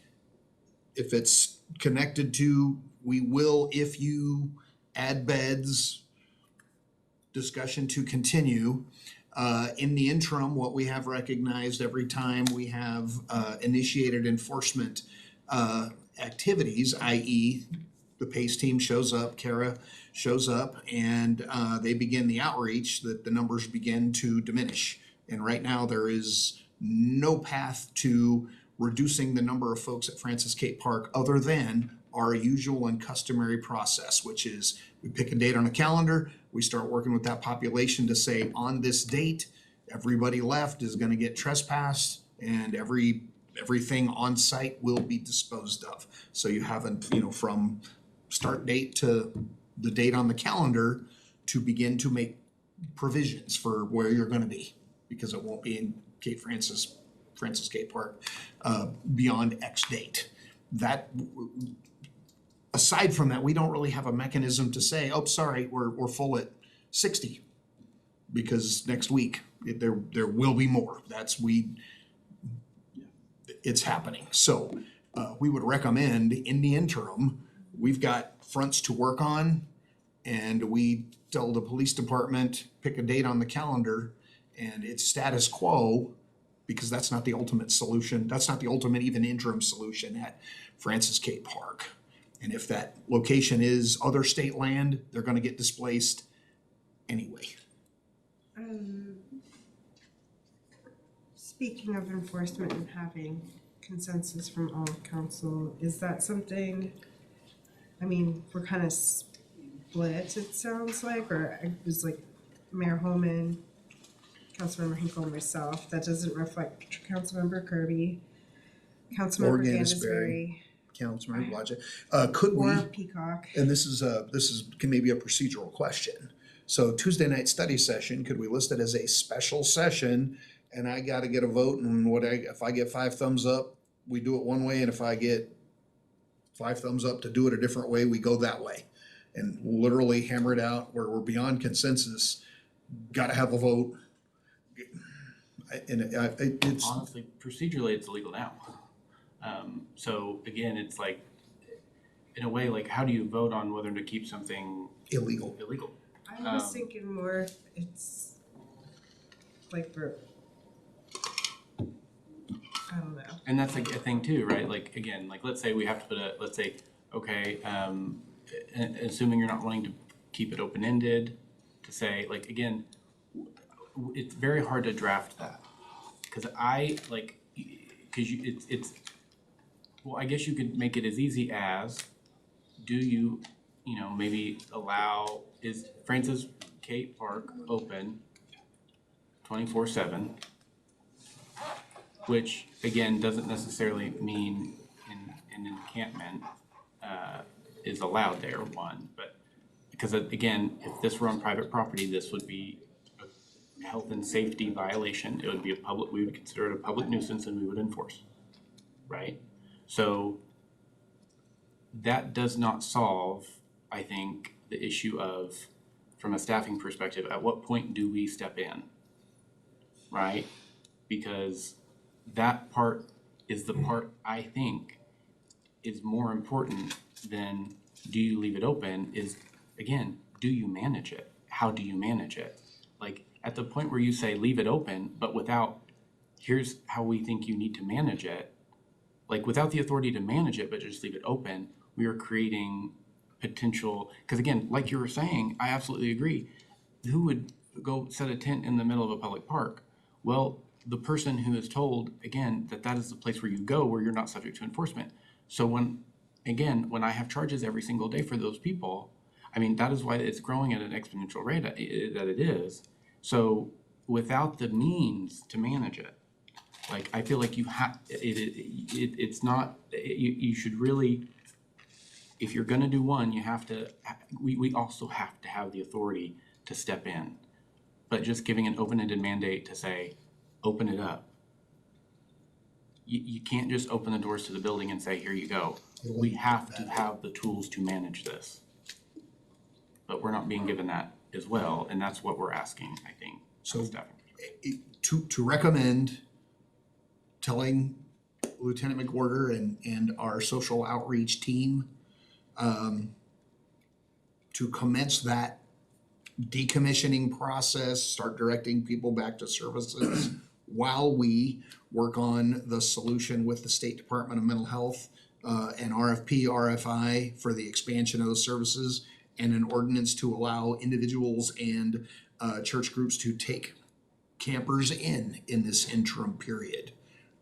G: If it's connected to, we will, if you add beds, discussion to continue. In the interim, what we have recognized every time we have initiated enforcement activities, i.e. the PACE team shows up, Kara shows up, and they begin the outreach, that the numbers begin to diminish. And right now, there is no path to reducing the number of folks at Francis Cape Park other than our usual and customary process, which is we pick a date on a calendar, we start working with that population to say, on this date, everybody left is gonna get trespassed, and everything on site will be disposed of. So you haven't, from start date to the date on the calendar to begin to make provisions for where you're gonna be, because it won't be in Francis Cape Park, beyond X date. That, aside from that, we don't really have a mechanism to say, oh, sorry, we're full at 60. Because next week, there will be more. It's happening. So, we would recommend in the interim, we've got fronts to work on, and we tell the police department, pick a date on the calendar, and it's status quo, because that's not the ultimate solution. That's not the ultimate even interim solution at Francis Cape Park. And if that location is other state land, they're gonna get displaced anyway.
A: Speaking of enforcement and having consensus from all council, is that something, we're kind of split, it sounds like, or it was like Mayor Holman, Councilmember Hinkle, and myself. That doesn't reflect Councilmember Kirby, Councilmember Gansberry,
G: Councilmember Blodgett. Could we,
A: or Peacock.
G: and this is maybe a procedural question. So Tuesday night study session, could we list it as a special session? And I gotta get a vote, and if I get 5 thumbs up, we do it one way, and if I get 5 thumbs up to do it a different way, we go that way. And literally hammer it out where we're beyond consensus, gotta have a vote. It's
H: Honestly, procedurally, it's illegal now. So again, it's like, in a way, like, how do you vote on whether to keep something
G: illegal.
A: I was thinking more, it's like I don't know.
H: And that's like a thing too, right? Like, again, like, let's say we have to let's say, okay, assuming you're not wanting to keep it open-ended, to say, like, again, it's very hard to draft that. Cause well, I guess you could make it as easy as, do you, maybe allow, is Francis Cape Park open 24/7? Which, again, doesn't necessarily mean an encampment is allowed there, one, but because again, if this were on private property, this would be a health and safety violation. It would be we would consider it a public nuisance and we would enforce, right? So that does not solve, I think, the issue of, from a staffing perspective, at what point do we step in, right? Because that part is the part I think is more important than do you leave it open, is, again, do you manage it? How do you manage it? Like, at the point where you say leave it open, but without, here's how we think you need to manage it, like, without the authority to manage it, but just leave it open, we are creating potential, because again, like you were saying, I absolutely agree. Who would go set a tent in the middle of a public park? Well, the person who is told, again, that is the place where you go, where you're not subject to enforcement. So when I have charges every single day for those people, that is why it's growing at an exponential rate that it is. So without the means to manage it, like, I feel like you have, it's not, you should really, if you're gonna do one, you have to, we also have to have the authority to step in. but just giving an open-ended mandate to say, open it up. You can't just open the doors to the building and say, here you go. We have to have the tools to manage this. But we're not being given that as well, and that's what we're asking, I think,
G: So
H: from staffing.
G: to recommend telling Lieutenant McWhorter and our social outreach team to commence that decommissioning process, start directing people back to services while we work on the solution with the State Department of Mental Health, an RFP, RFI for the expansion of those services, and an ordinance to allow individuals and church groups to take campers in this interim period.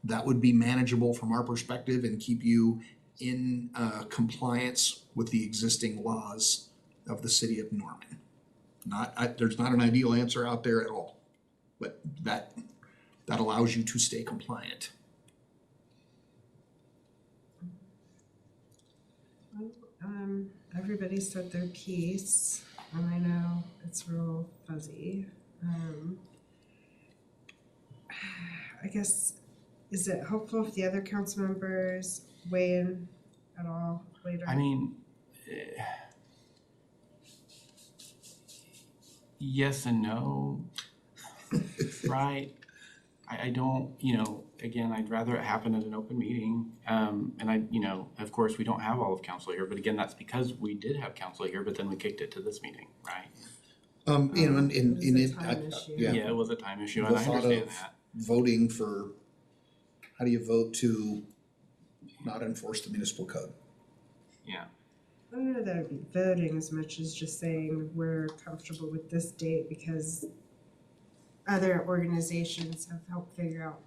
G: That would be manageable from our perspective and keep you in compliance with the existing laws of the city of Norman. There's not an ideal answer out there at all, but that allows you to stay compliant.
A: Everybody said their piece, and I know it's real fuzzy. I guess, is it helpful if the other council members weigh in at all later?
H: I mean, yes and no, right? I don't, again, I'd rather it happen at an open meeting. And of course, we don't have all of council here, but again, that's because we did have council here, but then we kicked it to this meeting, right? Yeah, it was a time issue, and I understand that.
G: Voting for, how do you vote to not enforce the municipal code?
H: Yeah.
A: I don't know that it'd be voting as much as just saying we're comfortable with this date because other organizations have helped figure out,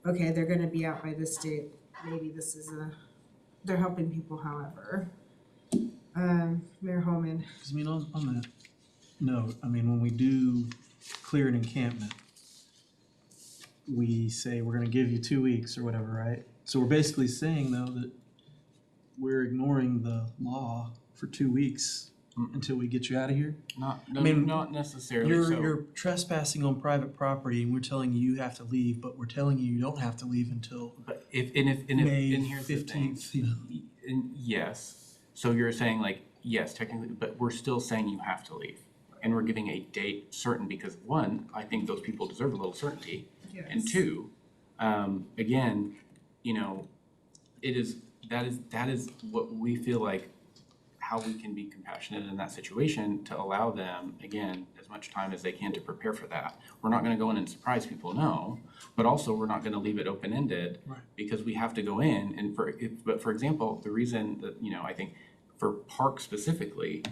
A: okay, they're gonna be out by this date. Maybe this is they're helping people however. Mayor Holman.
C: Because on that note, when we do clear an encampment, we say we're gonna give you 2 weeks or whatever, right? So we're basically saying though that we're ignoring the law for 2 weeks until we get you out of here?
H: Not necessarily.
C: You're trespassing on private property and we're telling you you have to leave, but we're telling you you don't have to leave until May
H: here's the thing.
C: 15th,
H: Yes, so you're saying yes, technically, but we're still saying you have to leave. And we're giving a date certain because one, I think those people deserve a little certainty.
A: Yes.
H: And two, again, that is what we feel like how we can be compassionate in that situation to allow them, again, as much time as they can to prepare for that. We're not gonna go in and surprise people, no, but also we're not gonna leave it open-ended because we have to go in and but for example, the reason that, I think for parks specifically,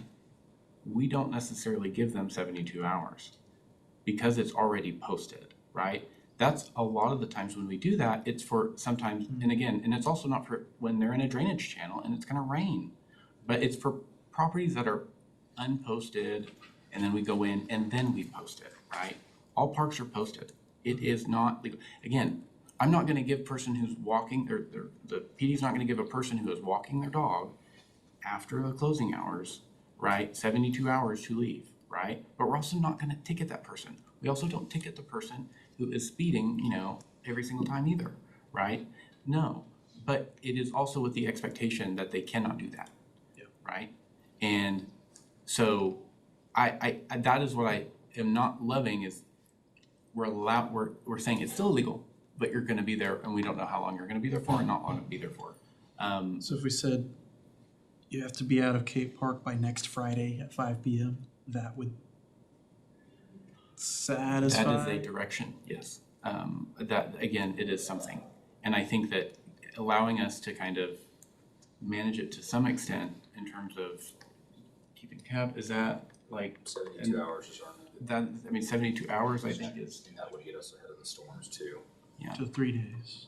H: we don't necessarily give them 72 hours because it's already posted, right? That's a lot of the times when we do that, it's for sometimes, and again, and it's also not for when they're in a drainage channel and it's gonna rain. But it's for properties that are unposted, and then we go in and then we post it, right? All parks are posted. It is not legal. Again, I'm not gonna give person who's walking, or the PD's not gonna give a person who is walking their dog after the closing hours, right, 72 hours to leave, right? But we're also not gonna ticket that person. We also don't ticket the person who is speeding, every single time either, right? No, but it is also with the expectation that they cannot do that. Right? And so I that is what I am not loving is we're saying it's still illegal, but you're gonna be there and we don't know how long you're gonna be there for and not long to be there for.
C: So if we said you have to be out of Cape Park by next Friday at 5 p.m., that would satisfy?
H: That is a direction, yes. That, again, it is something. And I think that allowing us to kind of manage it to some extent in terms of keeping tab, is that
I: 72 hours is our
H: that, 72 hours I think is.
I: And that would get us ahead of the storms too.
H: Yeah.
C: So 3 days.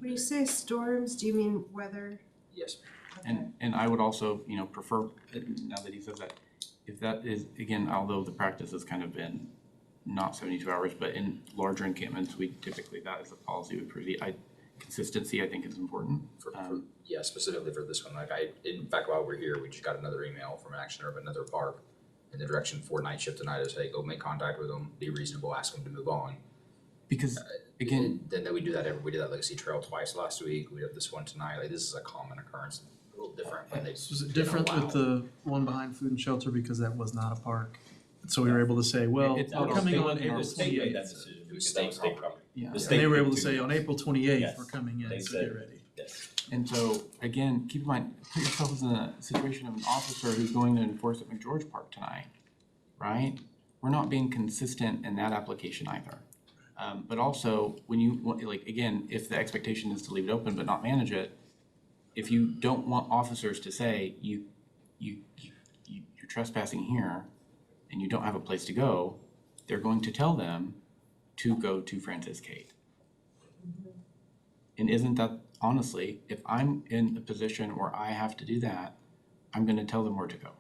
A: When you say storms, do you mean weather?
I: Yes.
A: Okay.
H: And I would also, prefer, now that he says that, if that is, again, although the practice has kind of been not 72 hours, but in larger encampments, we typically, that is the policy we proceed. Consistency, I think, is important.
I: Specifically for this one, in fact, while we're here, we just got another email from Action Urban, another park, And the direction for night shift tonight is, hey, go make contact with them, be reasonable, ask them to move on.
H: Because, again,
I: Then we do that we did that Legacy Trail twice last week, we did this one tonight, like, this is a common occurrence, a little different when they.
C: Was it different with the one behind Food and Shelter because that was not a park? So we were able to say, well,
N: It's
C: we're coming on
N: the
C: April
N: state made that
C: 28th.
N: decision
I: It was
N: because
I: state
N: that was state
I: property.
C: Yeah,
N: The
C: and
N: state
C: they were
N: did
C: able to
N: too.
C: say on April 28th,
N: Yes.
C: we're coming in,
N: They
C: so
N: said-
C: get ready.
N: Yes.
H: and so, again, keep in mind, put yourself in the situation of an officer who's going to enforce at McGeorge Park tonight, right? We're not being consistent in that application either. But also, when you, like, again, if the expectation is to leave it open but not manage it, if you don't want officers to say, you're trespassing here and you don't have a place to go, they're going to tell them to go to Francis Cade. And isn't that, honestly, if I'm in a position where I have to do that, I'm gonna tell them where to go.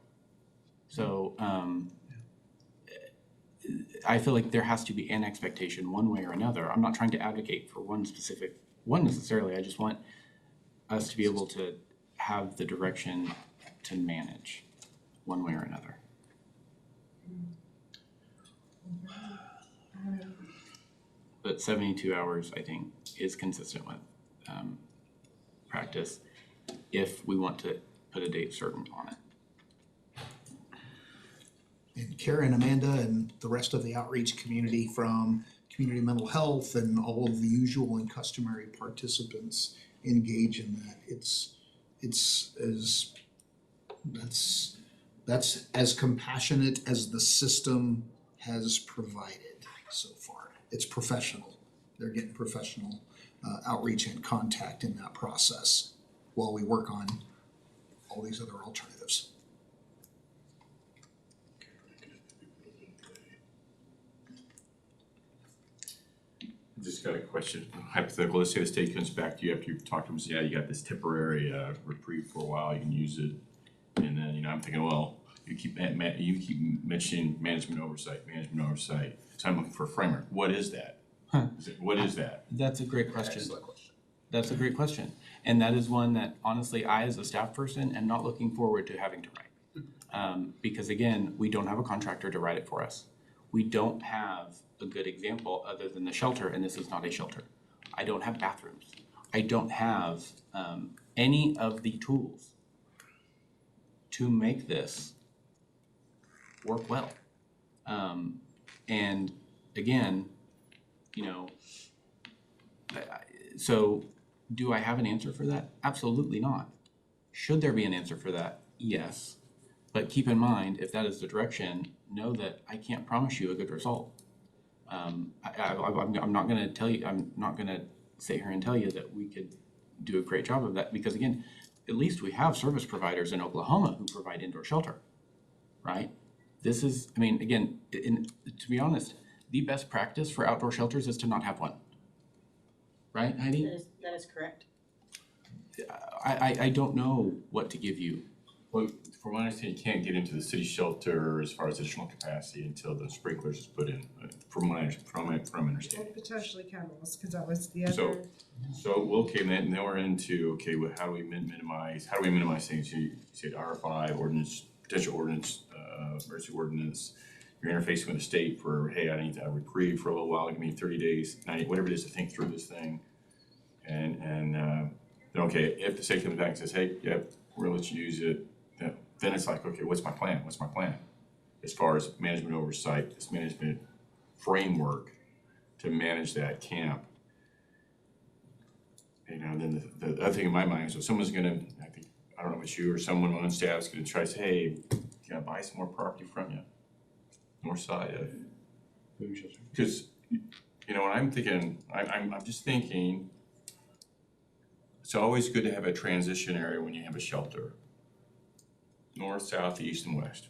H: So, I feel like there has to be an expectation one way or another. I'm not trying to advocate for one specific one necessarily. I just want us to be able to have the direction to manage one way or another. But 72 hours, I think, is consistent with practice if we want to put a date certain on it.
G: And Karen, Amanda, and the rest of the outreach community from community mental health and all of the usual and customary participants engage in that. That's as compassionate as the system has provided so far. It's professional. They're getting professional outreach and contact in that process while we work on all these other alternatives.
F: Just got a question, hypothetical, let's say the state comes back to you after you've talked to them, say, yeah, you got this temporary reprieve for a while, you can use it. And then, I'm thinking, well, you keep mentioning management oversight. So I'm looking for a framework. What is that? What is that?
H: That's a great question.
I: Excellent question.
H: That's a great question. And that is one that honestly, I as a staff person am not looking forward to having to write. Because again, we don't have a contractor to write it for us. We don't have a good example other than the shelter, and this is not a shelter. I don't have bathrooms. I don't have any of the tools to make this work well. And again, so do I have an answer for that? Absolutely not. Should there be an answer for that? Yes. But keep in mind, if that is the direction, know that I can't promise you a good result. I'm not gonna tell you, I'm not gonna sit here and tell you that we could do a great job of that, because again, at least we have service providers in Oklahoma who provide indoor shelter, right? This is, again, to be honest, the best practice for outdoor shelters is to not have one. Right, Heidi?
M: That is correct.
H: I don't know what to give you.
F: Well, from what I understand, you can't get into the city shelter as far as additional capacity until the sprinklers is put in, from my understanding.
A: And potentially chemicals, because that was the
F: So-
A: other.
F: So, well, okay, then we're into, okay, well, how do we minimize things? You said R5 ordinance, potential ordinance, emergency ordinance. You're interfacing with the state for, hey, I need a reprieve for a little while, give me 30 days, 90, whatever it is to think through this thing. And then, okay, if the state comes back and says, hey, yep, we're gonna let you use it, then it's like, okay, what's my plan? As far as management oversight, this management framework to manage that camp. Then the other thing in my mind is, if someone's gonna, I don't know if it's you or someone on staff is gonna try to say, hey, can I buy some more property from you? North side of, because, when I'm thinking, I'm just thinking, it's always good to have a transition area when you have a shelter. North, south, east, and west.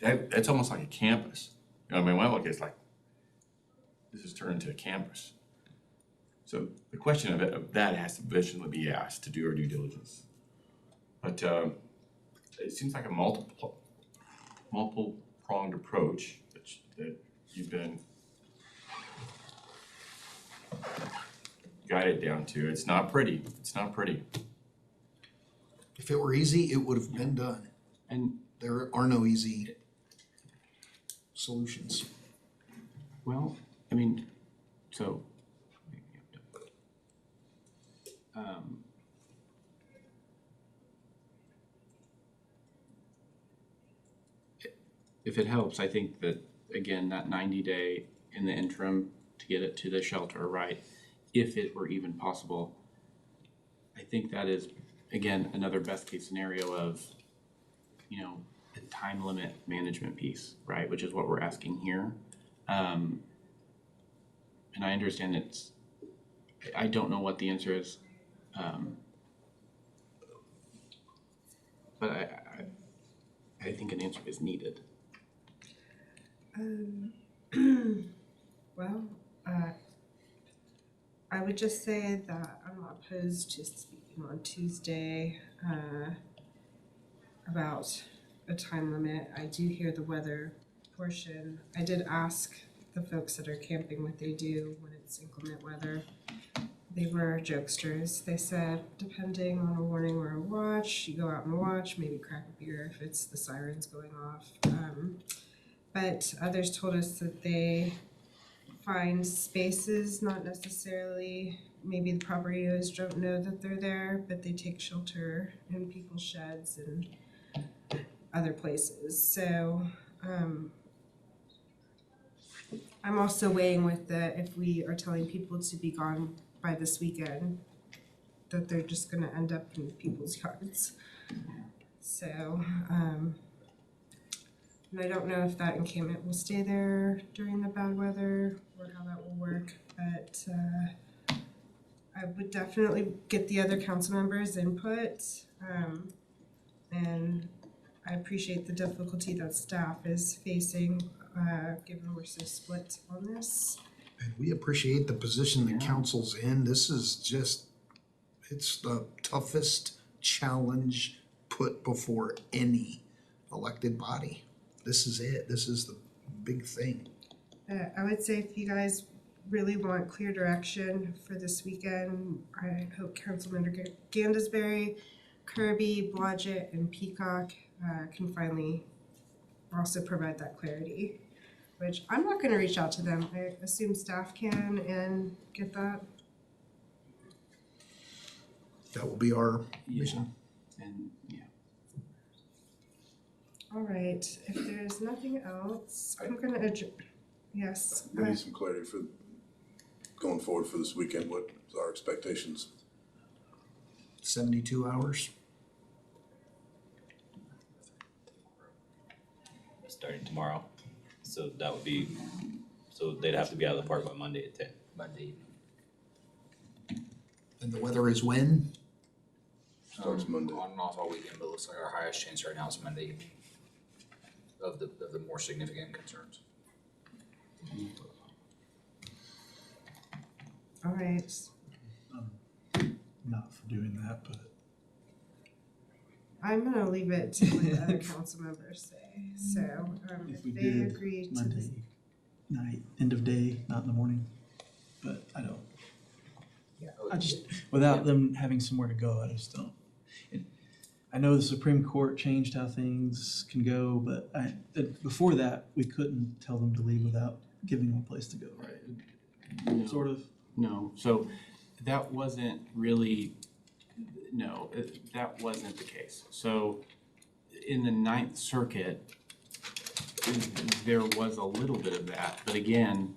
F: That's almost like a campus. It's like, this is turned into a campus. So the question of that has to eventually be asked to do our due diligence. But it seems like a multiple pronged approach that you've been guided down to. It's not pretty.
G: If it were easy, it would have been done.
H: And
G: There are no easy solutions.
H: Well, I mean, so. If it helps, I think that, again, that 90-day in the interim to get it to the shelter, right? If it were even possible, I think that is, again, another best case scenario of, a time limit management piece, right? Which is what we're asking here. And I understand I don't know what the answer is. But I think an answer is needed.
A: Well, I would just say that I'm not opposed to speaking on Tuesday about a time limit. I do hear the weather portion. I did ask the folks that are camping what they do when it's inclement weather. They were jokesters. They said, depending on a warning or a watch, you go out and watch, maybe crack a beer if it's the sirens going off. But others told us that they find spaces, not necessarily, maybe the property owners don't know that they're there, but they take shelter in people's sheds and other places. So I'm also weighing with if we are telling people to be gone by this weekend, that they're just gonna end up in people's yards. So, and I don't know if that encampment will stay there during the bad weather or how that will work, but I would definitely get the other council members' input. And I appreciate the difficulty that staff is facing, given we're so split on this.
G: And we appreciate the position the council's in. This is just, it's the toughest challenge put before any elected body. This is it. This is the big thing.
A: I would say if you guys really want clear direction for this weekend, I hope Councilmember Gandasberry, Kirby, Blodgett, and Peacock can finally also provide that clarity, which I'm not gonna reach out to them. I assume staff can and get that.
G: That will be our mission.
H: And
A: All right, if there's nothing else, I'm gonna adjourn. Yes.
R: We need some clarity for going forward for this weekend. What are our expectations?
G: 72 hours.
N: Starting tomorrow, so that would be, so they'd have to be out of the park by Monday at 10.
I: Monday.
G: And the weather is when?
R: Starts Monday.
I: On and off all weekend, but it looks like our highest chance right now is Monday evening of the more significant concerns.
A: All right.
C: Not for doing that, but
A: I'm gonna leave it to what the other council members say. So,
C: if we
A: if they
C: did
A: agree to
C: Monday
A: this.
C: night, end of day, not in the morning, but I don't.
A: Yeah.
C: I just, without them having somewhere to go, I just don't. I know the Supreme Court changed how things can go, but before that, we couldn't tell them to leave without giving them a place to go, right?
H: No.
C: Sort of.
H: No, so that wasn't really, that wasn't the case. So in the Ninth Circuit, there was a little bit of that, but again,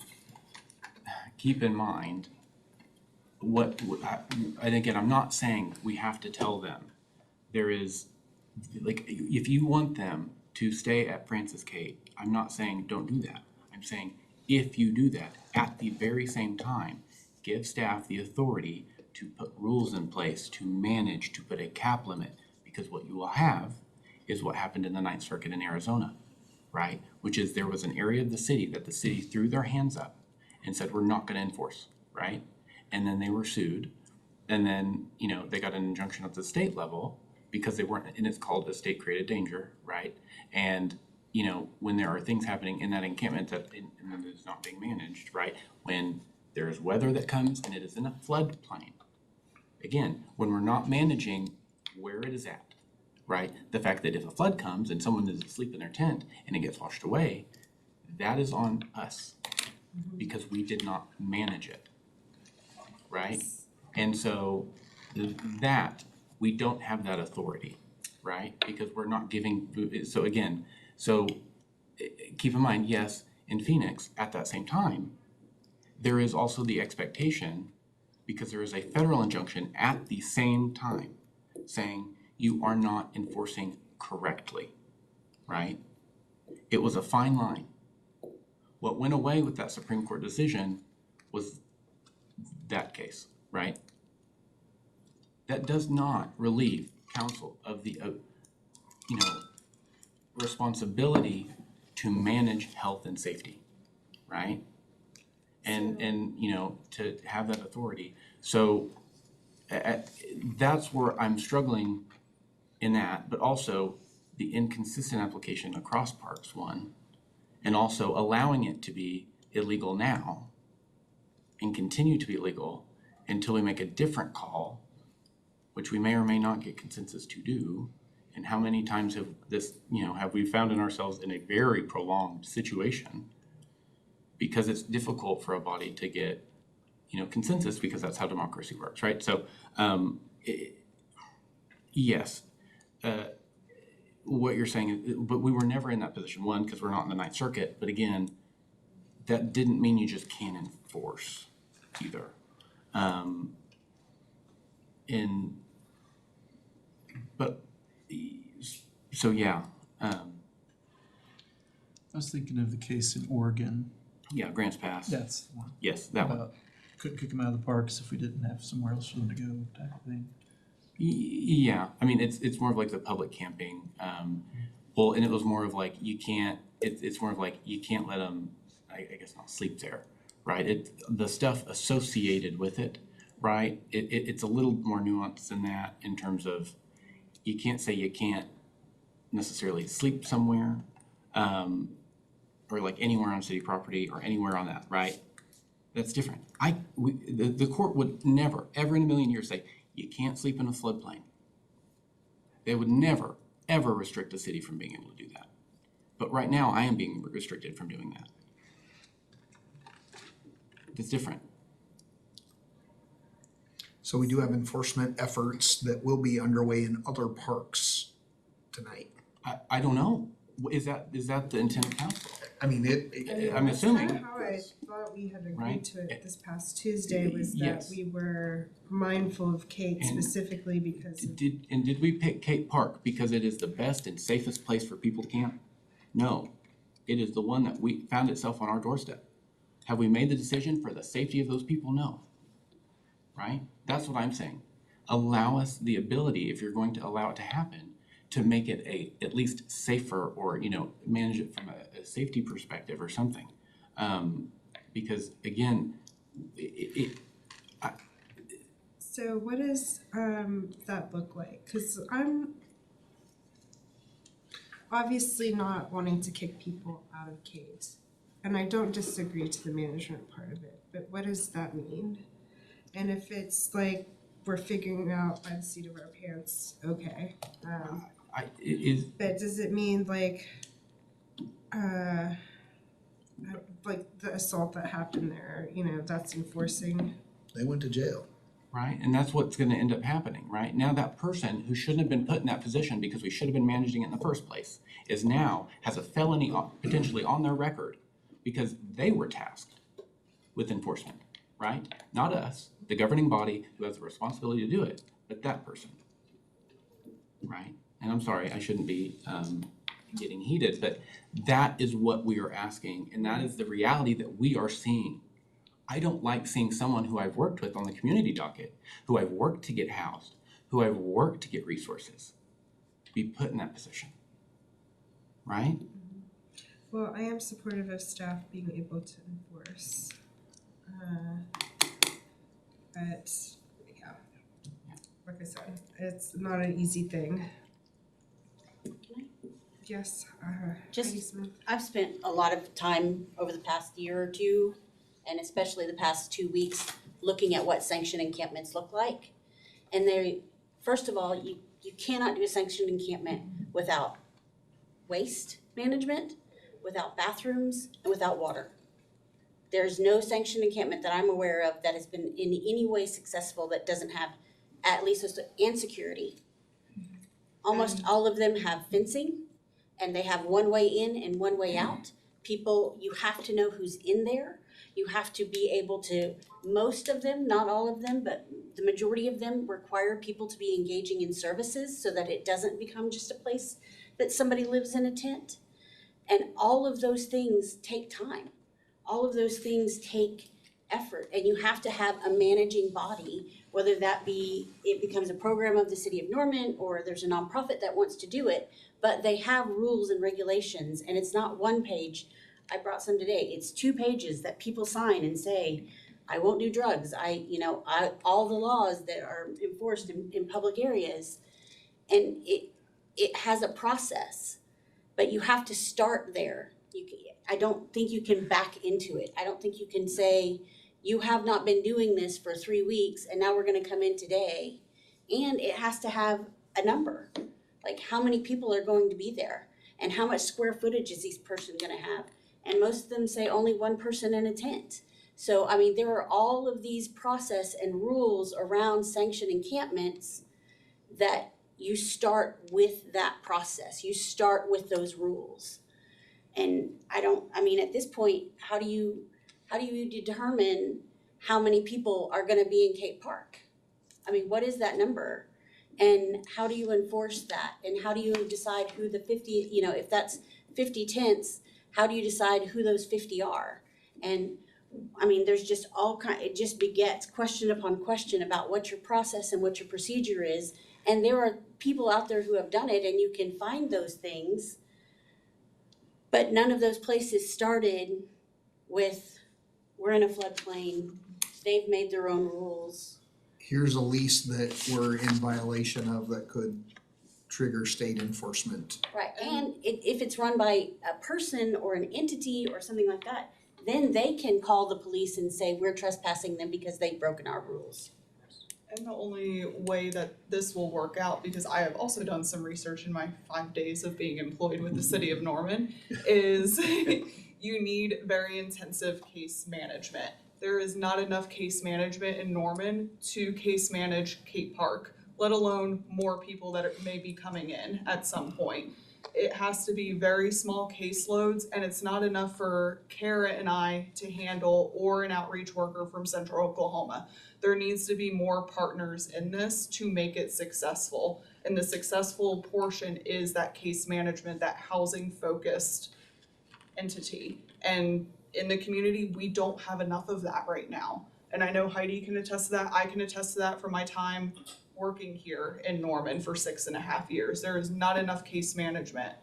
H: keep in mind, and again, I'm not saying we have to tell them. There is, like, if you want them to stay at Francis Cate, I'm not saying don't do that. I'm saying if you do that, at the very same time, give staff the authority to put rules in place, to manage, to put a cap limit, because what you will have is what happened in the Ninth Circuit in Arizona, right? Which is there was an area of the city that the city threw their hands up and said, we're not gonna enforce, right? And then they were sued, and then, they got an injunction at the state level because they weren't, and it's called a state created danger, right? And, when there are things happening in that encampment and then it's not being managed, right? When there's weather that comes and it is in a floodplain. Again, when we're not managing where it is at,
F: right? The fact that if a flood comes and someone is asleep in their tent and it gets washed away, that is on us because we did not manage it, right? And so that, we don't have that authority, right? Because we're not giving, so again, so keep in mind, yes, in Phoenix, at that same time, there is also the expectation, because there is a federal injunction at the same time saying you are not enforcing correctly, right? It was a fine line. What went away with that Supreme Court decision was that case, right? That does not relieve council of the, responsibility to manage health and safety, right? And to have that authority. So that's where I'm struggling in that, but also the inconsistent application across parks, one, and also allowing it to be illegal now and continue to be illegal until we make a different call, which we may or may not get consensus to do. And how many times have we found in ourselves in a very prolonged situation because it's difficult for a body to get, consensus, because that's how democracy works, right? So, yes, what you're saying is, but we were never in that position, one, because we're not in the Ninth Circuit, but again, that didn't mean you just can't enforce either. So yeah.
C: I was thinking of the case in Oregon.
F: Yeah, Grants Pass.
C: That's the one.
F: Yes, that one.
C: About couldn't kick them out of the parks if we didn't have somewhere else for them to go, type of thing.
F: Yeah, I mean, it's more of like the public camping. Well, and it was more of like, you can't, it's more of like, you can't let them, I guess not sleep there, right? The stuff associated with it, right? It's a little more nuanced than that in terms of, you can't say you can't necessarily sleep somewhere, or like anywhere on city property or anywhere on that, right? That's different. The court would never, ever in a million years say, you can't sleep in a floodplain. They would never, ever restrict a city from being able to do that. But right now, I am being restricted from doing that. It's different.
G: So we do have enforcement efforts that will be underway in other parks tonight.
F: I don't know. Is that the intent of council?
G: I mean,
F: I'm assuming.
A: That's kind of how I thought we had agreed
F: Right.
A: to it this past Tuesday, was that
F: Yes.
A: we were mindful of Kate
F: And
A: specifically because of
F: Did we pick Cape Park because it is the best and safest place for people to camp? No. It is the one that we found itself on our doorstep. Have we made the decision for the safety of those people? No. Right? That's what I'm saying. Allow us the ability, if you're going to allow it to happen, to make it at least safer, or manage it from a safety perspective or something. Because again,
A: So what does that look like? Because I'm obviously not wanting to kick people out of Kate, and I don't disagree to the management part of it, but what does that mean? And if it's like we're figuring out by the seat of our pants, okay. But does it mean like the assault that happened there, that's enforcing?
G: They went to jail.
F: right? And that's what's gonna end up happening, right? Now that person who shouldn't have been put in that position because we should have been managing it in the first place has a felony potentially on their record because they were tasked with enforcement, right? Not us, the governing body who has the responsibility to do it, but that person, right? And I'm sorry, I shouldn't be getting heated, but that is what we are asking, and that is the reality that we are seeing. I don't like seeing someone who I've worked with on the community docket, who I've worked to get housed, who I've worked to get resources, be put in that position, right?
A: Well, I am supportive of staff being able to enforce. But, yeah, like I said, it's not an easy thing. Yes, Heidi Smith.
M: I've spent a lot of time over the past year or two, and especially the past 2 weeks, looking at what sanctioned encampments look like. And first of all, you You cannot do a sanctioned encampment without waste management, without bathrooms, and without water. There's no sanctioned encampment that I'm aware of that has been in any way successful that doesn't have at least and security. Almost all of them have fencing, and they have one way in and one way out. People, you have to know who's in there. You have to be able to, most of them, not all of them, but the majority of them require people to be engaging in services so that it doesn't become just a place that somebody lives in a tent. And all of those things take time. All of those things take effort, and you have to have a managing body, whether that be, it becomes a program of the city of Norman or there's a nonprofit that wants to do it, but they have rules and regulations, and it's not one page. I brought some today. It's 2 pages that people sign and say, I won't do drugs. All the laws that are enforced in public areas, and it has a process, but you have to start there. I don't think you can back into it. I don't think you can say, you have not been doing this for 3 weeks and now we're gonna come in today. And it has to have a number, like how many people are going to be there and how much square footage is each person gonna have. And most of them say only 1 person in a tent. So, I mean, there are all of these process and rules around sanctioned encampments that you start with that process. You start with those rules. And at this point, how do you determine how many people are gonna be in Cape Park? I mean, what is that number? And how do you enforce that? And how do you decide who the 50, if that's 50 tents, how do you decide who those 50 are? And I mean, there's just it just begets question upon question about what your process and what your procedure is. And there are people out there who have done it, and you can find those things. But none of those places started with, we're in a floodplain, they've made their own rules.
G: Here's a lease that we're in violation of that could trigger state enforcement.
M: Right, and if it's run by a person or an entity or something like that, then they can call the police and say, we're trespassing them because they've broken our rules.
J: And the only way that this will work out, because I have also done some research in my 5 days of being employed with the city of Norman, is you need very intensive case management. There is not enough case management in Norman to case manage Cape Park, let alone more people that may be coming in at some point. It has to be very small caseloads, and it's not enough for Kara and I to handle, or an outreach worker from Central Oklahoma. There needs to be more partners in this to make it successful. And the successful portion is that case management, that housing focused entity. And in the community, we don't have enough of that right now. And I know Heidi can attest to that. I can attest to that from my time working here in Norman for 6.5 years. There is not enough case management.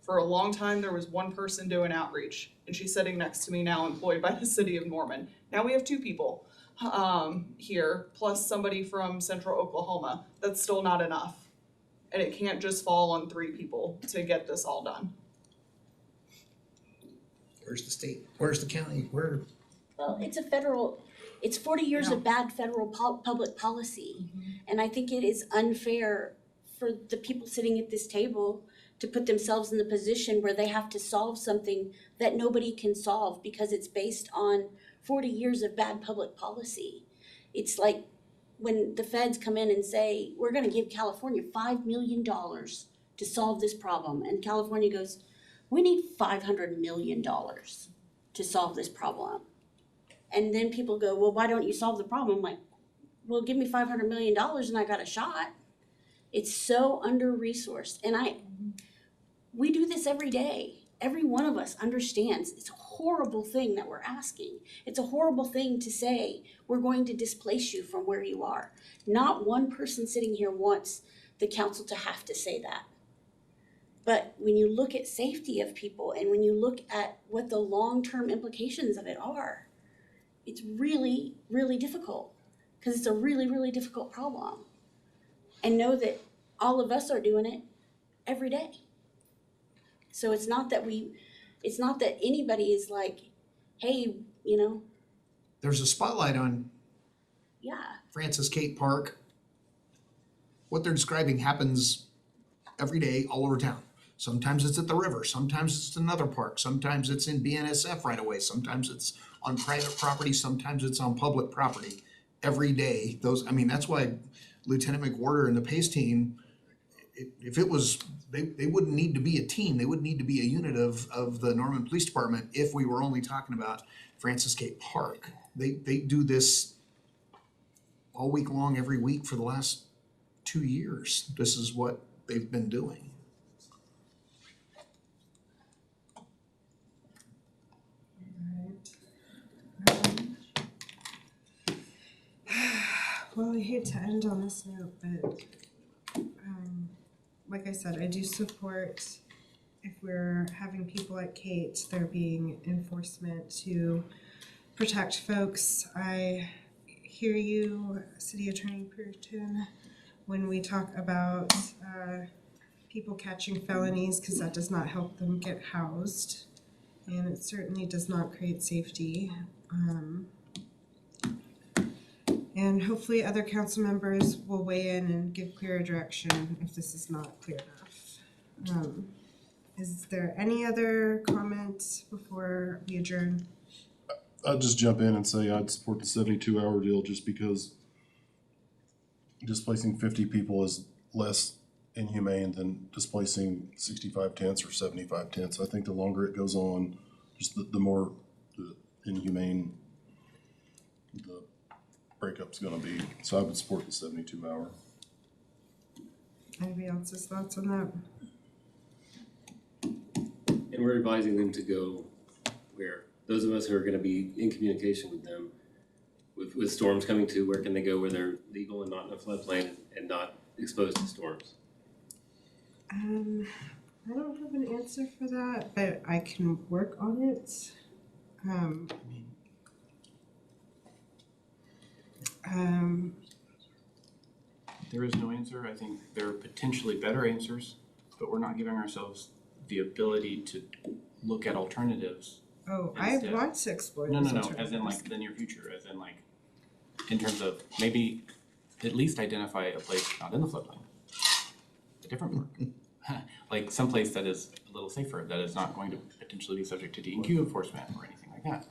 J: For a long time, there was 1 person doing outreach, and she's sitting next to me now, employed by the city of Norman. Now we have 2 people here, plus somebody from Central Oklahoma. That's still not enough. And it can't just fall on 3 people to get this all done.
G: Where's the state? Where's the county? Where?
M: Well, it's 40 years of bad federal public policy. And I think it is unfair for the people sitting at this table to put themselves in the position where they have to solve something that nobody can solve because it's based on 40 years of bad public policy. It's like when the feds come in and say, we're gonna give California $5 million to solve this problem. And California goes, we need $500 million to solve this problem. And then people go, well, why don't you solve the problem? I'm like, well, give me $500 million and I got a shot. It's so under-resourced. And we do this every day. Every one of us understands it's a horrible thing that we're asking. It's a horrible thing to say, we're going to displace you from where you are. Not one person sitting here wants the council to have to say that. But when you look at safety of people and when you look at what the long-term implications of it are, it's really, really difficult because it's a really, really difficult problem. And know that all of us are doing it every day. So it's not that anybody is like, hey,
G: There's a spotlight on
M: yeah.
G: Francis Cape Park what they're describing happens every day all over town. Sometimes it's at the river, sometimes it's another park, sometimes it's in BNSF right away, sometimes it's on private property, sometimes it's on public property. Every day, that's why Lieutenant McWhorter and the PACE team, if it was, they wouldn't need to be a team, they would need to be a unit of the Norman Police Department if we were only talking about Francis Gate Park. They do this all week long, every week for the last 2 years. This is what they've been doing.
A: Well, I hate to end on this note, but like I said, I do support if we're having people at Kate, there being enforcement to protect folks. I hear you, City Attorney Puritan, when we talk about people catching felonies, because that does not help them get housed, and it certainly does not create safety. And hopefully other council members will weigh in and give clearer direction if this is not clear enough. Is there any other comments before we adjourn?
D: I'd just jump in and say I'd support the 72-hour deal just because displacing 50 people is less inhumane than displacing 65 tents or 75 tents. I think the longer it goes on, just the more inhumane the breakup's gonna be. So I would support the 72-hour.
A: Anybody else's thoughts on that?
O: And we're advising them to go where? Those of us who are gonna be in communication with them, with storms coming to, where can they go where they're legal and not in a floodplain and not exposed to storms?
A: I don't have an answer for that, but I can work on it.
H: There is no answer. I think there are potentially better answers, but we're not giving ourselves the ability to look at alternatives.
A: Oh, I
H: Instead.
A: want to explore
H: No,
A: these
H: no, no, as in
A: alternatives.
H: like the near future, as in like, in terms of maybe at least identify a place not in the floodplain. A different park. Like someplace that is a little safer, that is not going to potentially be subject to D&Q enforcement or anything like that.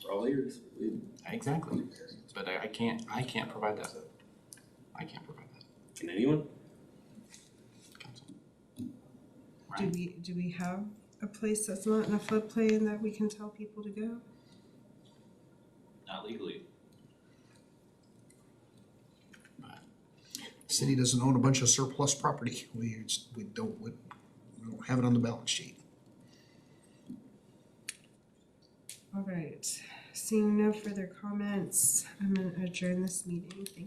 O: For all ears.
H: Exactly, but I can't provide that. I can't provide that.
O: Can anyone?
H: Council.
A: Do we have a place that's not in a floodplain that we can tell people to go?
N: Not legally.
G: City doesn't own a bunch of surplus property. We don't have it on the balance sheet.
A: All right, seeing no further comments, I'm gonna adjourn this meeting. Thank you.